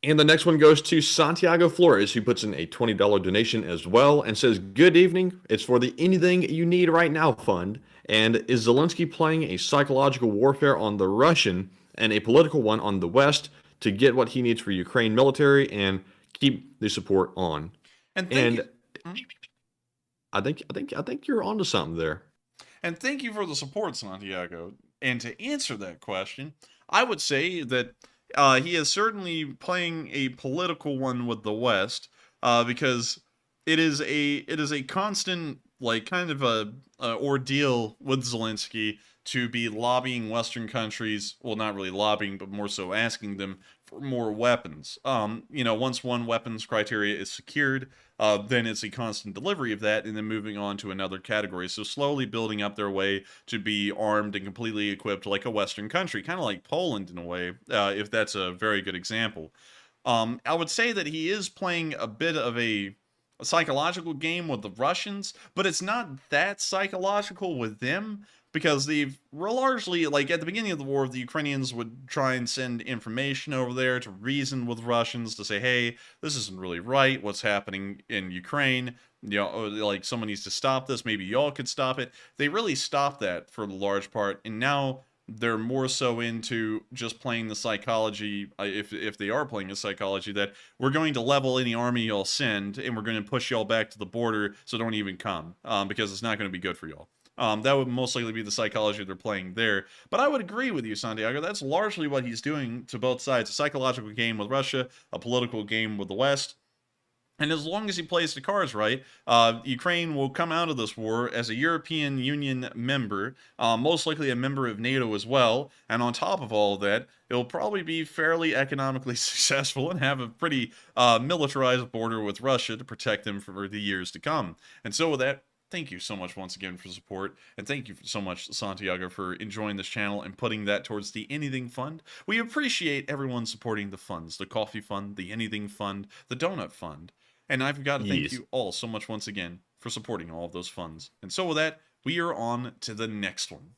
And the next one goes to Santiago Flores, who puts in a $20 donation as well and says, good evening. It's for the Anything You Need Right Now fund. And is Zelenskyy playing a psychological warfare on the Russian and a political one on the West to get what he needs for Ukraine military and keep the support on? And I think you're onto something there. And thank you for the support, Santiago. And to answer that question, I would say that he is certainly playing a political one with the West, because it is a constant, kind of a ordeal with Zelenskyy to be lobbying Western countries, well, not really lobbying, but more so asking them for more weapons. Once one weapons criteria is secured, then it's a constant delivery of that and then moving on to another category. So slowly building up their way to be armed and completely equipped like a Western country, kind of like Poland in a way, if that's a very good example. I would say that he is playing a bit of a psychological game with the Russians, but it's not that psychological with them, because they've largely, at the beginning of the war, the Ukrainians would try and send information over there to reason with Russians to say, hey, this isn't really right, what's happening in Ukraine, someone needs to stop this, maybe y'all could stop it. They really stopped that for the large part, and now they're more so into just playing the psychology, if they are playing the psychology, that we're going to level any army y'all send, and we're going to push y'all back to the border, so don't even come, because it's not going to be good for y'all. That would most likely be the psychology they're playing there. But I would agree with you, Santiago. That's largely what he's doing to both sides. A psychological game with Russia, a political game with the West. And as long as he plays the cards right, Ukraine will come out of this war as a European Union member, most likely a member of NATO as well. And on top of all of that, it'll probably be fairly economically successful and have a pretty militarized border with Russia to protect them for the years to come. And so with that, thank you so much once again for support, and thank you so much, Santiago, for enjoying this channel and putting that towards the Anything Fund. We appreciate everyone supporting the funds, the Coffee Fund, the Anything Fund, the Donut Fund, and I've got to thank you all so much once again for supporting all of those funds. And so with that, we are on to the next one.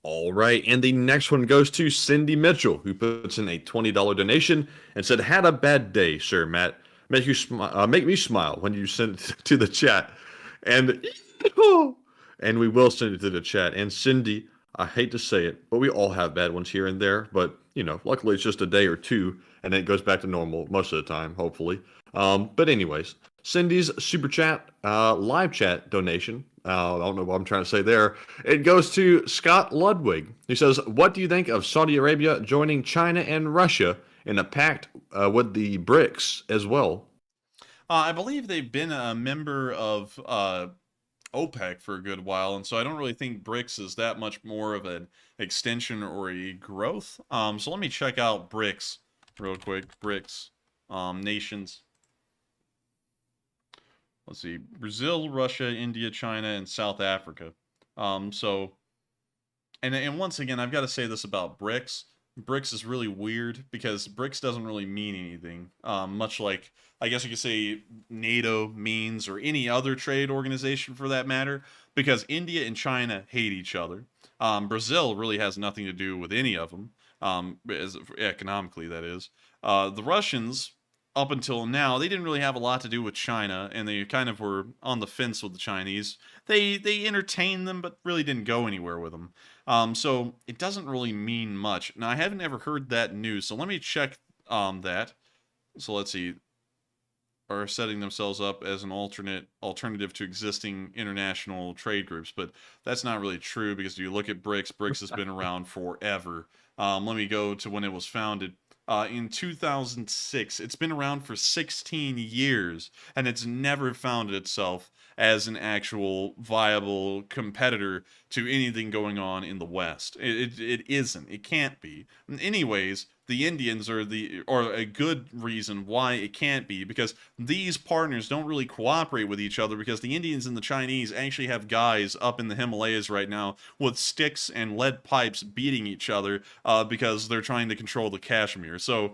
All right, and the next one goes to Cindy Mitchell, who puts in a $20 donation and said, had a bad day, sir, Matt. Make me smile when you send it to the chat. And and we will send it to the chat. And Cindy, I hate to say it, but we all have bad ones here and there. But luckily it's just a day or two, and then it goes back to normal most of the time, hopefully. But anyways, Cindy's super chat, live chat donation. I don't know what I'm trying to say there. It goes to Scott Ludwig. He says, "What do you think of Saudi Arabia joining China and Russia in a pact with the BRICS as well?" I believe they've been a member of OPEC for a good while, and so I don't really think BRICS is that much more of an extension or a growth. So let me check out BRICS real quick. BRICS nations. Let's see, Brazil, Russia, India, China, and South Africa. So, and once again, I've got to say this about BRICS. BRICS is really weird because BRICS doesn't really mean anything. Much like, I guess you could say NATO means, or any other trade organization for that matter, because India and China hate each other. Brazil really has nothing to do with any of them, economically, that is. The Russians, up until now, they didn't really have a lot to do with China, and they kind of were on the fence with the Chinese. They entertained them, but really didn't go anywhere with them. So it doesn't really mean much. Now, I haven't ever heard that news, so let me check that. So let's see. Are setting themselves up as an alternative to existing international trade groups, but that's not really true because if you look at BRICS, BRICS has been around forever. Let me go to when it was founded. In 2006. It's been around for 16 years, and it's never found itself as an actual viable competitor to anything going on in the West. It isn't. It can't be. Anyways, the Indians are a good reason why it can't be, because these partners don't really cooperate with each other, because the Indians and the Chinese actually have guys up in the Himalayas right now with sticks and lead pipes beating each other because they're trying to control the Kashmir. So,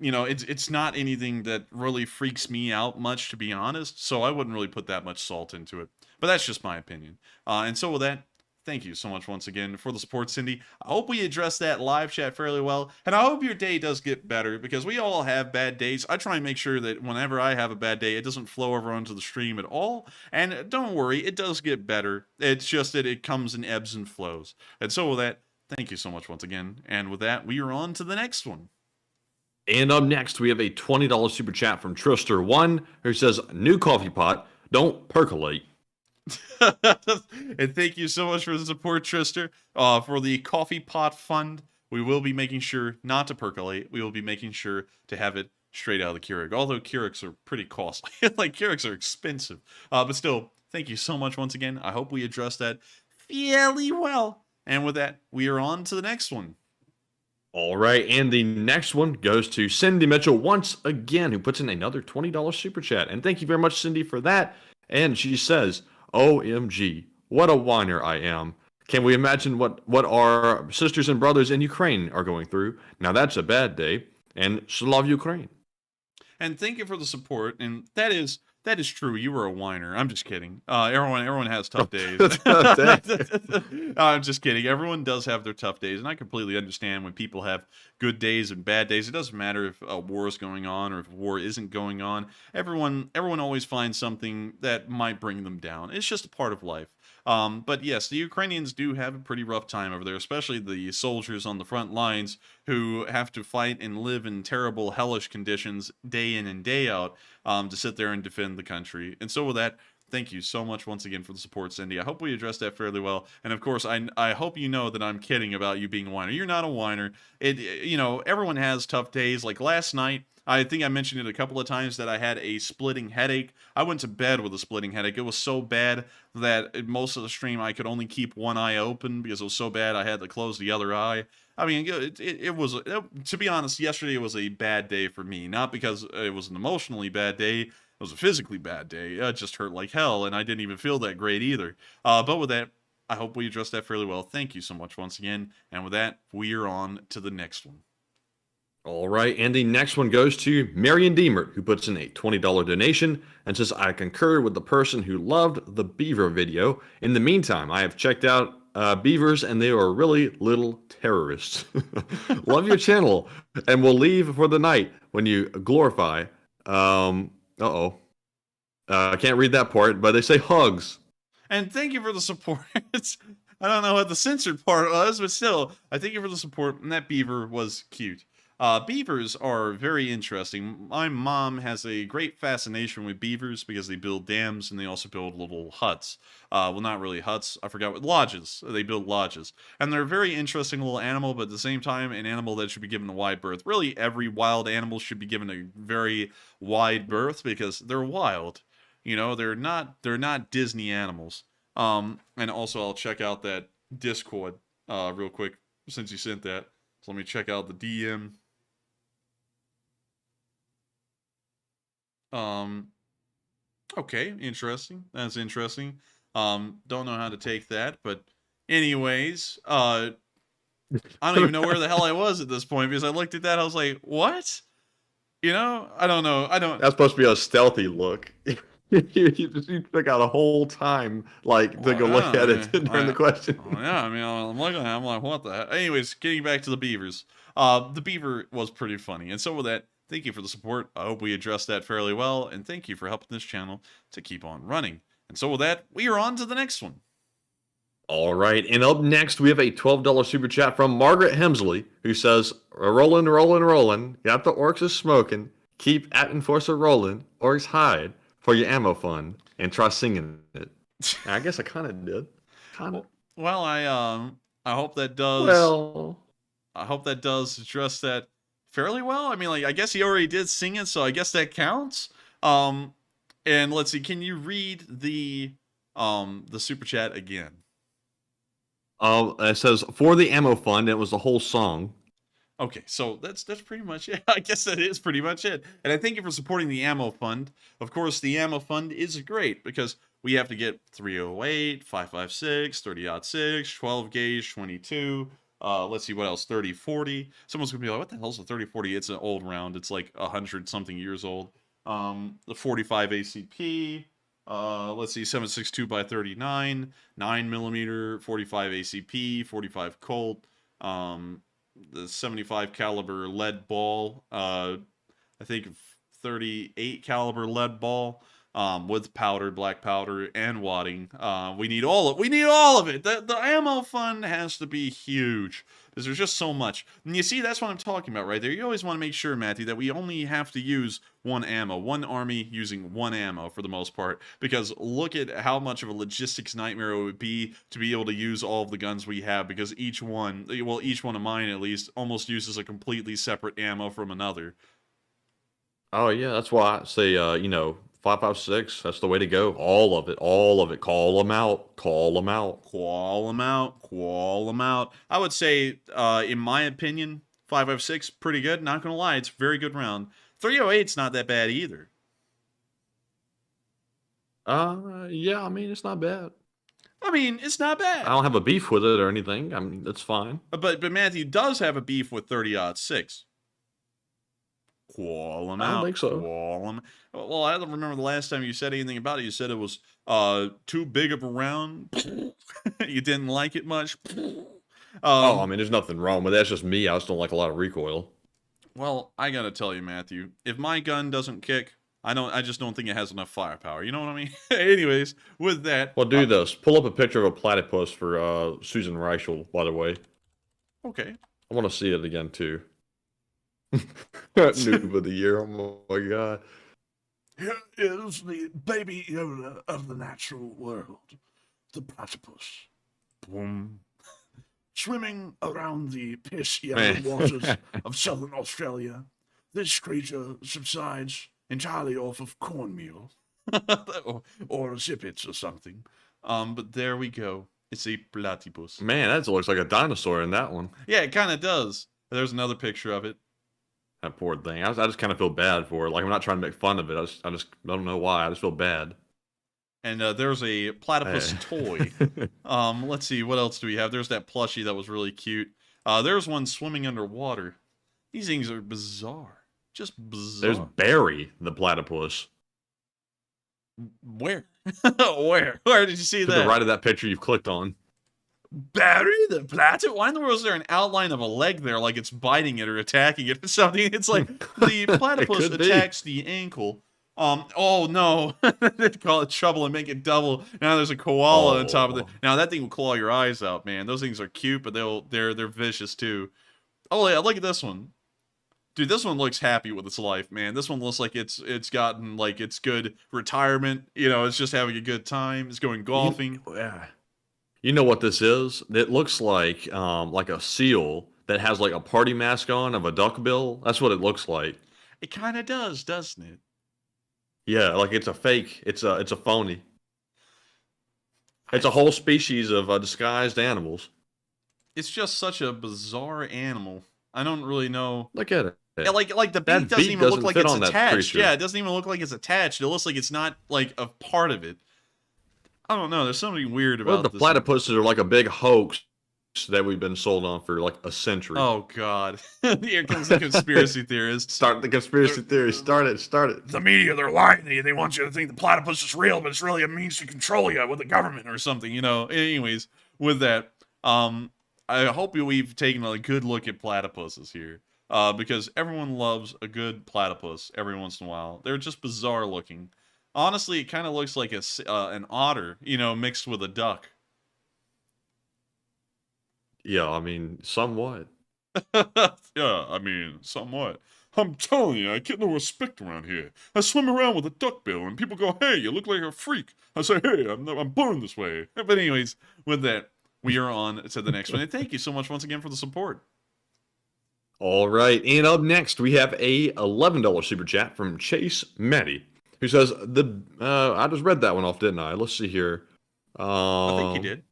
it's not anything that really freaks me out much, to be honest, so I wouldn't really put that much salt into it. But that's just my opinion. And so with that, thank you so much once again for the support, Cindy. I hope we addressed that live chat fairly well, and I hope your day does get better, because we all have bad days. I try and make sure that whenever I have a bad day, it doesn't flow over onto the stream at all, and don't worry, it does get better. It's just that it comes in ebbs and flows. And so with that, thank you so much once again, and with that, we are on to the next one. And up next, we have a $20 super chat from Trister1, who says, "New coffee pot, don't percolate." And thank you so much for the support, Trister. For the coffee pot fund, we will be making sure not to percolate. We will be making sure to have it straight out of the Keurig. Although Keurigs are pretty costly. Keurigs are expensive. But still, thank you so much once again. I hope we addressed that fairly well. And with that, we are on to the next one. All right, and the next one goes to Cindy Mitchell once again, who puts in another $20 super chat. And thank you very much, Cindy, for that. And she says, "OMG, what a whiner I am. Can we imagine what our sisters and brothers in Ukraine are going through? Now that's a bad day. And Slav Ukraine." And thank you for the support. And that is true. You were a whiner. I'm just kidding. Everyone has tough days. I'm just kidding. Everyone does have their tough days, and I completely understand when people have good days and bad days. It doesn't matter if a war is going on or if war isn't going on. Everyone always finds something that might bring them down. It's just a part of life. But yes, the Ukrainians do have a pretty rough time over there, especially the soldiers on the front lines who have to fight and live in terrible, hellish conditions day in and day out to sit there and defend the country. And so with that, thank you so much once again for the support, Cindy. I hope we addressed that fairly well. And of course, I hope you know that I'm kidding about you being a whiner. You're not a whiner. Everyone has tough days. Like last night, I think I mentioned it a couple of times that I had a splitting headache. I went to bed with a splitting headache. It was so bad that most of the stream I could only keep one eye open because it was so bad I had to close the other eye. I mean, it was, to be honest, yesterday was a bad day for me. Not because it was an emotionally bad day. It was a physically bad day. It just hurt like hell, and I didn't even feel that great either. But with that, I hope we addressed that fairly well. Thank you so much once again. And with that, we are on to the next one. All right, and the next one goes to Marion Deemer, who puts in a $20 donation and says, "I concur with the person who loved the beaver video. In the meantime, I have checked out beavers, and they are really little terrorists. Love your channel, and we'll leave for the night when you glorify." I can't read that part, but they say hugs. And thank you for the support. I don't know what the censored part was, but still, I thank you for the support. And that beaver was cute. Beavers are very interesting. My mom has a great fascination with beavers because they build dams and they also build little huts. Well, not really huts. I forgot what lodges. They build lodges. And they're a very interesting little animal, but at the same time, an animal that should be given a wide berth. Really, every wild animal should be given a very wide berth because they're wild. You know, they're not Disney animals. And also I'll check out that Discord real quick since you sent that. So let me check out the DM. Okay, interesting. That's interesting. Don't know how to take that, but anyways, I don't even know where the hell I was at this point because I looked at that, I was like, what? You know, I don't know. That's supposed to be a stealthy look. you took out a whole time, like, to go look at it during the question. Yeah, I mean, I'm looking at it, I'm like, what the heck? Anyways, getting back to the beavers. The beaver was pretty funny, and so with that, thank you for the support. I hope we addressed that fairly well, and thank you for helping this channel to keep on running. And so with that, we are on to the next one. All right, and up next, we have a $12 super chat from Margaret Hemsley, who says, "Rollin', rollin', rollin', got the orcs a smoking, keep at enforcer rollin', orcs hide for your ammo fund, and try singing it." I guess I kind of did. Kind of. Well, I hope that does. Well, I hope that does address that fairly well. I mean, like, I guess he already did sing it, so I guess that counts. And let's see, can you read the super chat again? it says, "For the ammo fund," it was the whole song. Okay, so that's pretty much it. I guess that is pretty much it. And I thank you for supporting the ammo fund. Of course, the ammo fund is great because we have to get 308, 5.56, 30-06, 12 gauge, 22. Let's see what else. 30-40. Someone's gonna be like, "What the hell's a 30-40?" It's an old round. It's like 100-something years old. The 45 ACP. Let's see, 7.62 by 39, 9mm, 45 ACP, 45 Colt. The 75 caliber lead ball. I think 38 caliber lead ball. With powder, black powder, and wadding. We need all of it. The ammo fund has to be huge because there's just so much. And you see, that's what I'm talking about right there. You always want to make sure, Matthew, that we only have to use one ammo, one army using one ammo for the most part. Because look at how much of a logistics nightmare it would be to be able to use all of the guns we have. Because each one of mine at least, almost uses a completely separate ammo from another. Oh yeah, that's why I say, 5.56. That's the way to go. All of it. Call them out. Call them out. Call them out. Call them out. I would say, in my opinion, 5.56 pretty good. Not gonna lie, it's a very good round. 308's not that bad either. Yeah, I mean, it's not bad. I mean, it's not bad. I don't have a beef with it or anything. I mean, it's fine. But Matthew does have a beef with 30-06. Call them out. I don't think so. Call them. Well, I don't remember the last time you said anything about it. You said it was too big of a round. You didn't like it much. I mean, there's nothing wrong with that. That's just me. I just don't like a lot of recoil. Well, I gotta tell you, Matthew, if my gun doesn't kick, I just don't think it has enough firepower. You know what I mean? Anyways, with that, Well, do this. Pull up a picture of a platypus for Susan Reichel, by the way. okay. I want to see it again, too. Noob of the year. Oh, my God. Here is the baby Yoda of the natural world, the platypus. Boom. Swimming around the piss yellow waters of southern Australia, this creature subsides entirely off of cornmeal. or zippets or something. But there we go. It's a platypus. Man, that looks like a dinosaur in that one. Yeah, it kind of does. There's another picture of it. That poor thing. I just kind of feel bad for it. Like, I'm not trying to make fun of it. I don't know why. I just feel bad. And there's a platypus toy. Let's see, what else do we have? There's that plushie that was really cute. There's one swimming underwater. These things are bizarre. Just bizarre. There's Barry, the platypus. Where? Where? Where did you see To that? the right of that picture you've clicked on. Barry the platypus? Why in the world is there an outline of a leg there like it's biting it or attacking it or something? It's like the platypus could be. attacks the ankle. Oh no, they call it trouble and make it double. Now there's a koala on top of it. Now that thing will claw your eyes out, man. Those things are cute, but they're vicious too. Oh yeah, look at this one. Dude, this one looks happy with its life, man. This one looks like it's gotten like its good retirement. You know, it's just having a good time. It's going golfing. Yeah. You know what this is? It looks like a seal that has like a party mask on of a duckbill. That's what it looks like. It kind of does, doesn't it? Yeah, like it's a fake. It's a phony. It's a whole species of disguised animals. It's just such a bizarre animal. I don't really know. Look at it. Yeah, like the That beak doesn't beak even look doesn't like fit it's on that attached. creature. Yeah, it doesn't even look like it's attached. It looks like it's not like a part of it. I don't know. There's something weird about Well, the this. platypuses are like a big hoax that we've been sold on for like a century. Oh God! Here comes the conspiracy theorist. Start the conspiracy theory. Start it. The media, they're lying to you. They want you to think the platypus is real, but it's really a means to control you with the government Or something, you know. Anyways, with that, I hope we've taken a good look at platypuses here, because everyone loves a good platypus every once in a while. They're just bizarre looking. Honestly, it kind of looks like an otter, you know, mixed with a duck. Yeah, I mean, somewhat. Yeah, I mean, somewhat. I'm telling you, I get no respect around here. I swim around with a duckbill, and people go, "Hey, you look like a freak." I say, "Hey, I'm born this way." But anyways, with that, we are on to the next one. And thank you so much once again for the support. All right, and up next we have a $11 super chat from Chase Meddy, who says I just read that one off, didn't I? Let's see here. I think you did.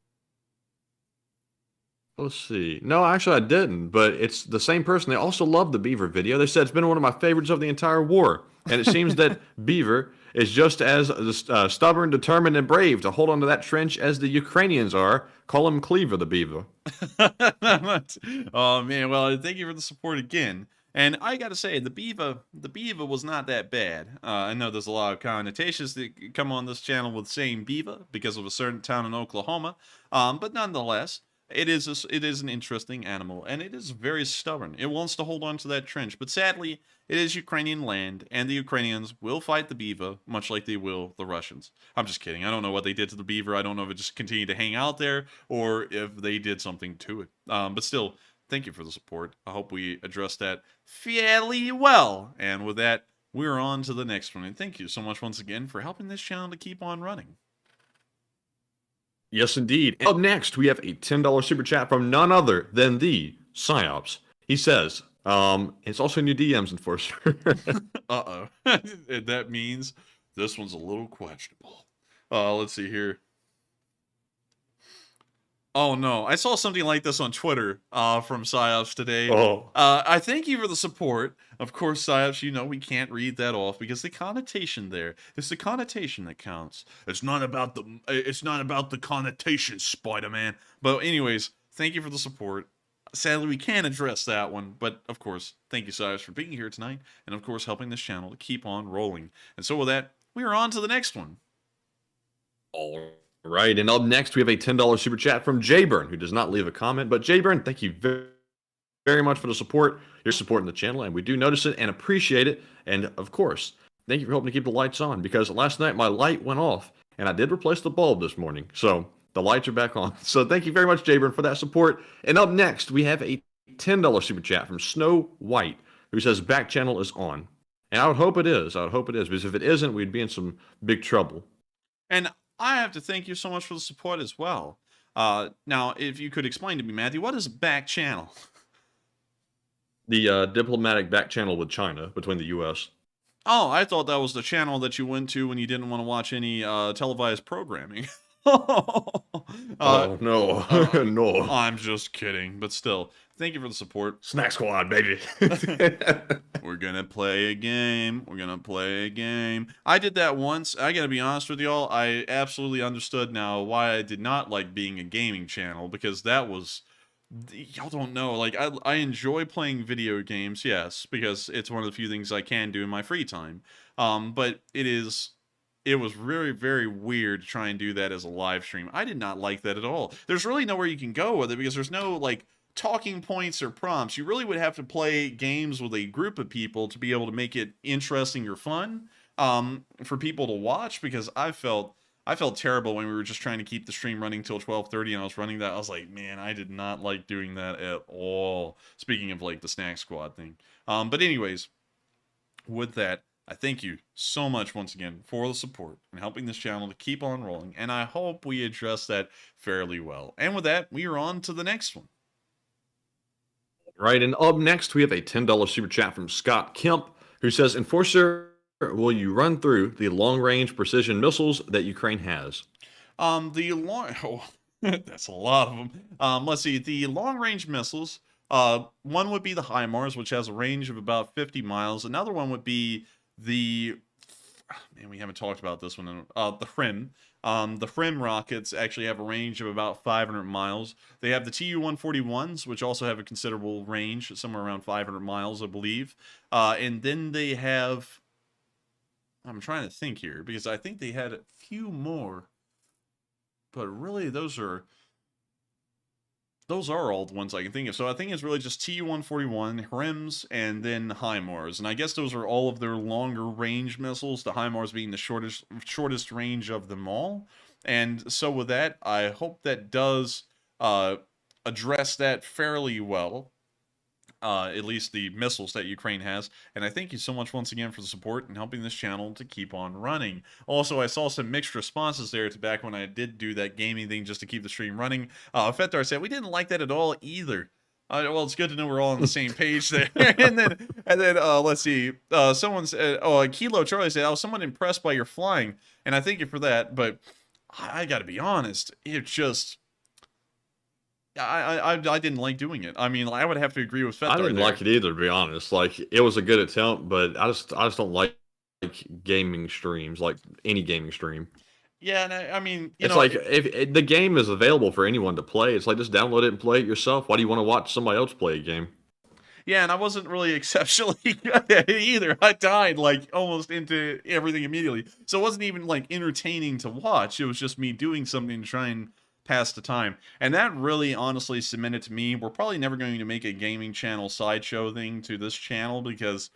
Let's see. No, actually I didn't, but it's the same person. They also love the Beaver video. They said it's been one of my favorites of the entire war. And it seems that Beaver is just as stubborn, determined, and brave to hold on to that trench as the Ukrainians are. Call him Cleaver the Beaver. Oh, man. Well, thank you for the support again. And I got to say, the Beaver was not that bad. I know there's a lot of connotations that come on this channel with saying Beaver because of a certain town in Oklahoma. But nonetheless, it is an interesting animal, and it is very stubborn. It wants to hold on to that trench, but sadly, it is Ukrainian land, and the Ukrainians will fight the beaver, much like they will the Russians. I'm just kidding. I don't know what they did to the beaver. I don't know if it just continued to hang out there, or if they did something to it. But still, thank you for the support. I hope we addressed that fairly well. And with that, we're on to the next one. And thank you so much once again for helping this channel to keep on running. Yes, indeed. Up next, we have a $10 super chat from none other than the Psyops. He says, it's also in your DMs, Enforcer. Uh-oh. That means this one's a little questionable. Let's see here. Oh, no. I saw something like this on Twitter from Psyops today. Oh. I thank you for the support. Of course, Psyops, you know we can't read that off because the connotation there. It's the connotation that counts. It's not about the connotation, Spider-Man. But anyways, thank you for the support. Sadly, we can't address that one. But, of course, thank you, Psyops, for being here tonight. And, of course, helping this channel to keep on rolling. And so with that, we are on to the next one. All right, and up next we have a $10 super chat from Jayburn, who does not leave a comment. But Jayburn, thank you very much for the support. You're supporting the channel, and we do notice it and appreciate it. And of course, thank you for helping to keep the lights on, because last night my light went off, and I did replace the bulb this morning, so the lights are back on. So thank you very much, Jayburn, for that support. And up next we have a $10 super chat from Snow White, who says back channel is on. And I would hope it is. Because if it isn't, we'd be in some big trouble. And I have to thank you so much for the support as well. Now, if you could explain to me, Matthew, what is back channel? The diplomatic back channel with China between the U.S. Oh, I thought that was the channel that you went to when you didn't want to watch any televised programming. Oh, no. No. I'm just kidding, but still, thank you for the support. Snack Squad, baby. We're gonna play a game. I did that once. I gotta be honest with y'all. I absolutely understood now why I did not like being a gaming channel, because that was... Y'all don't know. Like, I enjoy playing video games, yes, because it's one of the few things I can do in my free time. But it was very, very weird to try and do that as a live stream. I did not like that at all. There's really nowhere you can go with it, because there's no, like, talking points or prompts. You really would have to play games with a group of people to be able to make it interesting or fun. for people to watch, because I felt terrible when we were just trying to keep the stream running till 12:30 and I was running that. I was like, man, I did not like doing that at all. Speaking of like the snack squad thing. But anyways, with that, I thank you so much once again for the support and helping this channel to keep on rolling. And I hope we address that fairly well. And with that, we are on to the next one. Right, and up next, we have a $10 super chat from Scott Kemp, who says, Enforcer, will you run through the long-range precision missiles that Ukraine has? That's a lot of them. Let's see, the long-range missiles, one would be the HIMARS, which has a range of about 50 miles. Another one would be the, man, we haven't talked about this one, the FRIM. The FRIM rockets actually have a range of about 500 miles. They have the Tu-141s, which also have a considerable range, somewhere around 500 miles, I believe. And then they have, I'm trying to think here, because I think they had a few more. But really, those are all the ones I can think of. So I think it's really just Tu-141, HRIMs, and then HIMARS. And I guess those are all of their longer range missiles, the HIMARS being the shortest range of them all. And so with that, I hope that does address that fairly well. At least the missiles that Ukraine has. And I thank you so much once again for the support and helping this channel to keep on running. Also, I saw some mixed responses there to back when I did do that gaming thing just to keep the stream running. Fetar said, we didn't like that at all either. Well, it's good to know we're all on the same page there. and then let's see. Someone said, Kilo Charlie said, I was somewhat impressed by your flying. And I thank you for that. But I got to be honest, it just... I didn't like doing it. I mean, I would have to agree with Fetar. I didn't like it either, to be honest. Like, it was a good attempt, but I just don't like gaming streams, like any gaming stream. Yeah, and I mean, it's like if the game is available for anyone to play, it's like just download it and play it yourself. Why do you want to watch somebody else play a game? Yeah, and I wasn't really exceptionally good at it either. I died like almost into everything immediately, so it wasn't even like entertaining to watch. It was just me doing something to try and pass the time. And that really honestly cemented to me, we're probably never going to make a gaming channel sideshow thing to this channel because,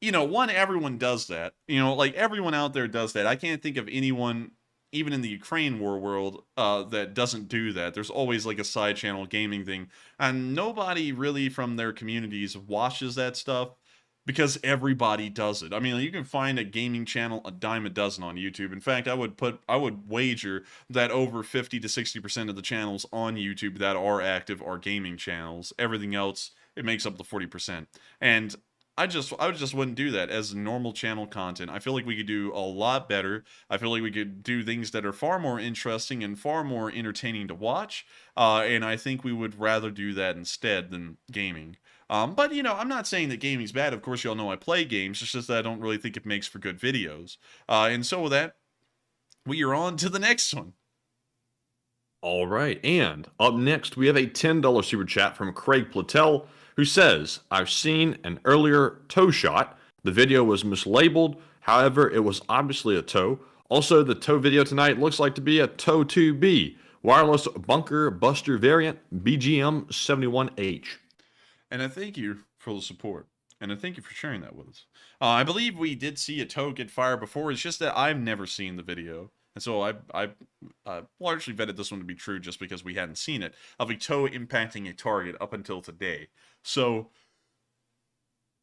you know, one, everyone does that. You know, like everyone out there does that. I can't think of anyone, even in the Ukraine war world, that doesn't do that. There's always like a side channel gaming thing. And nobody really from their communities watches that stuff because everybody does it. I mean, you can find a gaming channel a dime a dozen on YouTube. In fact, I would wager that over 50 to 60% of the channels on YouTube that are active are gaming channels. Everything else, it makes up the 40%. And I just wouldn't do that as normal channel content. I feel like we could do a lot better. I feel like we could do things that are far more interesting and far more entertaining to watch. And I think we would rather do that instead than gaming. But, you know, I'm not saying that gaming's bad. Of course, y'all know I play games. It's just that I don't really think it makes for good videos. And so with that, we are on to the next one. All right. And up next, we have a $10 super chat from Craig Platel, who says, I've seen an earlier tow shot. The video was mislabeled. However, it was obviously a tow. Also, the tow video tonight looks like to be a tow 2B, wireless bunker buster variant, BGM 71H. And I thank you for the support. And I thank you for sharing that with us. I believe we did see a tow get fired before. It's just that I've never seen the video. And so I largely vetted this one to be true just because we hadn't seen it, of a tow impacting a target up until today. So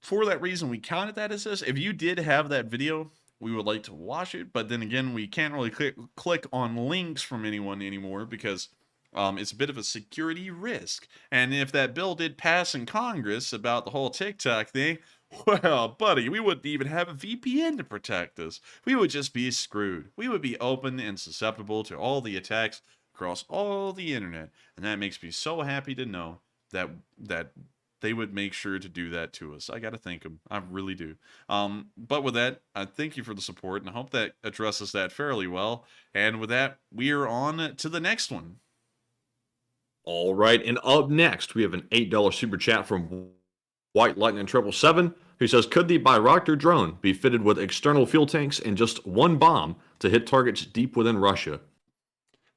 for that reason, we counted that as this. If you did have that video, we would like to watch it. But then again, we can't really click on links from anyone anymore because it's a bit of a security risk. And if that bill did pass in Congress about the whole TikTok thing, well, buddy, we wouldn't even have a VPN to protect us. We would just be screwed. We would be open and susceptible to all the attacks across all the internet. And that makes me so happy to know that they would make sure to do that to us. I got to thank them. I really do. But with that, I thank you for the support, and I hope that addresses that fairly well. And with that, we are on to the next one. All right, and up next, we have an $8 super chat from White Lightning 777, who says, could the Bayraktar drone be fitted with external fuel tanks and just one bomb to hit targets deep within Russia?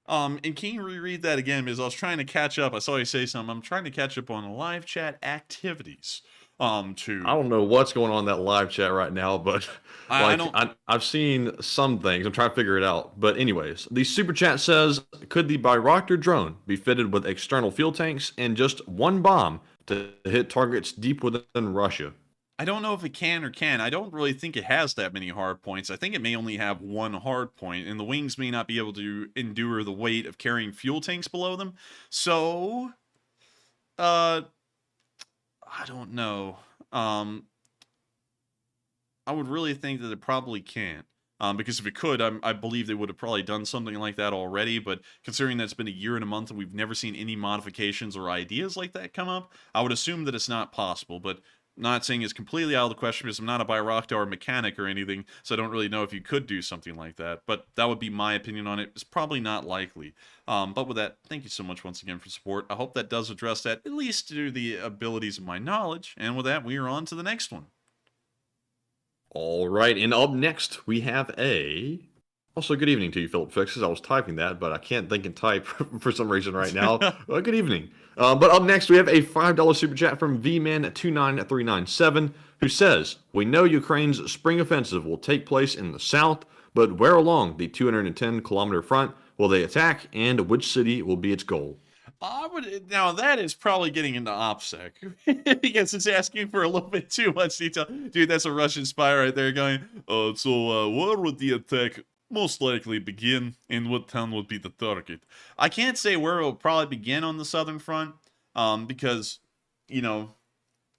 And can you reread that again? Because I was trying to catch up. I saw you say something. I'm trying to catch up on live chat activities. I to don't know what's going on in that live chat right now, but I like don't I've seen some things. I'm trying to figure it out. But anyways, the super chat says, could the Bayraktar drone be fitted with external fuel tanks and just one bomb to hit targets deep within Russia? I don't know if it can or can. I don't really think it has that many hard points. I think it may only have one hard point, and the wings may not be able to endure the weight of carrying fuel tanks below them. So, I don't know. I would really think that it probably can't. Because if it could, I believe they would have probably done something like that already. But considering that it's been a year and a month and we've never seen any modifications or ideas like that come up, I would assume that it's not possible. But not saying it's completely out of the question because I'm not a Bayraktar mechanic or anything, so I don't really know if you could do something like that. But that would be my opinion on it. It's probably not likely. But with that, thank you so much once again for support. I hope that does address that, at least to the abilities of my knowledge. And with that, we are on to the next one. All right, and up next we have a. Also, good evening to you, Philip Fixes. I was typing that, but I can't think and type for some reason right now. Good evening. But up next, we have a $5 super chat from VMan29397, who says, we know Ukraine's spring offensive will take place in the south, but where along the 210-kilometer front will they attack, and which city will be its goal? Now that is probably getting into OPSEC because it's asking for a little bit too much detail. Dude, that's a Russian spy right there going, where would the attack most likely begin and what town would be the target? I can't say where it will probably begin on the southern front because, you know,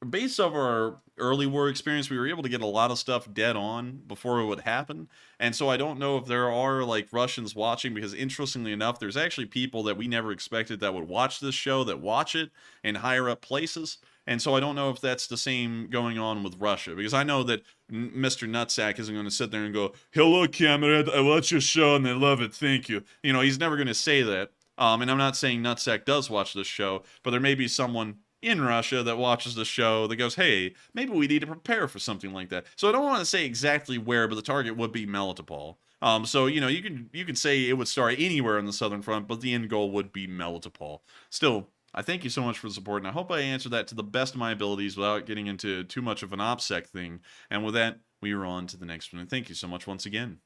based off our early war experience, we were able to get a lot of stuff dead on before it would happen. And so I don't know if there are like Russians watching, because interestingly enough, there's actually people that we never expected that would watch this show that watch it in higher up places. And so I don't know if that's the same going on with Russia, because I know that Mr. Nutsack isn't going to sit there and go, hello, comrade, I watch your show and I love it, thank you. You know, he's never going to say that. And I'm not saying Nutsack does watch this show, but there may be someone in Russia that watches the show that goes, hey, maybe we need to prepare for something like that. So I don't want to say exactly where, but the target would be Melitopol. So, you know, you can say it would start anywhere on the southern front, but the end goal would be Melitopol. Still, I thank you so much for the support, and I hope I answered that to the best of my abilities without getting into too much of an OPSEC thing. And with that, we are on to the next one, and thank you so much once again.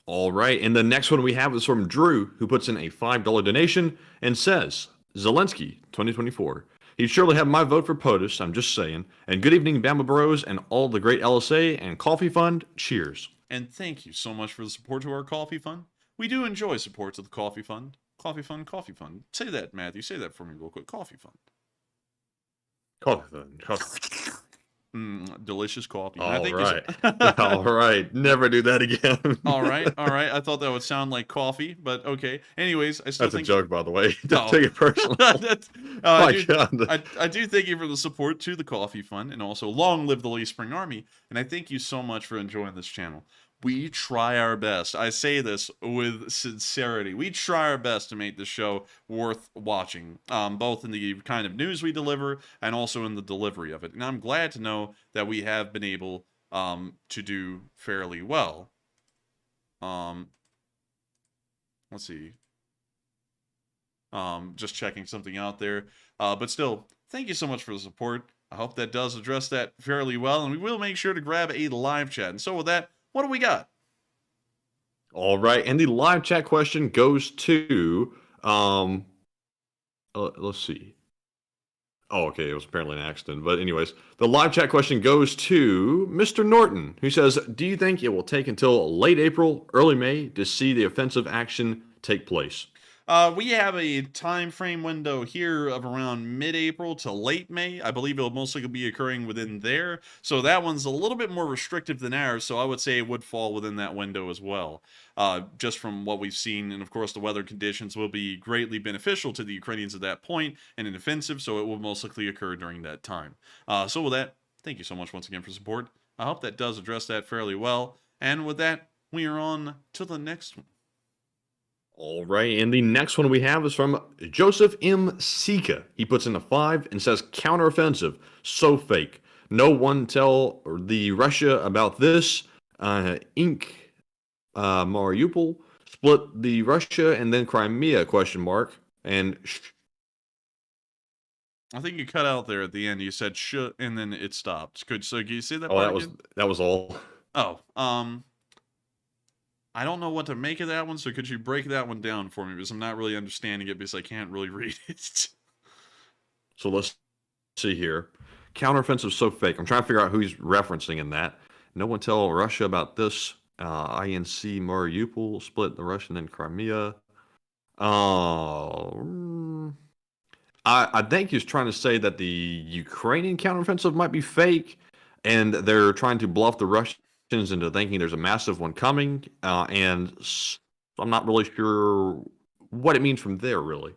All right, and the next one we have is from Drew, who puts in a $5 donation and says, Zelenskyy, 2024. He'd surely have my vote for POTUS, I'm just saying. And good evening, Bama Bros, and all the great LSA and Coffee Fund. Cheers. And thank you so much for the support to our Coffee Fund. We do enjoy support to the Coffee Fund. Coffee Fund, Coffee Fund. Say that, Matthew. Say that for me real quick. Coffee Fund. Coffee Fund. Coffee. Delicious coffee. All right. All right. Never do that again. All right. All right. I thought that would sound like coffee, but okay. Anyways, I still That's think... a joke, by the way. Don't take it personal. God. I do thank you for the support to the Coffee Fund, and also long live the Lee Spring Army. And I thank you so much for enjoying this channel. We try our best. I say this with sincerity. We try our best to make this show worth watching, both in the kind of news we deliver and also in the delivery of it. And I'm glad to know that we have been able to do fairly well. Let's see. Just checking something out there. But still, thank you so much for the support. I hope that does address that fairly well. And we will make sure to grab a live chat. And so with that, what do we got? All right, and the live chat question goes to, let's see. Oh, okay, it was apparently an accident. But anyways, the live chat question goes to Mr. Norton, who says, do you think it will take until late April, early May to see the offensive action take place? We have a time frame window here of around mid-April to late May. I believe it'll mostly be occurring within there. So that one's a little bit more restrictive than ours, so I would say it would fall within that window as well. Just from what we've seen, and of course the weather conditions will be greatly beneficial to the Ukrainians at that point in an offensive, so it will most likely occur during that time. So with that, thank you so much once again for support. I hope that does address that fairly well. And with that, we are on to the next one. All right, and the next one we have is from Joseph M. Sika. He puts in a 5 and says, counteroffensive, so fake. No one tell the Russia about this. Mariupol split the Russia and then Crimea, question mark. And I think you cut out there at the end. You said should, and then it stopped. Can you see that Oh, part that again? was all. Oh, I don't know what to make of that one, so could you break that one down for me? Because I'm not really understanding it because I can't really read it. So let's see here. Counteroffensive so fake. I'm trying to figure out who he's referencing in that. No one tell Russia about this. INC Mariupol split the Russian and Crimea. I think he's trying to say that the Ukrainian counteroffensive might be fake, and they're trying to bluff the Russians into thinking there's a massive one coming. And I'm not really sure what it means from there, really.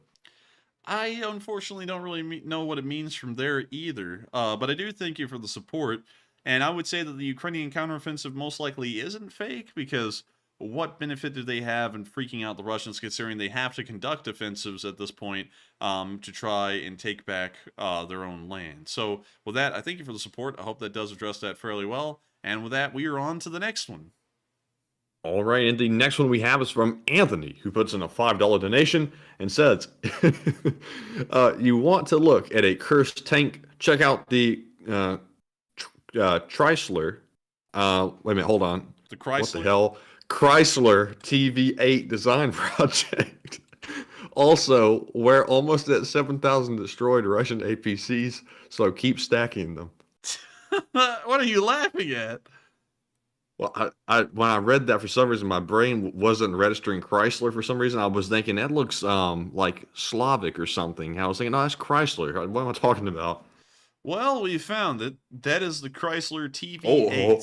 I unfortunately don't really know what it means from there either, but I do thank you for the support, and I would say that the Ukrainian counteroffensive most likely isn't fake, because what benefit do they have in freaking out the Russians, considering they have to conduct offensives at this point to try and take back their own land. So with that, I thank you for the support. I hope that does address that fairly well, and with that, we are on to the next one. All right, and the next one we have is from Anthony, who puts in a $5 donation and says, you want to look at a cursed tank, check out the Chrysler, wait a minute, hold on. The Chrysler? What the hell? Chrysler TV8 design project. Also, we're almost at 7,000 destroyed Russian APCs, so keep stacking them. What are you laughing at? Well, I when I read that, for some reason my brain wasn't registering Chrysler for some reason. I was thinking that looks like Slavic or something. I was thinking, no, that's Chrysler. What am I talking about? Well, we found it. That is the Chrysler TV8. Oh.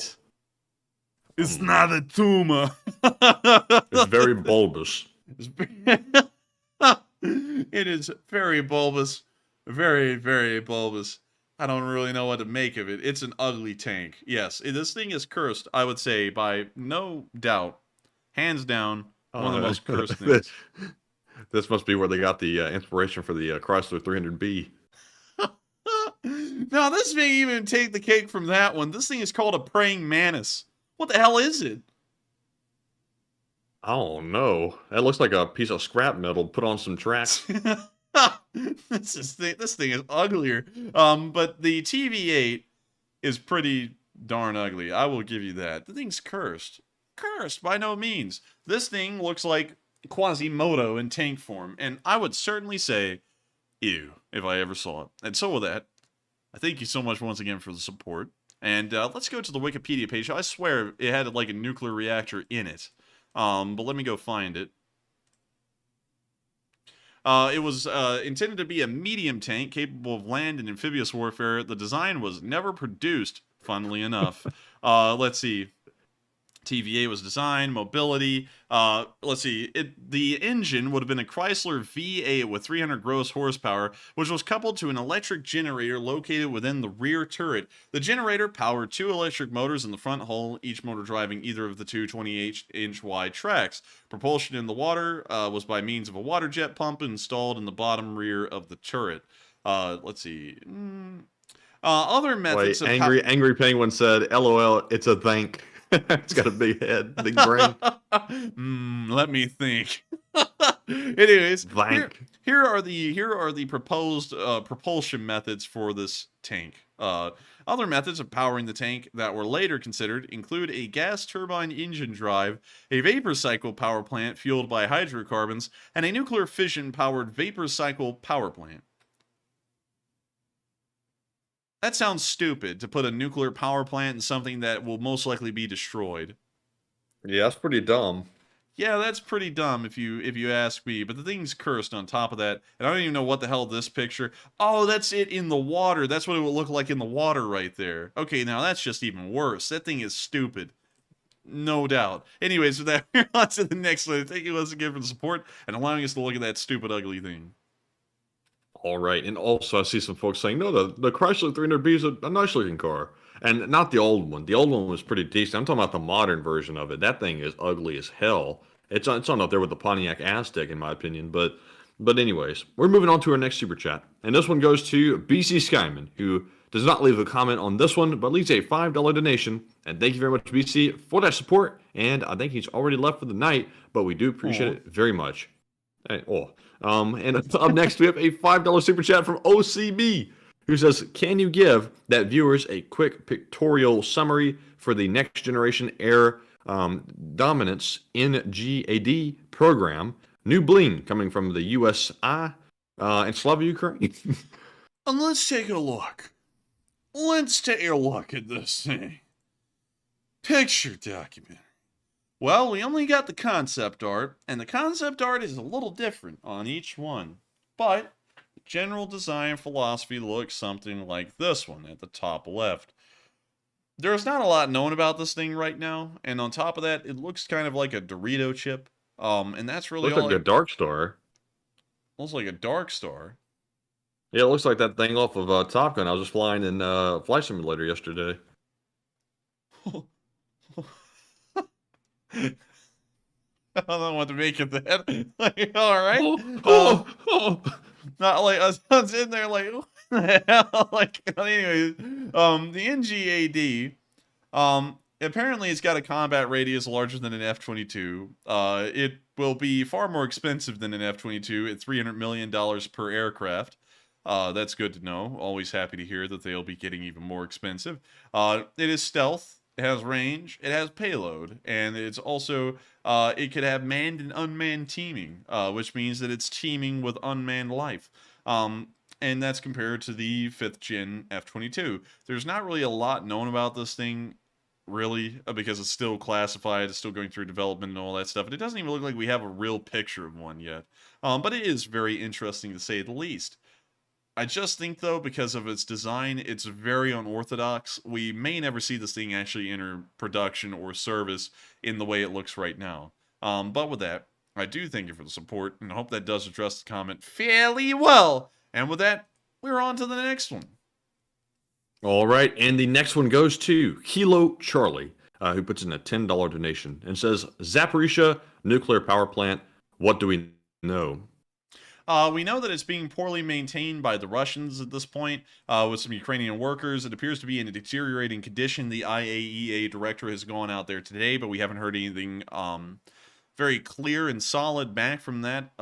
It's not a tumor. It's very bulbous. It is very bulbous. Very, very bulbous. I don't really know what to make of it. It's an ugly tank. Yes, this thing is cursed, I would say, by no doubt. Hands down, one of the most cursed things. This must be where they got the inspiration for the Chrysler 300B. No, this may even take the cake from that one. This thing is called a praying mantis. What the hell is it? I don't know. That looks like a piece of scrap metal put on some tracks. This thing is uglier. But the TV8 is pretty darn ugly. I will give you that. The thing's cursed. Cursed by no means. This thing looks like Quasimodo in tank form, and I would certainly say, ew, if I ever saw it. And so with that, I thank you so much once again for the support. And let's go to the Wikipedia page. I swear it had like a nuclear reactor in it. But let me go find it. It was intended to be a medium tank capable of land and amphibious warfare. The design was never produced, funnily enough. Let's see. TVA was designed, mobility. Let's see. The engine would have been a Chrysler V8 with 300 gross horsepower, which was coupled to an electric generator located within the rear turret. The generator powered 2 electric motors in the front hull, each motor driving either of the 2 28-inch wide tracks. Propulsion in the water was by means of a water jet pump installed in the bottom rear of the turret. Let's see. Other methods Wait, Angry Penguin said, LOL, it's a thank. It's got a big head, big brain. Let me think. Anyways, here are the proposed propulsion methods for this tank. Other methods of powering the tank that were later considered include a gas turbine engine drive, a vapor cycle power plant fueled by hydrocarbons, and a nuclear fission powered vapor cycle power plant. That sounds stupid, to put a nuclear power plant in something that will most likely be destroyed. Yeah, that's pretty dumb. Yeah, that's pretty dumb if you ask me, but the thing's cursed on top of that, and I don't even know what the hell this picture... Oh, that's it in the water. That's what it would look like in the water right there. Okay, now that's just even worse. That thing is stupid. No doubt. Anyways, with that, we're on to the next one. Thank you once again for the support and allowing us to look at that stupid, ugly thing. All right, and also I see some folks saying, no, the Chrysler 300B is a nice looking car. And not the old one. The old one was pretty decent. I'm talking about the modern version of it. That thing is ugly as hell. It's on up there with the Pontiac Aztek, in my opinion. But anyways, we're moving on to our next super chat. And this one goes to BC Skyman, who does not leave a comment on this one, but leaves a $5 donation. And thank you very much, BC, for that support. And I think he's already left for the night, but we do appreciate it very much. Hey, and up next we have a $5 super chat from OCB, who says, "Can you give that viewers a quick pictorial summary for the Next Generation Air Dominance NGAD program? New bling coming from the USI and Slava Ukraine." And let's take a look. Let's take a look at this thing. Picture document. Well, we only got the concept art, and the concept art is a little different on each one. But the general design philosophy looks something like this one at the top left. There's not a lot known about this thing right now, and on top of that, it looks kind of like a Dorito chip. And that's really Looks all. like a Dark Star. Looks like a Dark Star. Yeah, it looks like that thing off of Top Gun. I was just flying in Flight Simulator yesterday. I don't know what to make of that. Like, all right. Not like I was in there like, what the hell? Like, anyways, the NGAD, apparently it's got a combat radius larger than an F-22. It will be far more expensive than an F-22 at $300 million per aircraft. That's good to know. Always happy to hear that they'll be getting even more expensive. It is stealth. It has range, it has payload, and it's also, it could have manned and unmanned teaming, which means that it's teaming with unmanned life. And that's compared to the 5th gen F-22. There's not really a lot known about this thing, really, because it's still classified, it's still going through development and all that stuff, and it doesn't even look like we have a real picture of one yet. But it is very interesting to say the least. I just think, though, because of its design, it's very unorthodox. We may never see this thing actually enter production or service in the way it looks right now. But with that, I do thank you for the support, and I hope that does address the comment fairly well. And with that, we're on to the next one. All right, and the next one goes to Kilo Charlie, who puts in a $10 donation and says, "Zaporizhzhia nuclear power plant, what do we know?" We know that it's being poorly maintained by the Russians at this point, with some Ukrainian workers. It appears to be in a deteriorating condition. The IAEA director has gone out there today, but we haven't heard anything very clear and solid back from that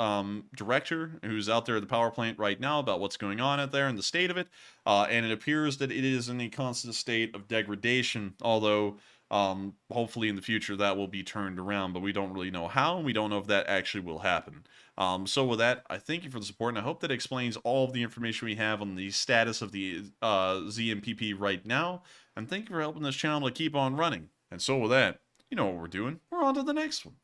director who's out there at the power plant right now about what's going on out there and the state of it. And it appears that it is in a constant state of degradation, although hopefully in the future that will be turned around, but we don't really know how, and we don't know if that actually will happen. So with that, I thank you for the support, and I hope that explains all of the information we have on the status of the ZMPP right now, and thank you for helping this channel to keep on running. And so with that, you know what we're doing. We're on to the next one.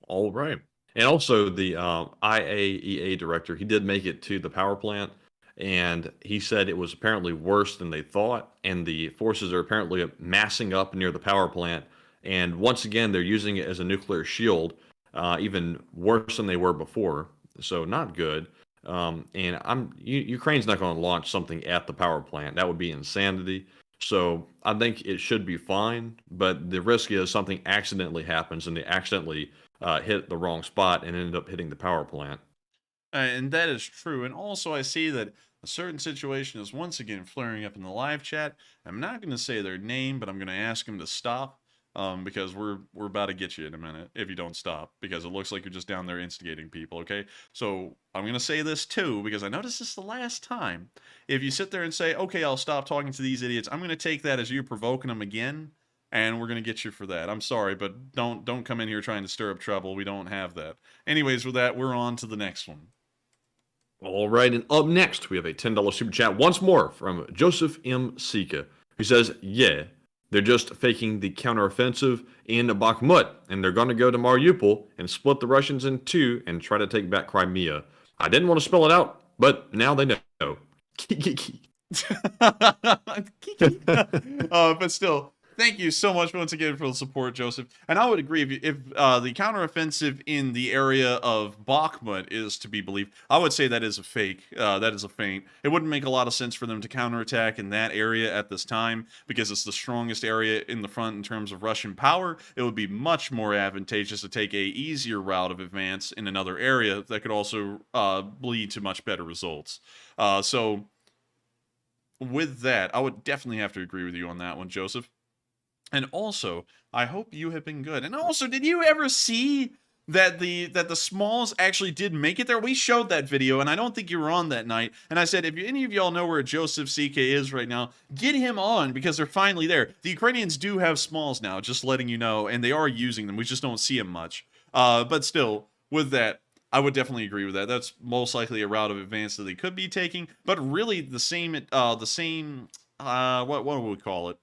All right. And also the IAEA director, he did make it to the power plant, and he said it was apparently worse than they thought, and the forces are apparently massing up near the power plant, and once again, they're using it as a nuclear shield, even worse than they were before, so not good. And Ukraine's not going to launch something at the power plant. That would be insanity. So I think it should be fine, but the risk is something accidentally happens and they accidentally hit the wrong spot and ended up hitting the power plant. And that is true. And also I see that a certain situation is once again flaring up in the live chat. I'm not going to say their name, but I'm going to ask them to stop. Because we're about to get you in a minute if you don't stop, because it looks like you're just down there instigating people, okay? So I'm going to say this too, because I noticed this the last time. If you sit there and say, okay, I'll stop talking to these idiots, I'm going to take that as you provoking them again, and we're going to get you for that. I'm sorry, but don't come in here trying to stir up trouble. We don't have that. Anyways, with that, we're on to the next one. All right, and up next, we have a $10 super chat once more from Joseph M. Sika, who says, yeah, they're just faking the counteroffensive in Bakhmut, and they're going to go to Mariupol and split the Russians in two and try to take back Crimea. I didn't want to spell it out, but now they know. But still, thank you so much once again for the support, Joseph. And I would agree, if the counteroffensive in the area of Bakhmut is to be believed, I would say that is a fake. That is a feint. It wouldn't make a lot of sense for them to counterattack in that area at this time, because it's the strongest area in the front in terms of Russian power. It would be much more advantageous to take a easier route of advance in another area that could also lead to much better results. So with that, I would definitely have to agree with you on that one, Joseph. And also, I hope you have been good. And also, did you ever see that the Smalls actually did make it there. We showed that video, and I don't think you were on that night. And I said, if any of y'all know where Joseph CK is right now, get him on, because they're finally there. The Ukrainians do have Smalls now, just letting you know, and they are using them. We just don't see them much. But still, with that, I would definitely agree with that. That's most likely a route of advance that they could be taking. But really, what would we call it?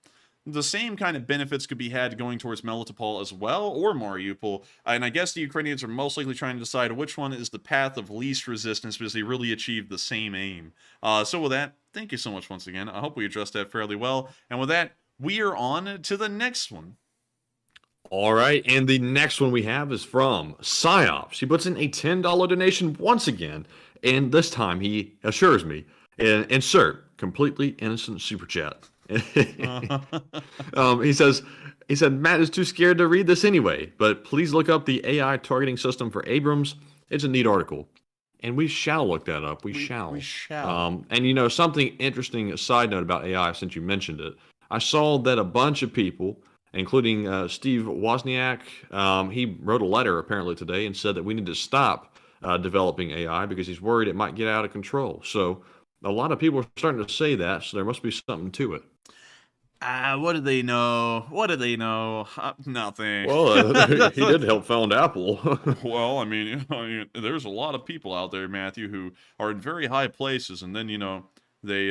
The same kind of benefits could be had going towards Melitopol as well, or Mariupol. And I guess the Ukrainians are most likely trying to decide which one is the path of least resistance, because they really achieved the same aim. So with that, thank you so much once again. I hope we addressed that fairly well. And with that, we are on to the next one. All right, and the next one we have is from Psyops. He puts in a $10 donation once again, and this time he assures me, insert completely innocent super chat. He said, Matt is too scared to read this anyway, but please look up the AI targeting system for Abrams. It's a neat article. And we shall look that up. We shall. And you know, something interesting, a side note about AI, since you mentioned it, I saw that a bunch of people, including Steve Wozniak, he wrote a letter apparently today and said that we need to stop developing AI because he's worried it might get out of control. So a lot of people are starting to say that, so there must be something to it. What did they know? Nothing. Well, he did help found Apple. Well, I mean, there's a lot of people out there, Matthew, who are in very high places, and then, you know, they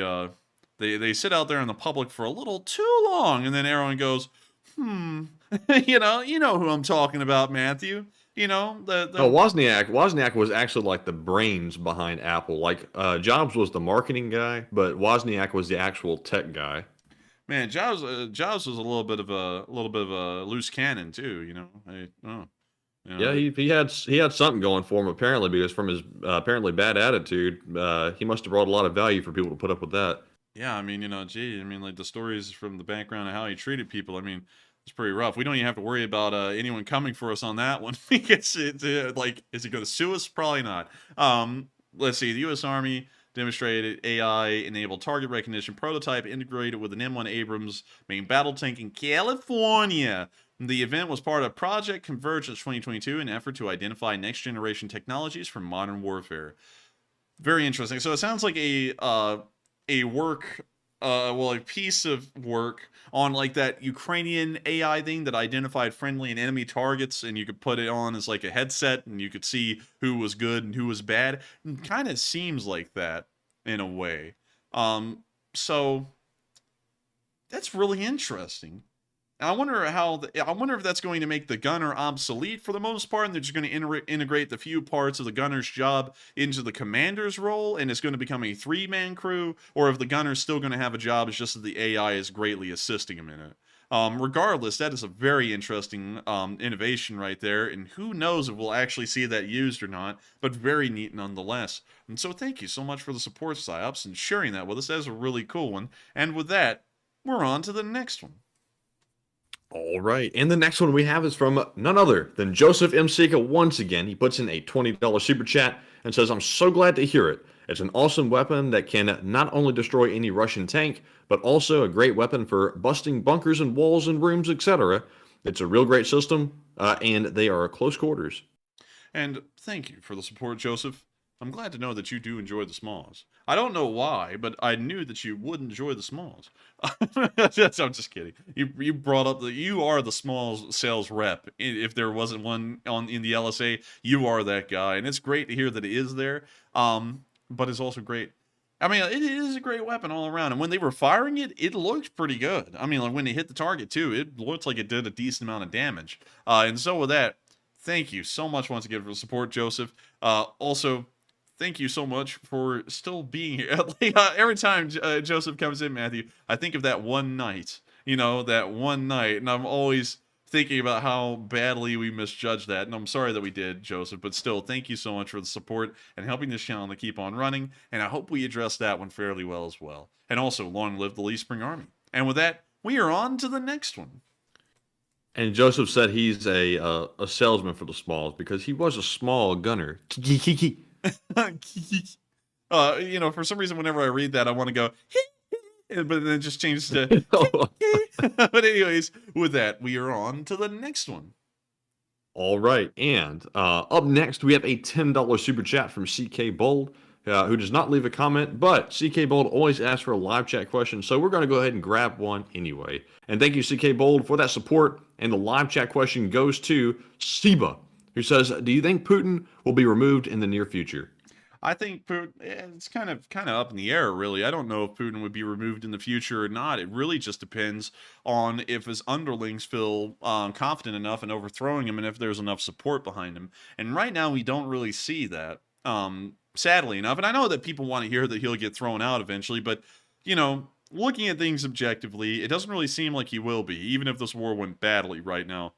sit out there in the public for a little too long, and then everyone goes, you know who I'm talking about, Matthew. You know, No, Wozniak was actually like the brains behind Apple. Like Jobs was the marketing guy, but Wozniak was the actual tech guy. Man, Jobs was a little bit of a loose cannon too. You know, Yeah, he had something going for him apparently, because from his apparently bad attitude, he must have brought a lot of value for people to put up with that. Yeah, I mean, you know, like the stories from the background of how he treated people. I mean, it's pretty rough. We don't even have to worry about anyone coming for us on that one. It's like, is he going to sue us? Probably not. Let's see. The U.S. Army demonstrated AI-enabled target recognition prototype integrated with an M1 Abrams main battle tank in California. The event was part of Project Convergence 2022, an effort to identify next-generation technologies for modern warfare. Very interesting. So it sounds like a piece of work on like that Ukrainian AI thing that identified friendly and enemy targets, and you could put it on as like a headset and you could see who was good and who was bad. Kind of seems like that in a way. So that's really interesting. I wonder if that's going to make the gunner obsolete for the most part, and they're just going to integrate the few parts of the gunner's job into the commander's role, and it's going to become a 3-man crew, or if the gunner's still going to have a job, it's just that the AI is greatly assisting him in it. Regardless, that is a very interesting innovation right there, and who knows if we'll actually see that used or not, but very neat nonetheless. And so thank you so much for the support, Psyops, and sharing that with us. That is a really cool one. And with that, we're on to the next one. All right, and the next one we have is from none other than Joseph M. Sika once again. He puts in a $20 super chat and says, I'm so glad to hear it. It's an awesome weapon that can not only destroy any Russian tank, but also a great weapon for busting bunkers and walls and rooms, etc. It's a real great system, and they are close quarters. And thank you for the support, Joseph. I'm glad to know that you do enjoy the smalls. I don't know why, but I knew that you would enjoy the smalls. I'm just kidding. You brought up that you are the smalls sales rep. If there wasn't one in the LSA, you are that guy, and it's great to hear that it is there. But it's also great. I mean, it is a great weapon all around, and when they were firing it, it looked pretty good. I mean, like when they hit the target too, it looked like it did a decent amount of damage. And so with that, thank you so much once again for the support, Joseph. Also, thank you so much for still being here. Every time Joseph comes in, Matthew, I think of that one night, and I'm always thinking about how badly we misjudged that, and I'm sorry that we did, Joseph, but still, thank you so much for the support and helping this channel to keep on running, and I hope we addressed that one fairly well as well. And also, long live the Lee Spring Army. And with that, we are on to the next one. And Joseph said he's a salesman for the smalls because he was a small gunner. For some reason, whenever I read that, I want to go, but then it just changes to. But anyways, with that, we are on to the next one. All right, and up next we have a $10 super chat from CK Bold, who does not leave a comment, but CK Bold always asks for a live chat question, so we're going to go ahead and grab one anyway. And thank you, CK Bold, for that support. And the live chat question goes to Siba, who says, "Do you think Putin will be removed in the near future?" I think Putin, it's kind of up in the air, really. I don't know if Putin would be removed in the future or not. It really just depends on if his underlings feel confident enough in overthrowing him and if there's enough support behind him. And right now, we don't really see that, sadly enough. And I know that people want to hear that he'll get thrown out eventually, but, you know, looking at things objectively, it doesn't really seem like he will be, even if this war went badly right now.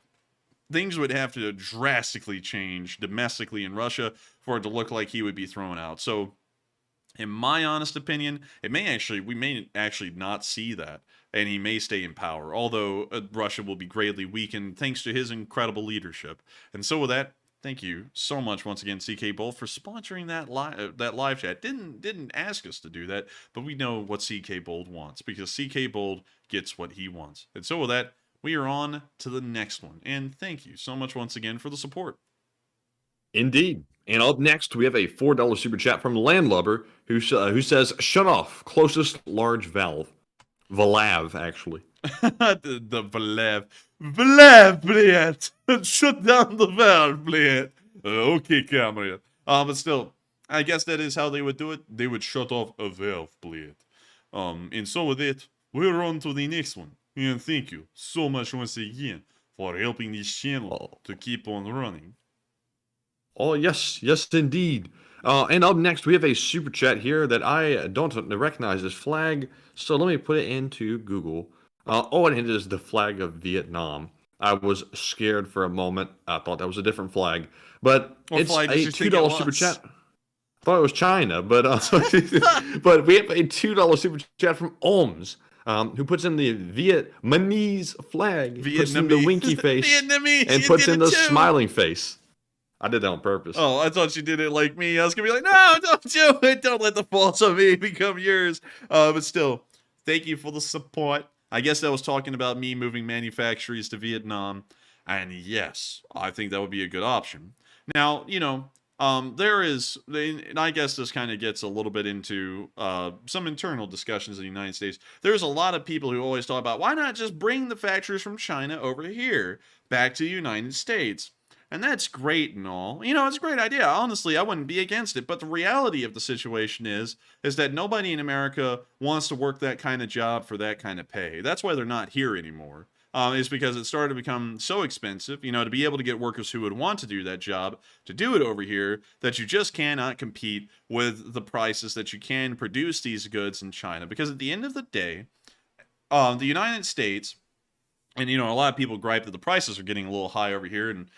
Things would have to drastically change domestically in Russia for it to look like he would be thrown out. So, in my honest opinion, we may actually not see that, and he may stay in power, although Russia will be greatly weakened thanks to his incredible leadership. And so with that, thank you so much once again, CK Bull, for sponsoring that live chat. Didn't ask us to do that, but we know what CK Bold wants, because CK Bold gets what he wants. And so with that, we are on to the next one. And thank you so much once again for the support. Indeed. And up next, we have a $4 super chat from Landlubber, who says, "Shut off, closest large valve." Valav, actually. the Vlav. Vlav, блядь! Shut down the valve, блядь! Okay, comrade. But still, I guess that is how they would do it. They would shut off a valve, блядь. And so with it, we're on to the next one. And thank you so much once again for helping this channel to keep on running. Oh, yes, indeed. And up next, we have a super chat here that I don't recognize this flag, so let me put it into Google. And it is the flag of Vietnam. I was scared for a moment. I thought that was a different flag, but What it's flag a did you think it $2 super was? chat. I thought it was China, but but we have a $2 super chat from Ohms. Who puts in the Vietnamese flag, puts in the winky face, Vietnamese, and you puts did in it the too. smiling face. I did that on purpose. Oh, I thought you did it like me. I was gonna be like, no, don't do it. Don't let the faults of me become yours. But still, thank you for the support. I guess that was talking about me moving manufactories to Vietnam. And yes, I think that would be a good option. Now, you know, and I guess this kind of gets a little bit into some internal discussions in the United States. There's a lot of people who always talk about, why not just bring the factories from China over here back to the United States? And that's great and all. You know, it's a great idea. Honestly, I wouldn't be against it. But the reality of the situation is that nobody in America wants to work that kind of job for that kind of pay. That's why they're not here anymore. Is because it started to become so expensive, you know, to be able to get workers who would want to do that job to do it over here, that you just cannot compete with the prices that you can produce these goods in China. Because at the end of the day, the United States, and you know, a lot of people gripe that the prices are getting a little high over here, and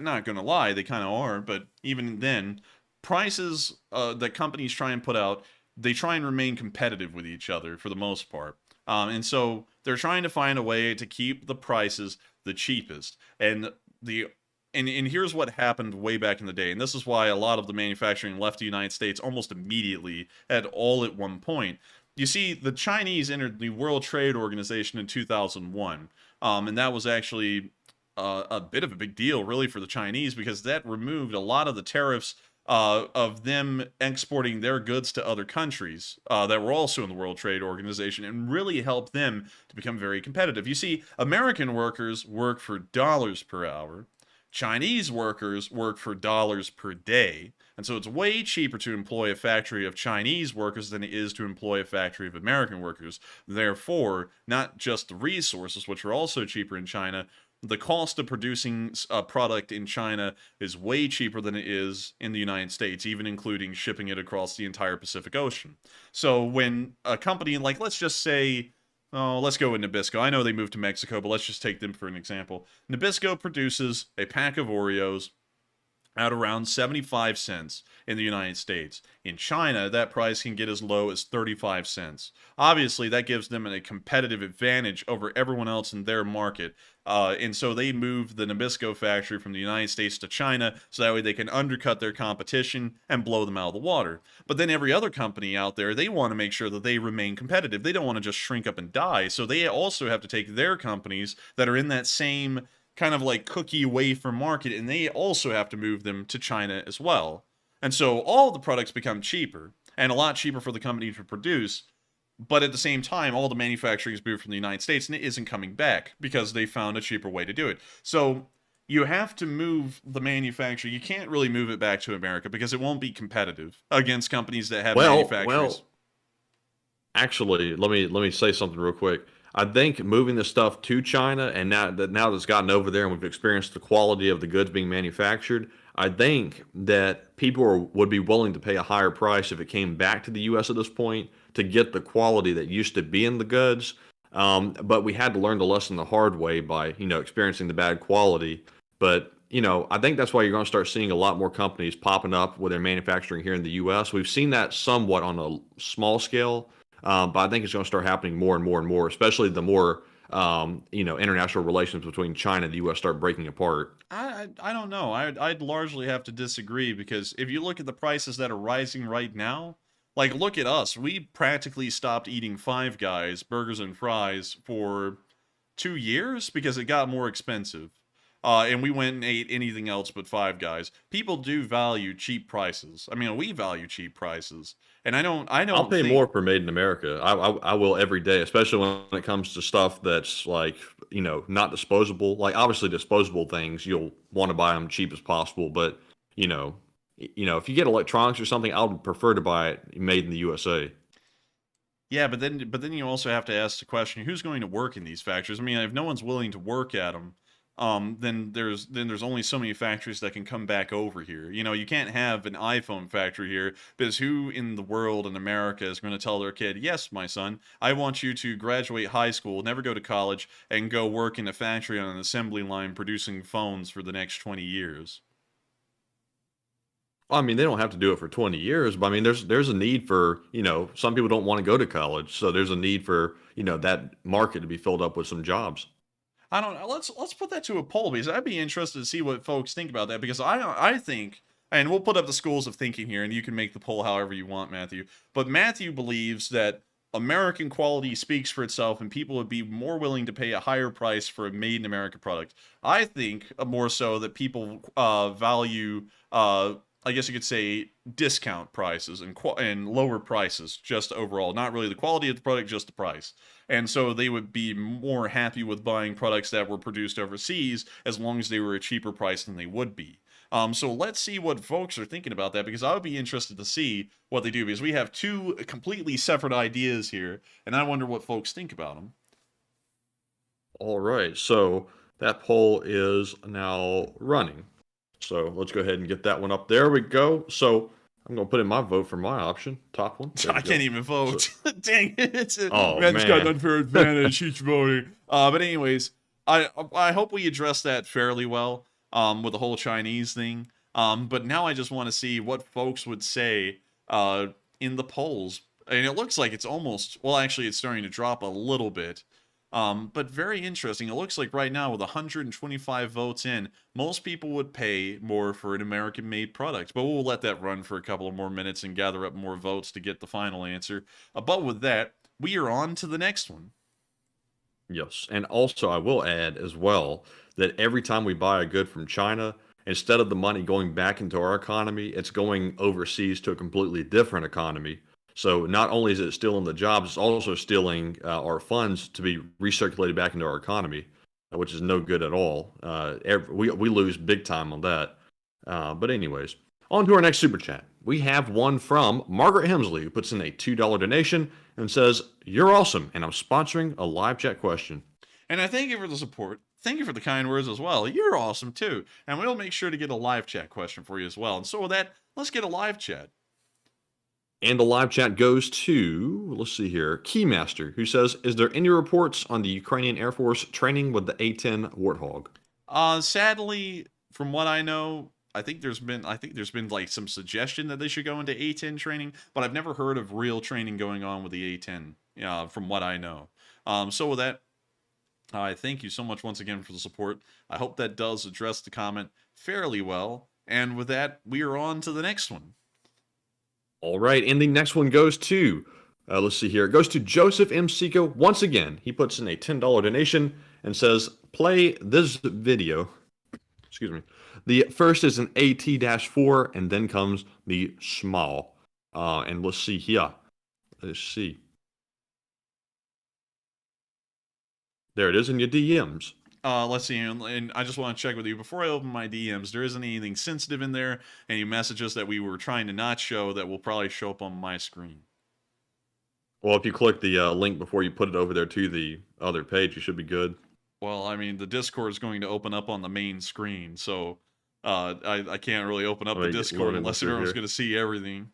not gonna lie, they kind of are, but even then, prices that companies try and put out, they try and remain competitive with each other for the most part. And so they're trying to find a way to keep the prices the cheapest. And here's what happened way back in the day. And this is why a lot of the manufacturing left the United States almost immediately at one point. You see, the Chinese entered the World Trade Organization in 2001. And that was actually a bit of a big deal, really, for the Chinese, because that removed a lot of the tariffs of them exporting their goods to other countries that were also in the World Trade Organization, and really helped them to become very competitive. You see, American workers work for dollars per hour. Chinese workers work for dollars per day. And so it's way cheaper to employ a factory of Chinese workers than it is to employ a factory of American workers. Therefore, not just the resources, which are also cheaper in China, the cost of producing a product in China is way cheaper than it is in the United States, even including shipping it across the entire Pacific Ocean. So when a company like, let's just say, let's go with Nabisco. I know they moved to Mexico, but let's just take them for an example. Nabisco produces a pack of Oreos at around 75 cents in the United States. In China, that price can get as low as 35 cents. Obviously, that gives them a competitive advantage over everyone else in their market. And so they moved the Nabisco factory from the United States to China, so that way they can undercut their competition and blow them out of the water. But then every other company out there, they want to make sure that they remain competitive. They don't want to just shrink up and die. So they also have to take their companies that are in that same kind of like cookie wafer market, and they also have to move them to China as well. And so all the products become cheaper, and a lot cheaper for the company to produce. But at the same time, all the manufacturing is moved from the United States, and it isn't coming back because they found a cheaper way to do it. So you have to move the manufacturing. You can't really move it back to America because it won't be competitive against companies that have manufacturers. Well, actually, let me say something real quick. I think moving the stuff to China, and now that it's gotten over there and we've experienced the quality of the goods being manufactured, I think that people would be willing to pay a higher price if it came back to the U.S. at this point to get the quality that used to be in the goods. But we had to learn the lesson the hard way by, experiencing the bad quality. But, I think that's why you're going to start seeing a lot more companies popping up with their manufacturing here in the U.S. We've seen that somewhat on a small scale, but I think it's going to start happening more and more and more, especially the more, international relations between China and the U.S. start breaking apart. I don't know. I'd largely have to disagree because if you look at the prices that are rising right now, like look at us. We practically stopped eating Five Guys burgers and fries for 2 years because it got more expensive. And we went and ate anything else but Five Guys. People do value cheap prices. I mean, we value cheap prices, and I don't. I'll pay more for Made in America. I will every day, especially when it comes to stuff that's like not disposable. Like obviously disposable things, you'll want to buy them cheap as possible. But if you get electronics or something, I would prefer to buy it made in the USA. Yeah, but then you also have to ask the question: who's going to work in these factories? I mean, if no one's willing to work at them. Then there's only so many factories that can come back over here. You can't have an iPhone factory here because who in the world in America is going to tell their kid, yes, my son, I want you to graduate high school, never go to college, and go work in a factory on an assembly line producing phones for the next 20 years. I mean, they don't have to do it for 20 years, but I mean, there's a need for, some people don't want to go to college, so there's a need for, that market to be filled up with some jobs. I don't know. Let's put that to a poll because I'd be interested to see what folks think about that because I think, and we'll put up the schools of thinking here and you can make the poll however you want, Matthew. But Matthew believes that American quality speaks for itself and people would be more willing to pay a higher price for a made in America product. I think more so that people value, I guess you could say, discount prices and lower prices just overall. Not really the quality of the product, just the price. And so they would be more happy with buying products that were produced overseas as long as they were a cheaper price than they would be. So let's see what folks are thinking about that because I would be interested to see what they do because we have two completely separate ideas here and I wonder what folks think about them. All right, so that poll is now running. So let's go ahead and get that one up. There we go. So I'm going to put in my vote for my option. Top one. I can't even vote. So, dang it. Man's got an unfair advantage. He's voting. But anyways, I hope we address that fairly well with the whole Chinese thing. But now I just want to see what folks would say in the polls. And it looks like it's almost, well, actually, it's starting to drop a little bit. But very interesting. It looks like right now with 125 votes in, most people would pay more for an American-made product. But we'll let that run for a couple of more minutes and gather up more votes to get the final answer. But with that, we are on to the next one. Yes, and also I will add as well that every time we buy a good from China, instead of the money going back into our economy, it's going overseas to a completely different economy. So not only is it stealing the jobs, it's also stealing our funds to be recirculated back into our economy, which is no good at all. We lose big time on that. But anyways, on to our next super chat. We have one from Margaret Hemsley, who puts in a $2 donation and says, "You're awesome, and I'm sponsoring a live chat question." And I thank you for the support. Thank you for the kind words as well. You're awesome too. And we'll make sure to get a live chat question for you as well. And so with that, let's get a live chat. And the live chat goes to, let's see here, Keymaster, who says, "Is there any reports on the Ukrainian Air Force training with the A-10 Warthog?" Sadly, from what I know, I think there's been like some suggestion that they should go into A-10 training, but I've never heard of real training going on with the A-10, from what I know. So with that, I thank you so much once again for the support. I hope that does address the comment fairly well. And with that, we are on to the next one. All right, and the next one goes to, let's see here, it goes to Joseph M. Seco once again. He puts in a $10 donation and says, play this video. Excuse me. The first is an AT-4, and then comes the small. And let's see here. Let's see. There it is in your DMs. Let's see, and I just want to check with you before I open my DMs. There isn't anything sensitive in there, any messages that we were trying to not show that will probably show up on my screen. Well, if you click the link before you put it over there to the other page, you should be good. Well, I mean, the Discord is going to open up on the main screen, so I can't really open up the Discord unless everyone's going to see everything.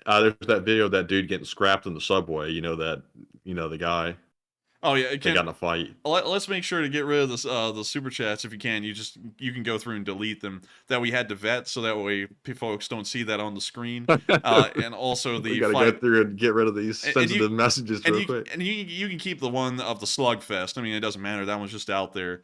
There's that video of that dude getting scrapped in the subway. You know the guy. Oh yeah, they got in a fight. Let's make sure to get rid of this, the super chats if you can. You can go through and delete them that we had to vet, so that way folks don't see that on the screen. And also we gotta go through and get rid of these sensitive messages real quick. And you can keep the one of the slugfest. I mean, it doesn't matter. That one's just out there.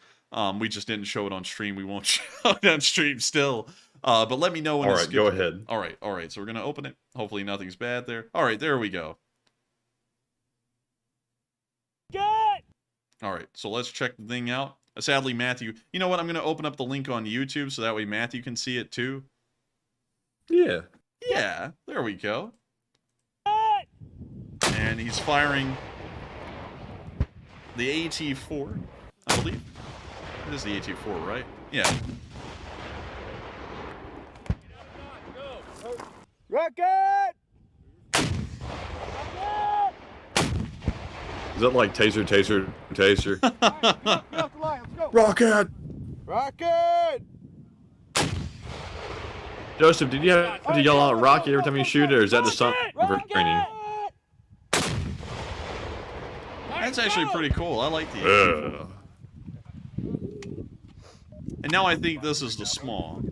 We just didn't show it on stream. We won't show it on stream still. But let me know when. All right, go ahead. All right. So we're gonna open it. Hopefully nothing's bad there. All right, there we go. All right, so let's check the thing out. Sadly, Matthew, you know what? I'm going to open up the link on YouTube so that way Matthew can see it too. Yeah. Yeah, there we go. And he's firing the AT-4, I believe. It is the AT-4, right? Yeah. Rocket! Is that like taser, taser, taser? Rocket! Rocket! Joseph, did you have to yell out rocket every time you shoot it, or is that just something for training? That's actually pretty cool. I like the And now I think this is the small.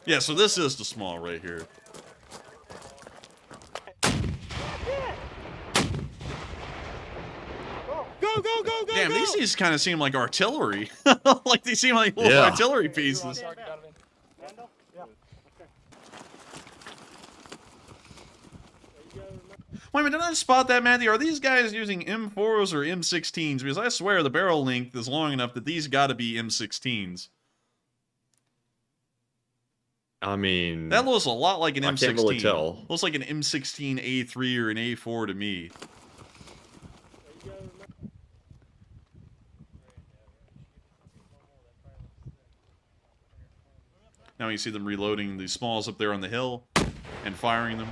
Yeah, so this is the small right here. Go! Damn, these things kind of seem like artillery. Like they seem like little artillery pieces. Wait a minute, did I spot that, Matthew? Are these guys using M4s or M16s? Because I swear the barrel length is long enough that these got to be M16s. I mean, that looks a lot like an M16. I can't really tell. Looks like an M16 A3 or an A4 to me. Now you see them reloading the smalls up there on the hill and firing them.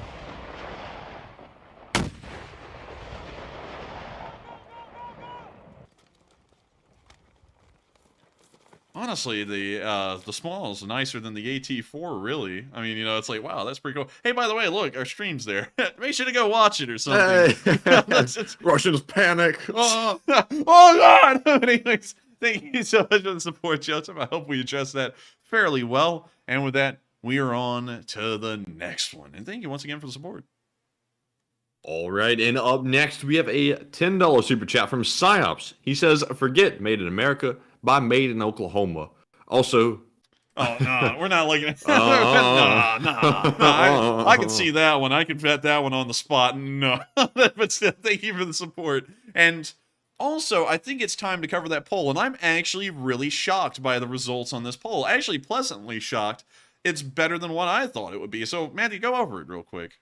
Honestly, the small is nicer than the AT-4, really. I mean, you know, it's like, wow, that's pretty cool. Hey, by the way, look, our stream's there. Make sure to go watch it or something. Hey. Russians panic. Oh God! Anyways, thank you so much for the support, Joseph. I hope we addressed that fairly well. And with that, we are on to the next one. And thank you once again for the support. All right, and up next, we have a $10 super chat from Psyops. He says, forget Made in America, buy Made in Oklahoma. Also... Oh, no, we're not looking at... No. I can see that one. I can bet that one on the spot. No. But still, thank you for the support. And also, I think it's time to cover that poll. And I'm actually really shocked by the results on this poll. Actually, pleasantly shocked. It's better than what I thought it would be. So, Matthew, go over it real quick.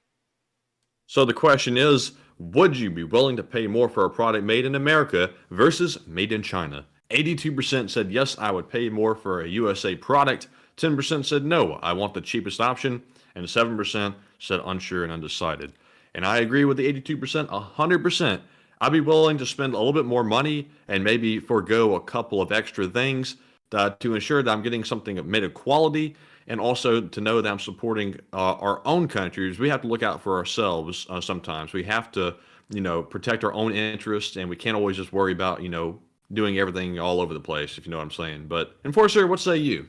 So the question is, would you be willing to pay more for a product made in America versus made in China? 82% said yes, I would pay more for a USA product. 10% said no, I want the cheapest option. And 7% said unsure and undecided. And I agree with the 82%, 100%. I'd be willing to spend a little bit more money and maybe forego a couple of extra things to ensure that I'm getting something made of quality, and also to know that I'm supporting our own countries. We have to look out for ourselves sometimes. We have to, protect our own interests, and we can't always just worry about, doing everything all over the place, if you know what I'm saying. But, Enforcer, what say you?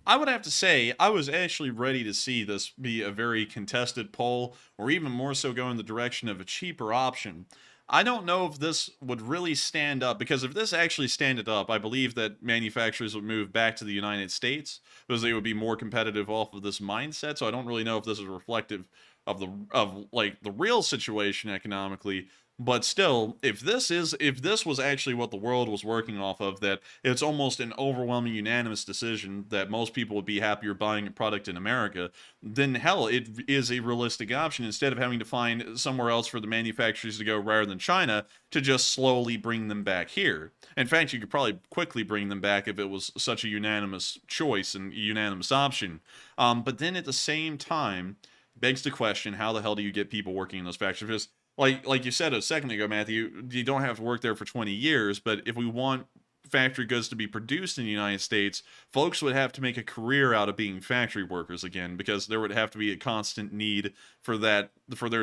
I would have to say, I was actually ready to see this be a very contested poll, or even more so go in the direction of a cheaper option. I don't know if this would really stand up, because if this actually standed up, I believe that manufacturers would move back to the United States because they would be more competitive off of this mindset. So I don't really know if this is reflective of the real situation economically. But still, if this was actually what the world was working off of, that it's almost an overwhelming unanimous decision that most people would be happier buying a product in America, then hell, it is a realistic option, instead of having to find somewhere else for the manufacturers to go rather than China, to just slowly bring them back here. In fact, you could probably quickly bring them back if it was such a unanimous choice and unanimous option. But then at the same time, begs the question, how the hell do you get people working in those factories? Because like you said a second ago, Matthew, you don't have to work there for 20 years, but if we want factory goods to be produced in the United States, folks would have to make a career out of being factory workers again, because there would have to be a constant need for there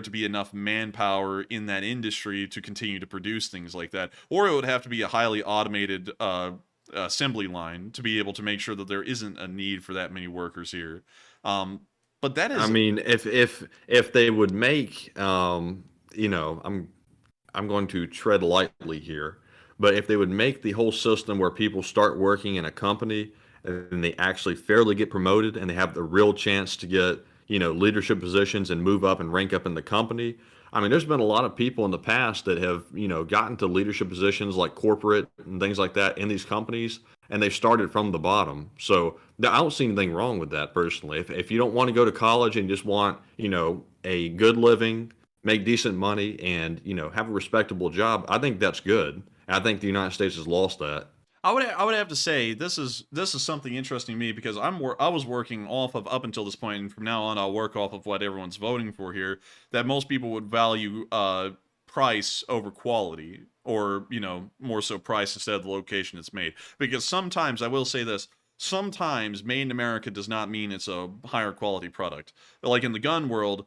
to be enough manpower in that industry to continue to produce things like that. Or it would have to be a highly automated assembly line to be able to make sure that there isn't a need for that many workers here. But that is, I mean, if they would make, I'm going to tread lightly here, but if they would make the whole system where people start working in a company and they actually fairly get promoted and they have the real chance to get, leadership positions and move up and rank up in the company. I mean, there's been a lot of people in the past that have, gotten to leadership positions like corporate and things like that in these companies, and they started from the bottom. So I don't see anything wrong with that personally. If you don't want to go to college and just want, a good living, make decent money, and, have a respectable job, I think that's good. I think the United States has lost that. I would have to say this is something interesting to me, because I was working off of, up until this point, and from now on I'll work off of what everyone's voting for here, that most people would value price over quality, or more so price instead of the location it's made. Because sometimes, I will say this, sometimes made in America does not mean it's a higher quality product. Like in the gun world,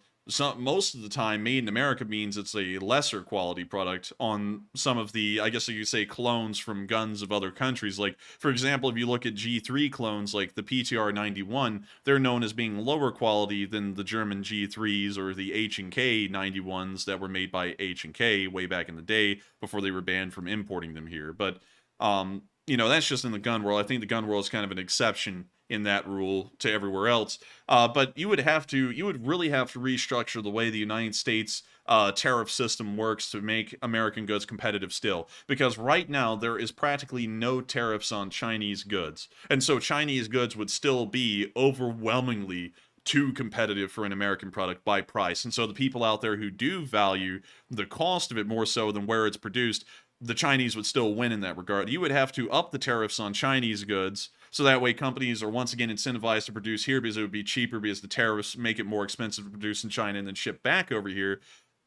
most of the time, made in America means it's a lesser quality product on some of the, I guess you could say, clones from guns of other countries. Like, for example, if you look at G3 clones, like the PTR 91, they're known as being lower quality than the German G3s or the H&K 91s that were made by H&K way back in the day before they were banned from importing them here. But, that's just in the gun world. I think the gun world is kind of an exception in that rule to everywhere else. But you would really have to restructure the way the United States tariff system works to make American goods competitive still. Because right now, there is practically no tariffs on Chinese goods. And so Chinese goods would still be overwhelmingly too competitive for an American product by price. And so the people out there who do value the cost of it more so than where it's produced, the Chinese would still win in that regard. You would have to up the tariffs on Chinese goods, so that way companies are once again incentivized to produce here, because it would be cheaper, because the tariffs make it more expensive to produce in China and then ship back over here.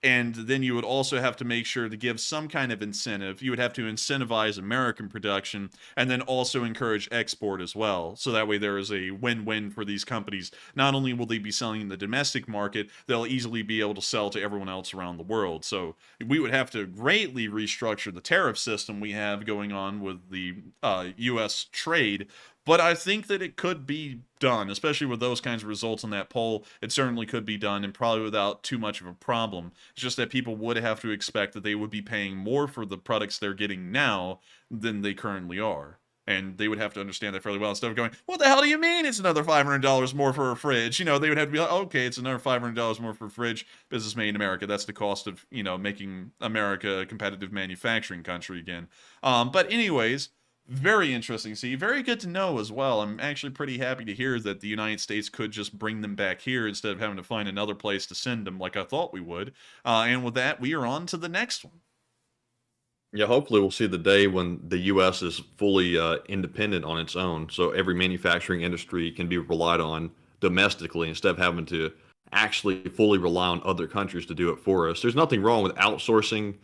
And then you would also have to make sure to give some kind of incentive. You would have to incentivize American production and then also encourage export as well. So that way there is a win-win for these companies. Not only will they be selling in the domestic market, they'll easily be able to sell to everyone else around the world. So we would have to greatly restructure the tariff system we have going on with the U.S. trade. But I think that it could be done, especially with those kinds of results in that poll. It certainly could be done, and probably without too much of a problem. It's just that people would have to expect that they would be paying more for the products they're getting now than they currently are. And they would have to understand that fairly well, instead of going, what the hell do you mean it's another $500 more for a fridge? They would have to be like, okay, it's another $500 more for a fridge. Business made in America. That's the cost of, making America a competitive manufacturing country again. But anyways, very interesting to see. Very good to know as well. I'm actually pretty happy to hear that the United States could just bring them back here instead of having to find another place to send them like I thought we would. And with that, we are on to the next one. Yeah, hopefully we'll see the day when the U.S. is fully independent on its own, so every manufacturing industry can be relied on domestically instead of having to actually fully rely on other countries to do it for us. There's nothing wrong with outsourcing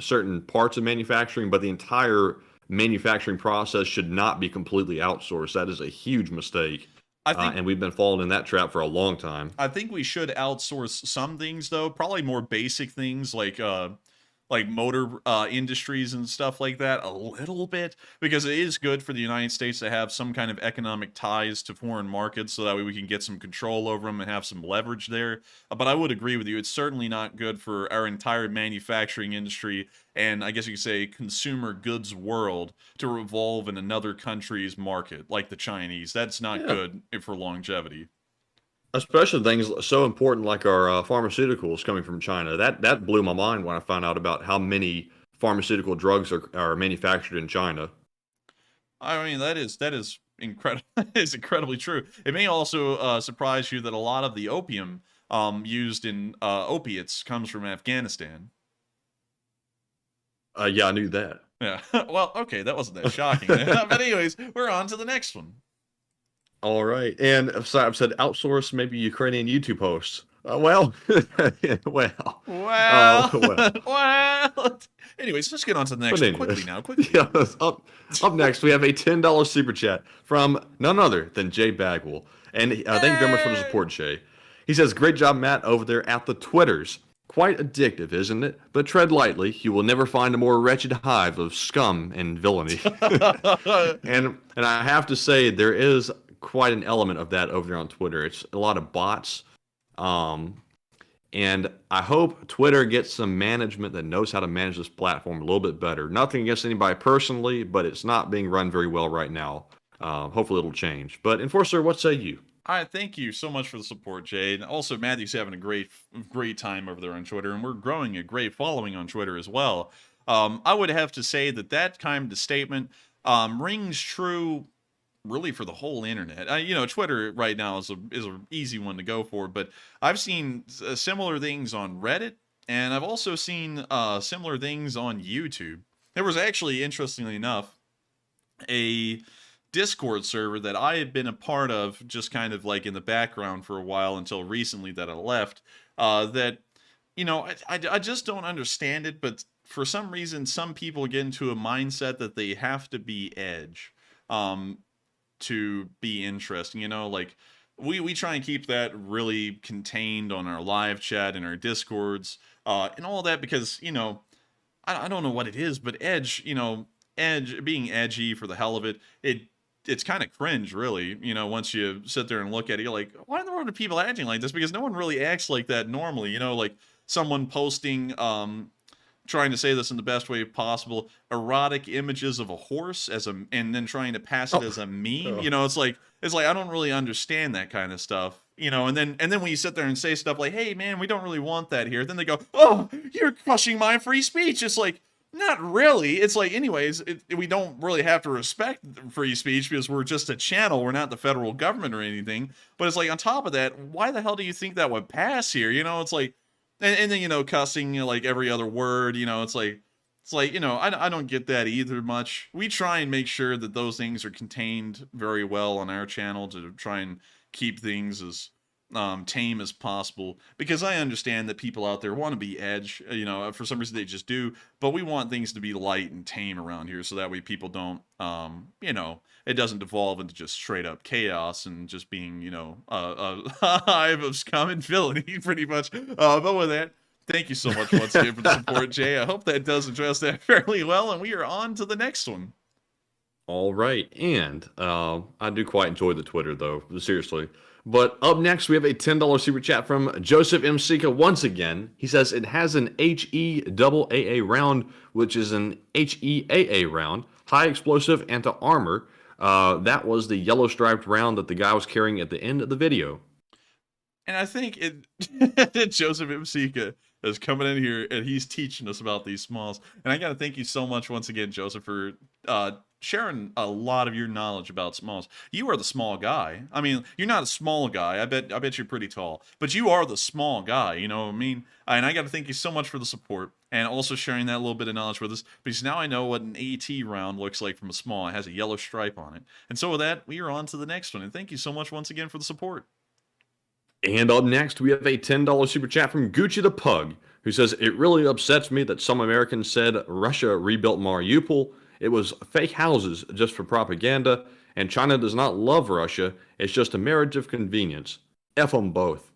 certain parts of manufacturing, but the entire manufacturing process should not be completely outsourced. That is a huge mistake. And we've been falling in that trap for a long time. I think we should outsource some things, though. Probably more basic things like motor industries and stuff like that a little bit, because it is good for the United States to have some kind of economic ties to foreign markets, so that way we can get some control over them and have some leverage there. But I would agree with you, it's certainly not good for our entire manufacturing industry, and I guess you could say consumer goods world, to revolve in another country's market like the Chinese. That's not good for longevity. Especially things so important like our pharmaceuticals coming from China. That blew my mind when I found out about how many pharmaceutical drugs are manufactured in China. I mean, that is incredible. It's incredibly true. It may also surprise you that a lot of the opium used in opiates comes from Afghanistan. Yeah, I knew that. Yeah. Well, okay, that wasn't that shocking. But anyways, we're on to the next one. All right, and I've said outsource maybe Ukrainian YouTube hosts. Well, well. Anyways, let's get on to the next one quickly now. Quickly. Yeah, up next, we have a $10 super chat from none other than Jay Bagwell. And thank you very much for the support, Jay. He says, great job, Matt, over there at the Twitters. Quite addictive, isn't it? But tread lightly. You will never find a more wretched hive of scum and villainy. and I have to say, there is quite an element of that over there on Twitter. It's a lot of bots. And I hope Twitter gets some management that knows how to manage this platform a little bit better. Nothing against anybody personally, but it's not being run very well right now. Hopefully it'll change. But Enforcer, what say you? All right, thank you so much for the support, Jay. And also, Matthew's having a great time over there on Twitter, and we're growing a great following on Twitter as well. I would have to say that kind of statement rings true really for the whole internet. Twitter right now is a easy one to go for, but I've seen similar things on Reddit, and I've also seen similar things on YouTube. There was actually, interestingly enough, a Discord server that I had been a part of, just kind of like in the background for a while until recently that I left, that, I just don't understand it, but for some reason, some people get into a mindset that they have to be edge. To be interesting, like we try and keep that really contained on our live chat and our Discords, and all that, because I don't know what it is, but being edgy for the hell of it, it's kind of cringe, really. Once you sit there and look at it, you're like, why in the world are people acting like this? Because no one really acts like that normally. like someone posting trying to say this in the best way possible, erotic images of a horse and then trying to pass it as a meme. It's like I don't really understand that kind of stuff. And then when you sit there and say stuff like, hey man, we don't really want that here, then they go, oh, you're crushing my free speech. It's like, not really. It's like, anyways, we don't really have to respect free speech because we're just a channel. We're not the federal government or anything. But it's like, on top of that, why the hell do you think that would pass here? It's like, and then, cussing, like every other word, it's like, I don't get that either much. We try and make sure that those things are contained very well on our channel to try and keep things as tame as possible, because I understand that people out there want to be edge, for some reason they just do, but we want things to be light and tame around here, so that way people don't, it doesn't devolve into just straight up chaos and just being, a hive of scum and villainy, pretty much. But with that, thank you so much once again for the support, Jay. I hope that does address that fairly well, and we are on to the next one. All right, and I do quite enjoy the Twitter, though, seriously. But up next, we have a $10 super chat from Joseph M. Sika once again. He says it has an HEAA round, which is an HEAA round, high explosive anti-armor. That was the yellow striped round that the guy was carrying at the end of the video. And I think Joseph M. Sika is coming in here and he's teaching us about these smalls. And I got to thank you so much once again, Joseph, for sharing a lot of your knowledge about smalls. You are the small guy. I mean, you're not a small guy. I bet you're pretty tall, but you are the small guy. You know what I mean? And I got to thank you so much for the support and also sharing that little bit of knowledge with us, because now I know what an AT round looks like from a small. It has a yellow stripe on it. And so with that, we are on to the next one. And thank you so much once again for the support. And up next, we have a $10 super chat from Gucci the Pug, who says, it really upsets me that some Americans said Russia rebuilt Mariupol. It was fake houses just for propaganda, and China does not love Russia. It's just a marriage of convenience. F them both.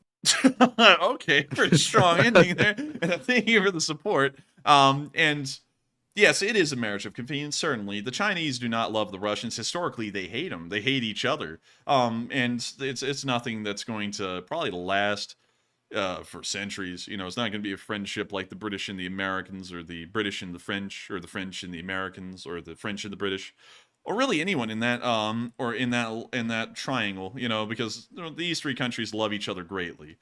Okay, pretty strong ending there. And thank you for the support. And yes, it is a marriage of convenience, certainly. The Chinese do not love the Russians. Historically, they hate them. They hate each other. And it's nothing that's going to probably last for centuries. You know, it's not going to be a friendship like the British and the Americans, or the British and the French, or the French and the Americans, or the French and the British, or really anyone in that or in that triangle. You know, because these three countries love each other greatly.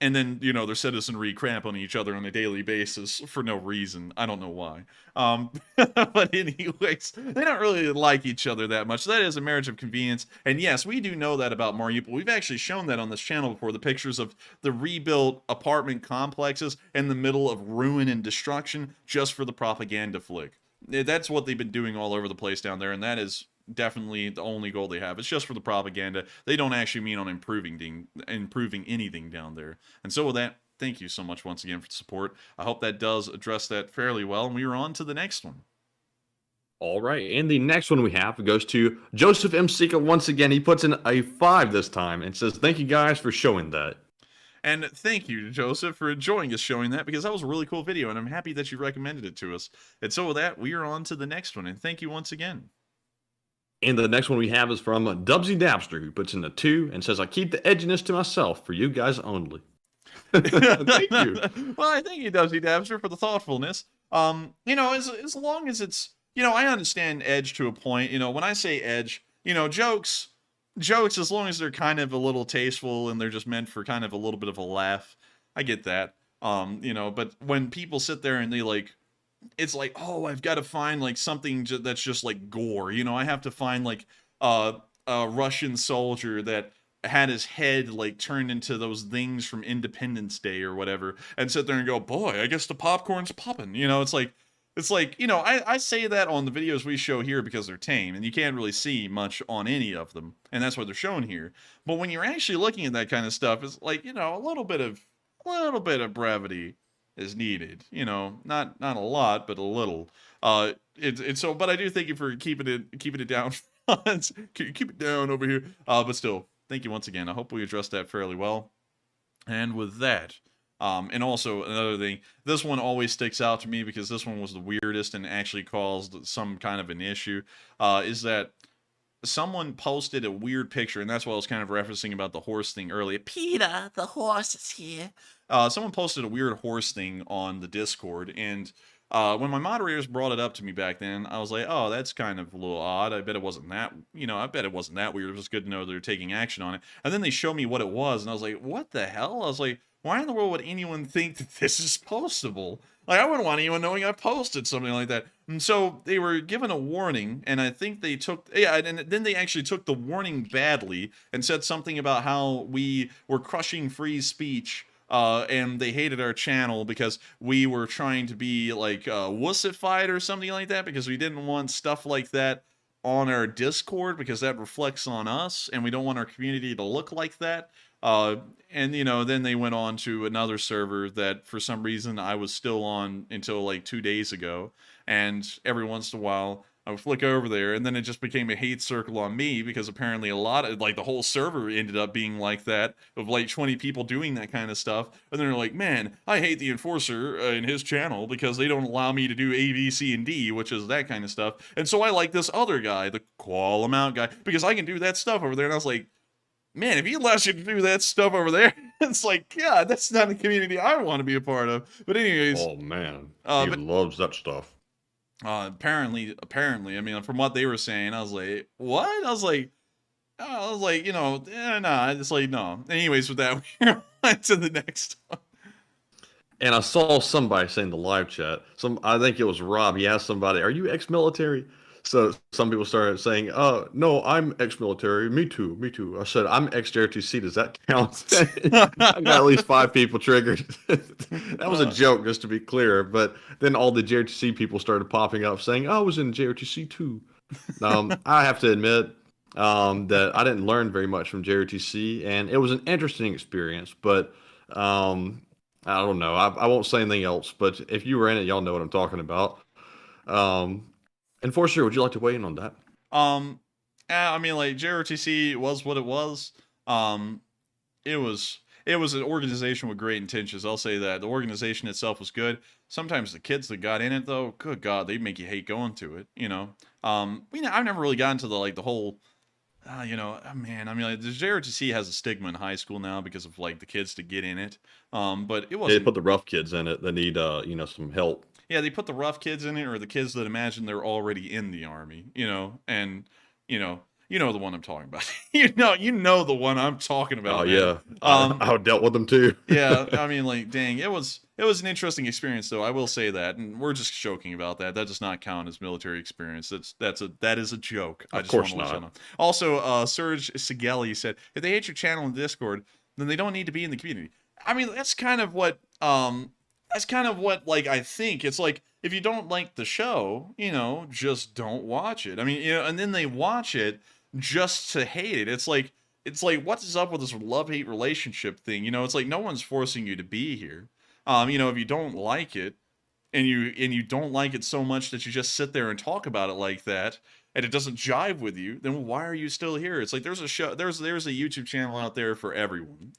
And then, you know, their citizenry cramp on each other on a daily basis for no reason. I don't know why. But anyways, they don't really like each other that much. So that is a marriage of convenience. And yes, we do know that about Mariupol. We've actually shown that on this channel before. The pictures of the rebuilt apartment complexes in the middle of ruin and destruction just for the propaganda flick. That's what they've been doing all over the place down there. And that is definitely the only goal they have. It's just for the propaganda. They don't actually mean on improving anything down there. And so with that, thank you so much once again for the support. I hope that does address that fairly well. And we are on to the next one. All right, and the next one we have goes to Joseph M. Sika. Once again, he puts in a 5 this time and says, "Thank you guys for showing that." And thank you, Joseph, for enjoying us showing that, because that was a really cool video, and I'm happy that you recommended it to us. And so with that, we are on to the next one, and thank you once again. And the next one we have is from Dubsy Dabster, who puts in a 2 and says, "I keep the edginess to myself for you guys only." Thank you. Well, I thank you, Dubsy Dabster, for the thoughtfulness. You know, as long as it's, you know, I understand edge to a point. You know, when I say edge, you know, jokes, as long as they're kind of a little tasteful and they're just meant for kind of a little bit of a laugh, I get that. You know, but when people sit there and they like, it's like, oh, I've got to find like something that's just like gore. You know, I have to find like a Russian soldier that had his head like turned into those things from Independence Day or whatever, and sit there and go, boy, I guess the popcorn's popping. You know, it's like, you know, I say that on the videos we show here because they're tame and you can't really see much on any of them, and that's what they're shown here. But when you're actually looking at that kind of stuff, it's like, you know, a little bit of brevity is needed. You know, not a lot, but a little. It's so, but I do thank you for keeping it down. Keep it down over here. But still, thank you once again. I hope we addressed that fairly well. And with that, and also another thing, this one always sticks out to me because this one was the weirdest and actually caused some kind of an issue, is that someone posted a weird picture, and that's what I was kind of referencing about the horse thing earlier. Peter, the horse is here. Someone posted a weird horse thing on the Discord, and when my moderators brought it up to me back then, I was like, oh, that's kind of a little odd. I bet it wasn't that, you know, I bet it wasn't that weird. It was good to know they're taking action on it. And then they showed me what it was, and I was like, what the hell? I was like, why in the world would anyone think that this is postable? Like, I wouldn't want anyone knowing I posted something like that. And so they were given a warning, and I think they took, yeah, and then they actually took the warning badly and said something about how we were crushing free speech. And they hated our channel because we were trying to be like wussified or something like that, because we didn't want stuff like that on our Discord because that reflects on us, and we don't want our community to look like that. And you know, then they went on to another server that for some reason I was still on until like 2 days ago, and every once in a while I would flick over there, and then it just became a hate circle on me because apparently a lot of, like, the whole server ended up being like that, of like 20 people doing that kind of stuff. And then they're like, man, I hate the enforcer in his channel because they don't allow me to do A, B, C, and D, which is that kind of stuff. And so I like this other guy, the qual amount guy, because I can do that stuff over there. And I was like, man, if he allows you to do that stuff over there, it's like, yeah, that's not a community I want to be a part of. But anyways. Oh, man. He loves that stuff. Apparently, I mean, from what they were saying, I was like, what? I was like, you know, nah, it's like, no. Anyways, with that, we're on to the next one. And I saw somebody saying in the live chat, I think it was Rob, he asked somebody, are you ex-military? So some people started saying, no, I'm ex-military. Me too. I said, I'm ex-JRTC. Does that count? I got at least 5 people triggered. That was a joke, just to be clear. But then all the JRTC people started popping up saying, I was in JRTC too. I have to admit that I didn't learn very much from JRTC, and it was an interesting experience. But I don't know. I won't say anything else. But if you were in it, y'all know what I'm talking about. Enforcer, would you like to weigh in on that? I mean, like, JRTC was what it was. it was an organization with great intentions. I'll say that. The organization itself was good. Sometimes the kids that got in it, though, good God, they make you hate going to it, you know? I've never really gotten to the whole, man, I mean, like, the JRTC has a stigma in high school now because of, like, the kids to get in it. But it wasn't. They put the rough kids in it that need, some help. Yeah, they put the rough kids in it, or the kids that imagine they're already in the army, and, you know the one I'm talking about. you know the one I'm talking about. Oh, man. yeah. I dealt with them, too. Yeah, I mean, like, dang, it was an interesting experience, though. I will say that, and we're just joking about that. That does not count as military experience. That is a joke. I just course want to let you not. know. Also, Serge Sigali said, if they hate your channel in Discord, then they don't need to be in the community. I mean, that's kind of what like I think. It's like, if you don't like the show, just don't watch it. I mean, and then they watch it just to hate it. It's like what's up with this love-hate relationship thing? It's like no one's forcing you to be here. If you don't like it, and you don't like it so much that you just sit there and talk about it like that, and it doesn't jive with you, then why are you still here? It's like there's a YouTube channel out there for everyone.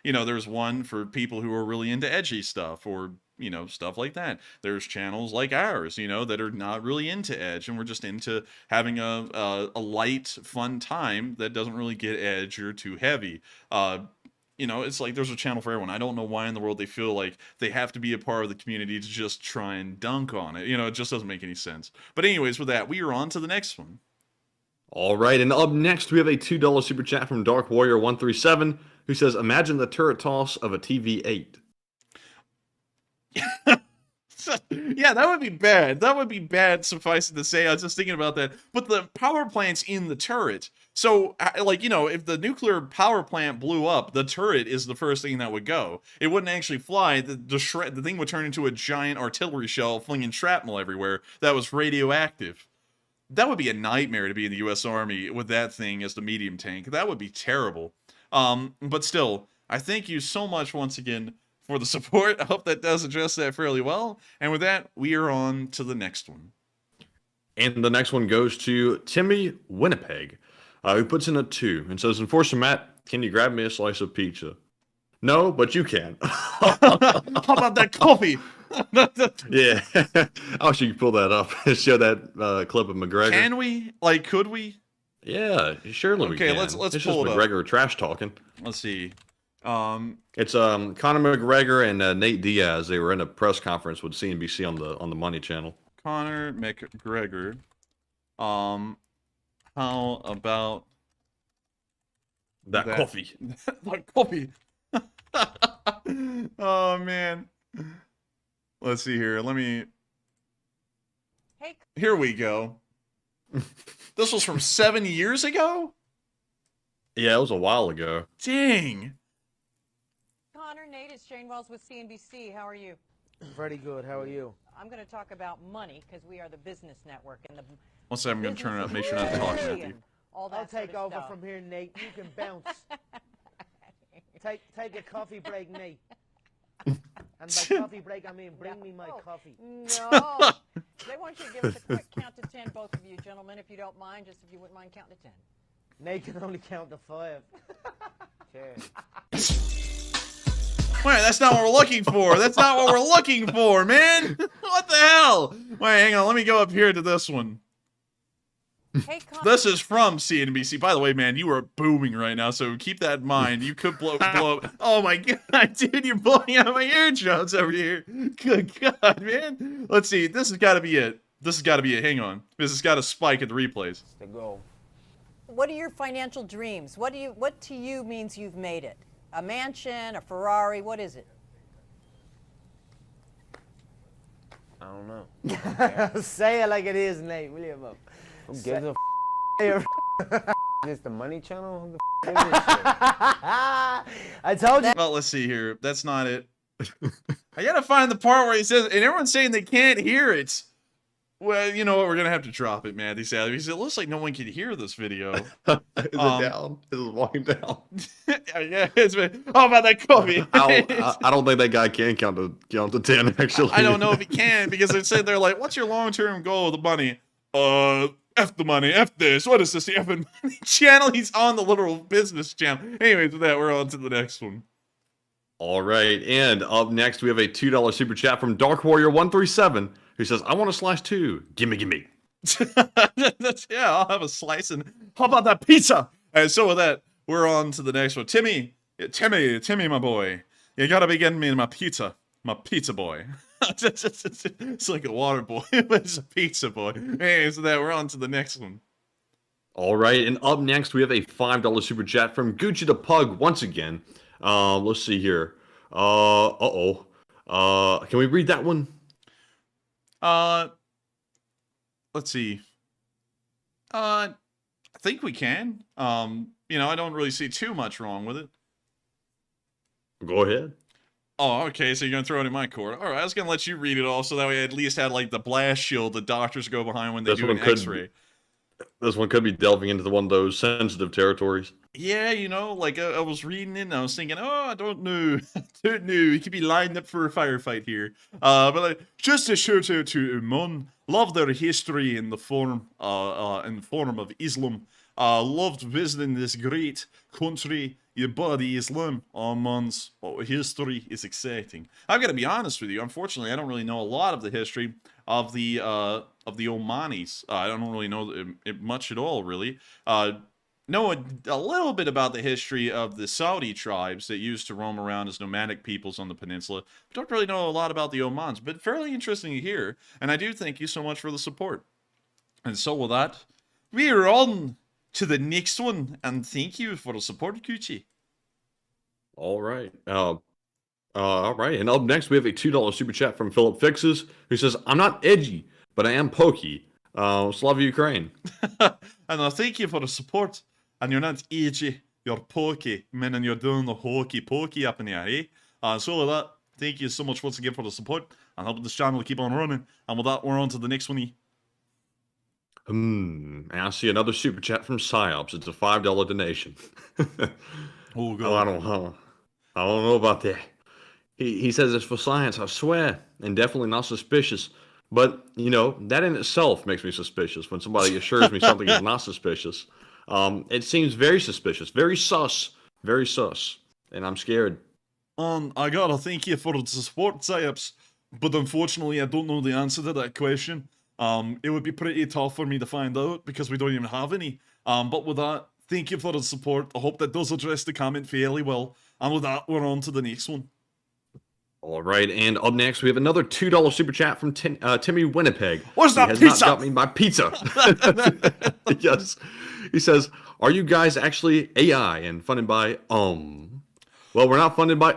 There's one for people who are really into edgy stuff, or stuff like that. There's channels like ours, that are not really into edge, and we're just into having a light, fun time that doesn't really get edge or too heavy. It's like there's a channel for everyone. I don't know why in the world they feel like they have to be a part of the community to just try and dunk on it. It just doesn't make any sense. But anyways, with that, we are on to the next one. All right, and up next, we have a $2 super chat from Dark Warrior 137, who says, imagine the turret toss of a TV-8. Yeah, that would be bad. That would be bad, suffice it to say. I was just thinking about that. But the power plant's in the turret. So, if the nuclear power plant blew up, the turret is the first thing that would go. It wouldn't actually fly. The thing would turn into a giant artillery shell flinging shrapnel everywhere that was radioactive. That would be a nightmare to be in the U.S. Army with that thing as the medium tank. That would be terrible. But still, I thank you so much once again for the support. I hope that does address that fairly well. And with that, we are on to the next one. And the next one goes to Timmy Winnipeg, who puts in a 2 and says, Enforcer Matt, can you grab me a slice of pizza? No, but you can. How about that coffee? Yeah. I wish you could pull that up and show that clip of McGregor. Can we? Could we? Yeah, surely we can. Okay, let's it's pull just it McGregor trash talking. Let's see. It's Conor McGregor and Nate Diaz. They were in a press conference with CNBC on the Money Channel. Conor McGregor. How about that coffee? That coffee. Oh man. Let's see here. Here we go. This was from 7 years ago? Yeah, it was a while ago. Dang. Connor, Nate, it's Jane Wells with CNBC. How are you? Pretty good. How are you? I'm going to talk about money because we are the business network. And One second, I'm going to turn it up, make sure not to talk at you. I'll take over from here, Nate. You can bounce. Take a coffee break, Nate. And by coffee break, I mean bring me my coffee. No. They want you to give us a quick count to 10, both of you gentlemen, if you don't mind, just if you wouldn't mind counting to 10. Nate can only count to 5. Cheers. Wait, that's not what we're looking for. That's not what we're looking for, man. What the hell? Wait, hang on. Let me go up here to this one. Hey, this is from CNBC. By the way, man, you are booming right now, so keep that in mind. You could blow up. Oh my god, dude, you're blowing out my eardrums over here. Good god, man. Let's see. This has got to be it. Hang on. This has got to spike at the replays. To go. What are your financial dreams? What to you means you've made it? A mansion, a Ferrari, what is it? I don't know. Say it like it is, Nate. William up. Who gives a f***? Is the Money Channel? Who the f*** is this shit? I told you. Well, let's see here. That's not it. I gotta find the part where he says, and everyone's saying they can't hear it. Well, you know what? We're gonna have to drop it, man. He said, it looks like no one can hear this video. Is it down? Is it walking down? Yeah, how about that coffee? I don't think that guy can count to 10, actually. I don't know if he can, because they said they're like, what's your long-term goal with the money? F the money, F this. What is this? The F and Money channel? He's on the literal business channel. Anyways, with that, we're on to the next one. All right, and up next we have a $2 super chat from Dark Warrior 137 who says, "I want a slice too. Gimme." Yeah, I'll have a slice, and how about that pizza? And so with that, we're on to the next one. Timmy, my boy, you gotta be getting me my pizza boy. It's like a water boy, but it's a pizza boy. Hey, so that we're on to the next one. All right, and up next we have a $5 super chat from Gucci the Pug once again. Let's see here. Can we read that one? Let's see. I think we can. I don't really see too much wrong with it. Go ahead. Oh, okay, so you're gonna throw it in my court. All right, I was gonna let you read it all, so that way I at least had like the blast shield the doctors go behind when they do an X-ray. This one could be delving into one of those sensitive territories. Yeah, like I was reading it and I was thinking, I don't know. He could be lined up for a firefight here. But just a shout out to Oman. Love their history in the form of Islam. Loved visiting this great country. Your buddy Islam. Oman's history is exciting. I've got to be honest with you. Unfortunately, I don't really know a lot of the history of the Omanis. I don't really know it much at all, really. Know a little bit about the history of the Saudi tribes that used to roam around as nomadic peoples on the peninsula. But don't really know a lot about the Omans, but fairly interesting to hear. And I do thank you so much for the support. And so with that, we're on to the next one. And thank you for the support, Gucci. All right. All right. And up next, we have a $2 super chat from Philip Fixes, who says, "I'm not edgy, but I am pokey. Slava Ukraine." And I thank you for the support. And you're not edgy, you're pokey, meaning you're doing the hokey pokey up in the air, eh? So with that, thank you so much once again for the support and helping this channel keep on running. And with that, we're on to the next one. And I see another super chat from Psyops. It's a $5 donation. Oh, God. I don't know about that. He says it's for science, I swear, and definitely not suspicious. But, that in itself makes me suspicious when somebody assures me something is not suspicious. It seems very suspicious, very sus, and I'm scared. I gotta thank you for the support, Psyops, but unfortunately I don't know the answer to that question. It would be pretty tough for me to find out because we don't even have any. But with that, thank you for the support. I hope that does address the comment fairly well. And with that, we're on to the next one. All right, and up next we have another $2 super chat from Timmy Winnipeg. What's that pizza? He has not got me my pizza. Yes. He says, "Are you guys actually AI and funded by Well, we're not funded by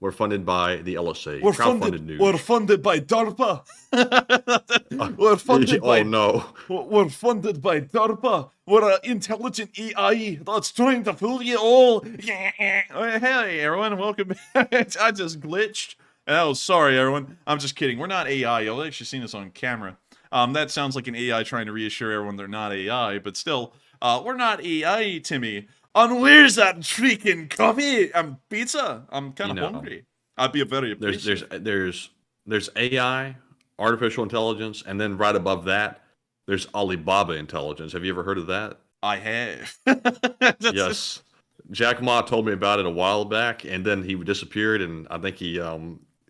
We're funded by the LSA. Crowdfunded news. We're funded by DARPA. We're funded by. Oh no. We're funded by DARPA. We're an intelligent AI that's trying to fool you all. Hey everyone, welcome. I just glitched. Oh, sorry everyone. I'm just kidding. We're not AI. You'll actually seen this on camera. That sounds like an AI trying to reassure everyone they're not AI, but still, we're not AI, Timmy. And where's that freaking coffee and pizza? I'm kind of hungry. I'd be a very appreciative. There's AI, artificial intelligence, and then right above that, there's Alibaba intelligence. Have you ever heard of that? I have. Yes. Jack Ma told me about it a while back, and then he disappeared, and I think he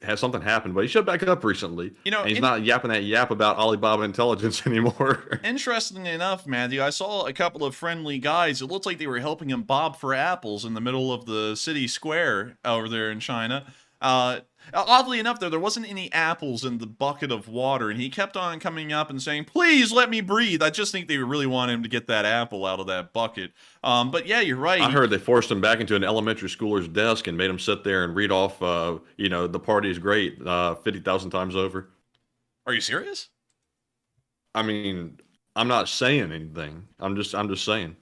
had something happen, but he showed back up recently. And he's not yapping that yap about Alibaba intelligence anymore. Interestingly enough, Matthew, I saw a couple of friendly guys. It looked like they were helping him bob for apples in the middle of the city square over there in China. Oddly enough, there wasn't any apples in the bucket of water, and he kept on coming up and saying, "Please let me breathe." I just think they really wanted him to get that apple out of that bucket. But yeah, you're right. I heard they forced him back into an elementary schooler's desk and made him sit there and read off, the party is great 50,000 times over. Are you serious? I mean, I'm not saying anything. I'm just saying.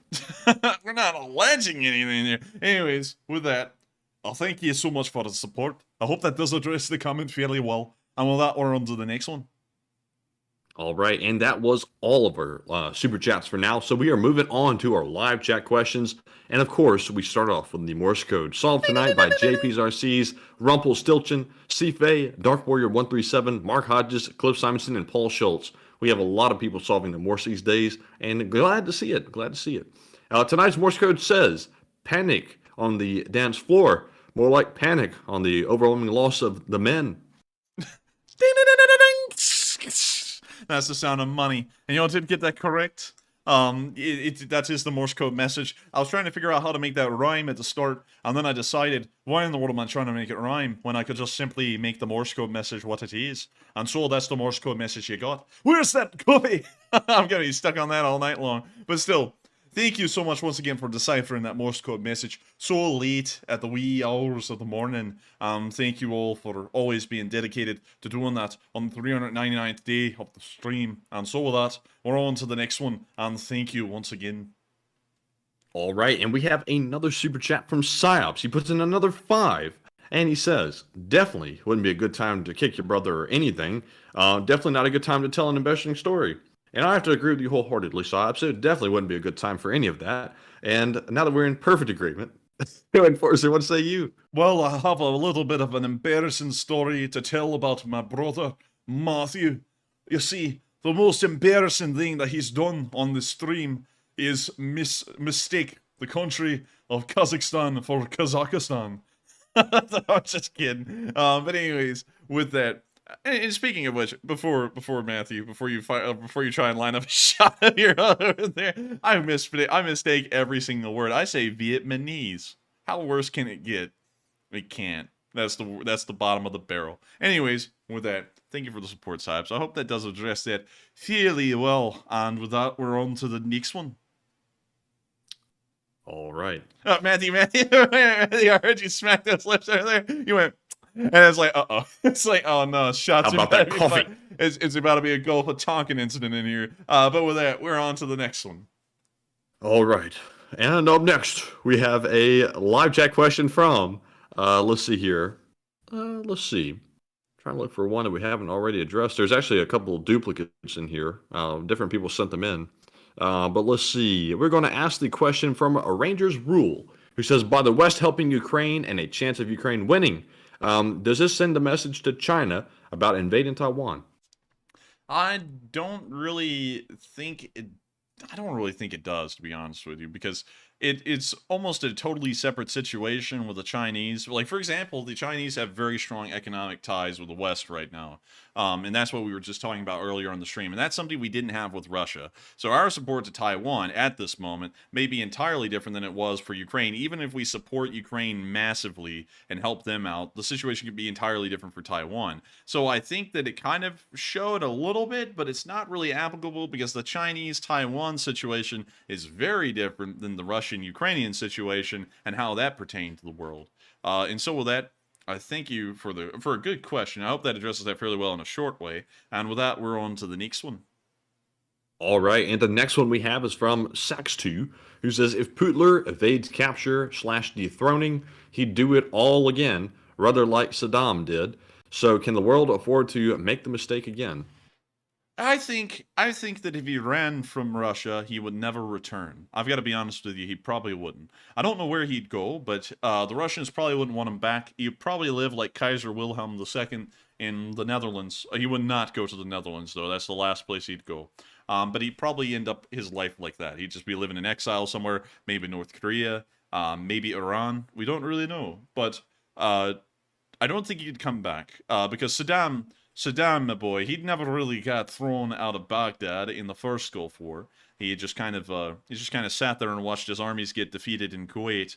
We're not alleging anything here. Anyways, with that, I'll thank you so much for the support. I hope that does address the comment fairly well. And with that, we're on to the next one. All right, and that was all of our super chats for now. So we are moving on to our live chat questions. And of course, we start off with the Morse code solved tonight by JP's RCs, Rumpelstiltskin, Cife, Dark Warrior 137, Mark Hodges, Cliff Simonson, and Paul Schultz. We have a lot of people solving the Morse these days, and glad to see it. Tonight's Morse code says, "Panic on the dance floor. More like panic on the overwhelming loss of the men. That's the sound of money. And you all did get that correct. That is the Morse code message. I was trying to figure out how to make that rhyme at the start, and then I decided, why in the world am I trying to make it rhyme when I could just simply make the Morse code message what it is? And so that's the Morse code message you got. Where's that coffee? I'm gonna be stuck on that all night long. But still, thank you so much once again for deciphering that Morse code message so late at the wee hours of the morning. Thank you all for always being dedicated to doing that on the 399th day of the stream. And so with that, we're on to the next one. And thank you once again. All right, and we have another super chat from Psyops. He puts in another 5, and he says, definitely wouldn't be a good time to kick your brother or anything. Definitely not a good time to tell an embarrassing story. And I have to agree with you wholeheartedly, Psyops. It definitely wouldn't be a good time for any of that. And now that we're in perfect agreement, Enforcer, what say you? Well, I have a little bit of an embarrassing story to tell about my brother, Matthew. You see, the most embarrassing thing that he's done on the stream is mistake the country of Kazakhstan for Kazakhstan. I'm just kidding. But anyways, with that, and speaking of which, before Matthew, before you try and line up a shot of your over there, I mistake every single word. I say Vietnamese. How worse can it get? It can't. That's the bottom of the barrel. Anyways, with that, thank you for the support, Sibes. I hope that does address that fairly well. And with that, we're on to the next one. All right. Matthew, I heard you smack those lips over there. You went, and it's like, uh-oh. It's like, oh no, shots How about that coffee? It's about to be a Gulf of Tonkin incident in here. But with that, we're on to the next one. All right. And up next, we have a live chat question from, let's see here. Let's see. Trying to look for one that we haven't already addressed. There's actually a couple of duplicates in here. Different people sent them in. But let's see. We're going to ask the question from a Rangers Rule, who says, by the West helping Ukraine and a chance of Ukraine winning, does this send a message to China about invading Taiwan? I don't really think it does, to be honest with you, because it's almost a totally separate situation with the Chinese. Like, for example, the Chinese have very strong economic ties with the West right now. And that's what we were just talking about earlier on the stream. And that's something we didn't have with Russia. So our support to Taiwan at this moment may be entirely different than it was for Ukraine. Even if we support Ukraine massively and help them out, the situation could be entirely different for Taiwan. So I think that it kind of showed a little bit, but it's not really applicable because the Chinese-Taiwan situation is very different than the Russian-Ukrainian situation and how that pertained to the world. And so with that, I thank you for a good question. I hope that addresses that fairly well in a short way. And with that, we're on to the next one. All right, and the next one we have is from Sax2, who says, if Putler evades capture / dethroning, he'd do it all again, rather like Saddam did. So can the world afford to make the mistake again? I think that if he ran from Russia, he would never return. I've got to be honest with you, he probably wouldn't. I don't know where he'd go, but the Russians probably wouldn't want him back. He'd probably live like Kaiser Wilhelm II in the Netherlands. He would not go to the Netherlands, though. That's the last place he'd go. But he'd probably end up his life like that. He'd just be living in exile somewhere, maybe North Korea, maybe Iran. We don't really know. But I don't think he'd come back because Saddam, my boy, he'd never really got thrown out of Baghdad in the first Gulf War. He just kind of sat there and watched his armies get defeated in Kuwait.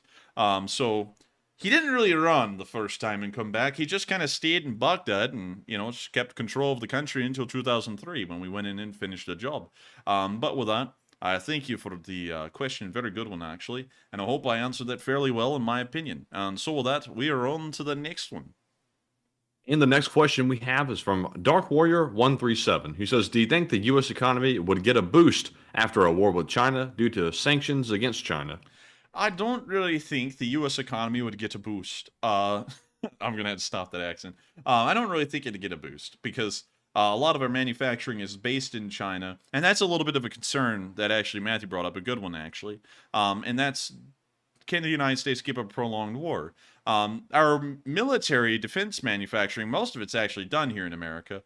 So he didn't really run the first time and come back. He just kind of stayed in Baghdad and, just kept control of the country until 2003 when we went in and finished the job. But with that, I thank you for the question. Very good one, actually. And I hope I answered that fairly well, in my opinion. And so with that, we are on to the next one. And the next question we have is from Dark Warrior 137, who says, do you think the U.S. economy would get a boost after a war with China due to sanctions against China? I don't really think the U.S. economy would get a boost. I'm going to have to stop that accent. I don't really think it'd get a boost because a lot of our manufacturing is based in China. And that's a little bit of a concern that actually Matthew brought up, a good one, actually. And that's, can the United States keep a prolonged war? Our military defense manufacturing, most of it's actually done here in America.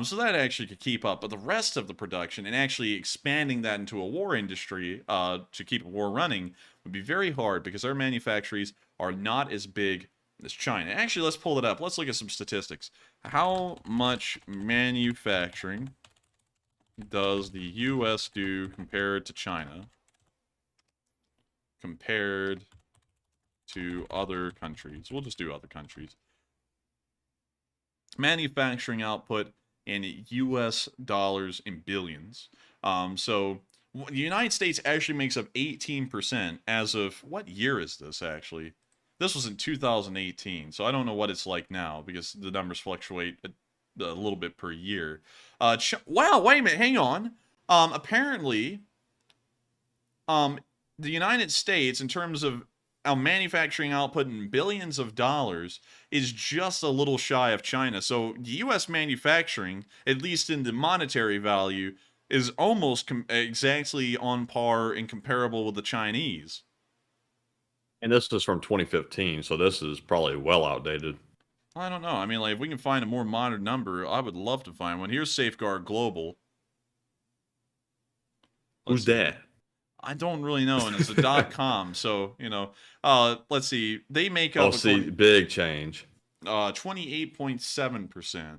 So that actually could keep up. But the rest of the production and actually expanding that into a war industry to keep a war running would be very hard because our manufactories are not as big is China. Actually, let's pull it up. Let's look at some statistics. How much manufacturing does the U.S. do compared to China? Compared to other countries. We'll just do other countries. Manufacturing output in U.S. dollars in billions. So the United States actually makes up 18% as of, what year is this actually? This was in 2018, so I don't know what it's like now because the numbers fluctuate a little bit per year. Wow, wait a minute, hang on. Apparently, the United States, in terms of manufacturing output in billions of dollars, is just a little shy of China. So the U.S. manufacturing, at least in the monetary value, is almost exactly on par and comparable with the Chinese. And this is from 2015, so this is probably well outdated. I don't know. I mean, like, if we can find a more modern number, I would love to find one. Here's Safeguard Global. Who's that? I don't really know, and it's a .com, so, you know. Let's see. They make up... Oh, see, big change. 28.7%.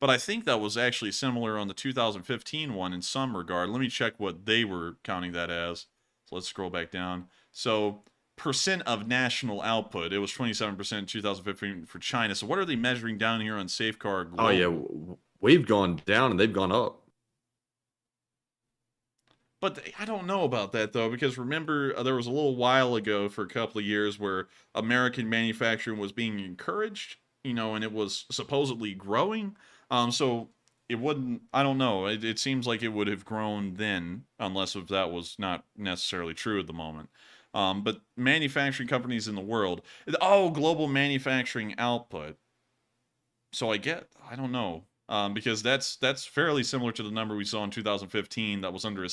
But I think that was actually similar on the 2015 one in some regard. Let me check what they were counting that as. So let's scroll back down. So, percent of national output. It was 27% in 2015 for China. So what are they measuring down here on Safeguard Global? Oh, yeah. We've gone down and they've gone up. But I don't know about that, though, because remember, there was a little while ago for a couple of years where American manufacturing was being encouraged, you know, and it was supposedly growing. So it wouldn't, I don't know. It seems like it would have grown then, unless if that was not necessarily true at the moment. But manufacturing companies in the world, global manufacturing output. So I don't know. Because that's fairly similar to the number we saw in 2015 that was under a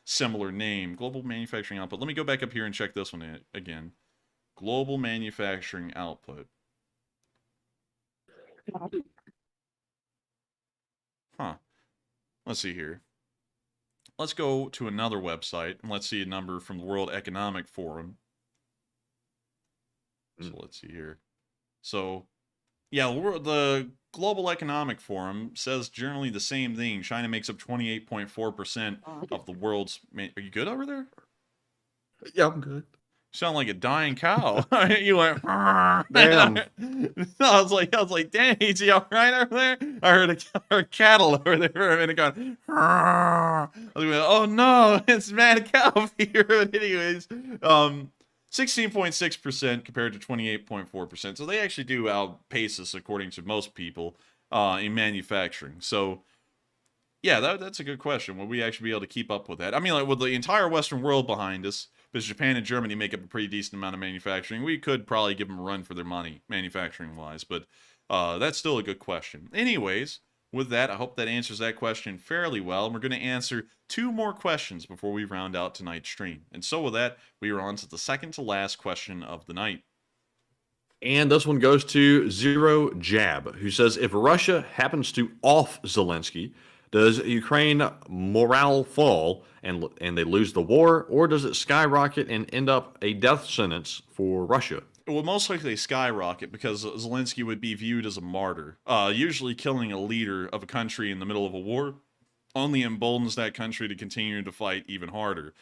similar name. Global manufacturing output. Let me go back up here and check this one again. Global manufacturing output. Huh. Let's see here. Let's go to another website and let's see a number from the World Economic Forum. So let's see here. So, yeah, the Global Economic Forum says generally the same thing. China makes up 28.4% of the world's... Are you good over there? Yeah, I'm good. You sound like a dying cow. You went... Damn. I was like, dang, is he all right over there? I heard a cattle over there for a minute going... I was like, oh no, it's mad cow fever. But anyways, 16.6% compared to 28.4%. So they actually do outpace us, according to most people, in manufacturing. So, yeah, that's a good question. Will we actually be able to keep up with that? I mean, like, with the entire Western world behind us, because Japan and Germany make up a pretty decent amount of manufacturing, we could probably give them a run for their money, manufacturing-wise. But that's still a good question. Anyways, with that, I hope that answers that question fairly well. And we're going to answer 2 more questions before we round out tonight's stream. And so with that, we are on to the second to last question of the night. And this one goes to Zero Jab, who says, if Russia happens to off Zelenskyy, does Ukraine morale fall and they lose the war, or does it skyrocket and end up a death sentence for Russia? It will most likely skyrocket because Zelenskyy would be viewed as a martyr. Usually killing a leader of a country in the middle of a war only emboldens that country to continue to fight even harder.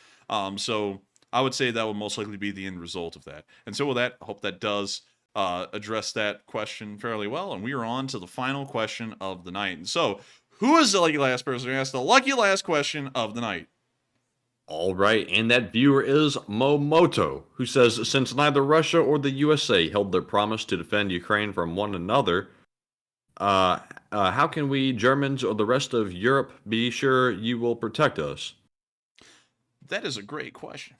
So I would say that would most likely be the end result of that. And so with that, I hope that does address that question fairly well. And we are on to the final question of the night. And so, who is the lucky last person who asked the lucky last question of the night? All right, and that viewer is Momoto, who says, since neither Russia or the USA held their promise to defend Ukraine from one another, how can we, Germans or the rest of Europe, be sure you will protect us? That is a great question.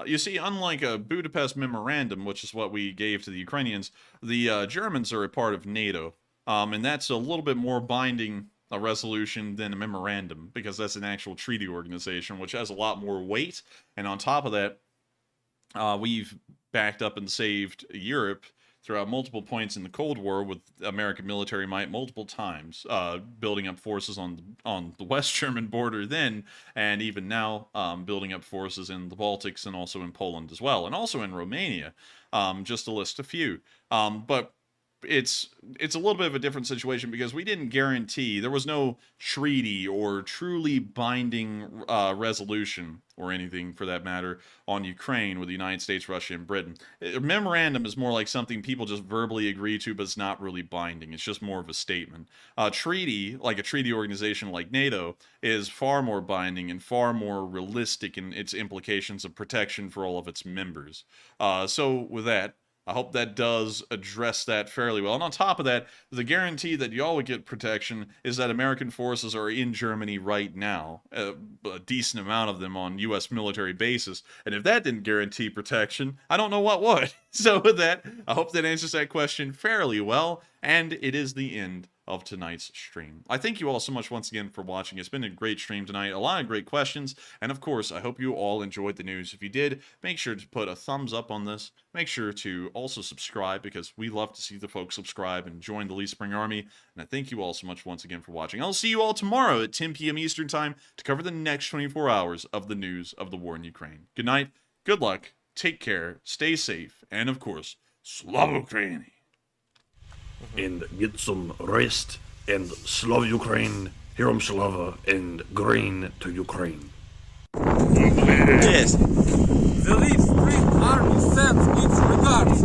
You see, unlike a Budapest Memorandum, which is what we gave to the Ukrainians, the Germans are a part of NATO, and that's a little bit more binding a resolution than a memorandum, because that's an actual treaty organization, which has a lot more weight. And on top of that, we've backed up and saved Europe throughout multiple points in the Cold War with American military might multiple times, building up forces on the West German border then, and even now building up forces in the Baltics and also in Poland as well, and also in Romania, just to list a few. But it's a little bit of a different situation because we didn't guarantee, there was no treaty or truly binding resolution or anything for that matter on Ukraine with the United States, Russia, and Britain. A memorandum is more like something people just verbally agree to, but it's not really binding. It's just more of a statement. A treaty, like a treaty organization like NATO, is far more binding and far more realistic in its implications of protection for all of its members. So with that, I hope that does address that fairly well. And on top of that, the guarantee that y'all would get protection is that American forces are in Germany right now, a decent amount of them on U.S. military bases. And if that didn't guarantee protection, I don't know what would. So with that, I hope that answers that question fairly well. And it is the end of tonight's stream. I thank you all so much once again for watching. It's been a great stream tonight, a lot of great questions, and of course, I hope you all enjoyed the news. If you did, make sure to put a thumbs up on this. Make sure to also subscribe, because we love to see the folks subscribe and join the Lee Spring Army, and I thank you all so much once again for watching. I'll see you all tomorrow at 10 p.m. Eastern Time to cover the next 24 hours of the news of the war in Ukraine. Good night, good luck, take care, stay safe, and of course, Slava Ukraini! And get some rest, and Slava Ukraine, Herom Slava, and grain to Ukraine. Yes. The Leaf Spring Army sends its regards.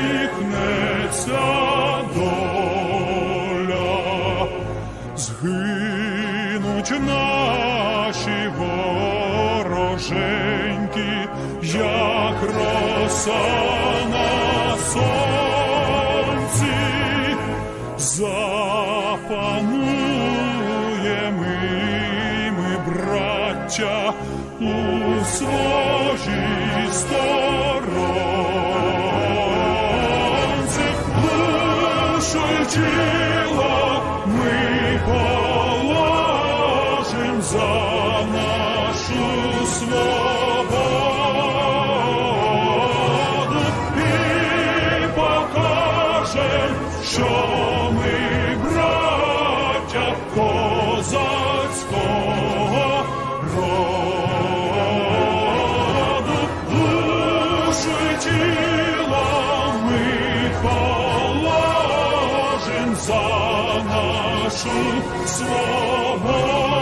Усміхнеться доля, згинуть наші вороженьки, як роса на сонці, запануємо ми, браття, у своїй сторонці. Тіло ми положим за нашу свободу і покажем, що ми браття козацького роду. Душу й тіло ми положим за нашу свободу.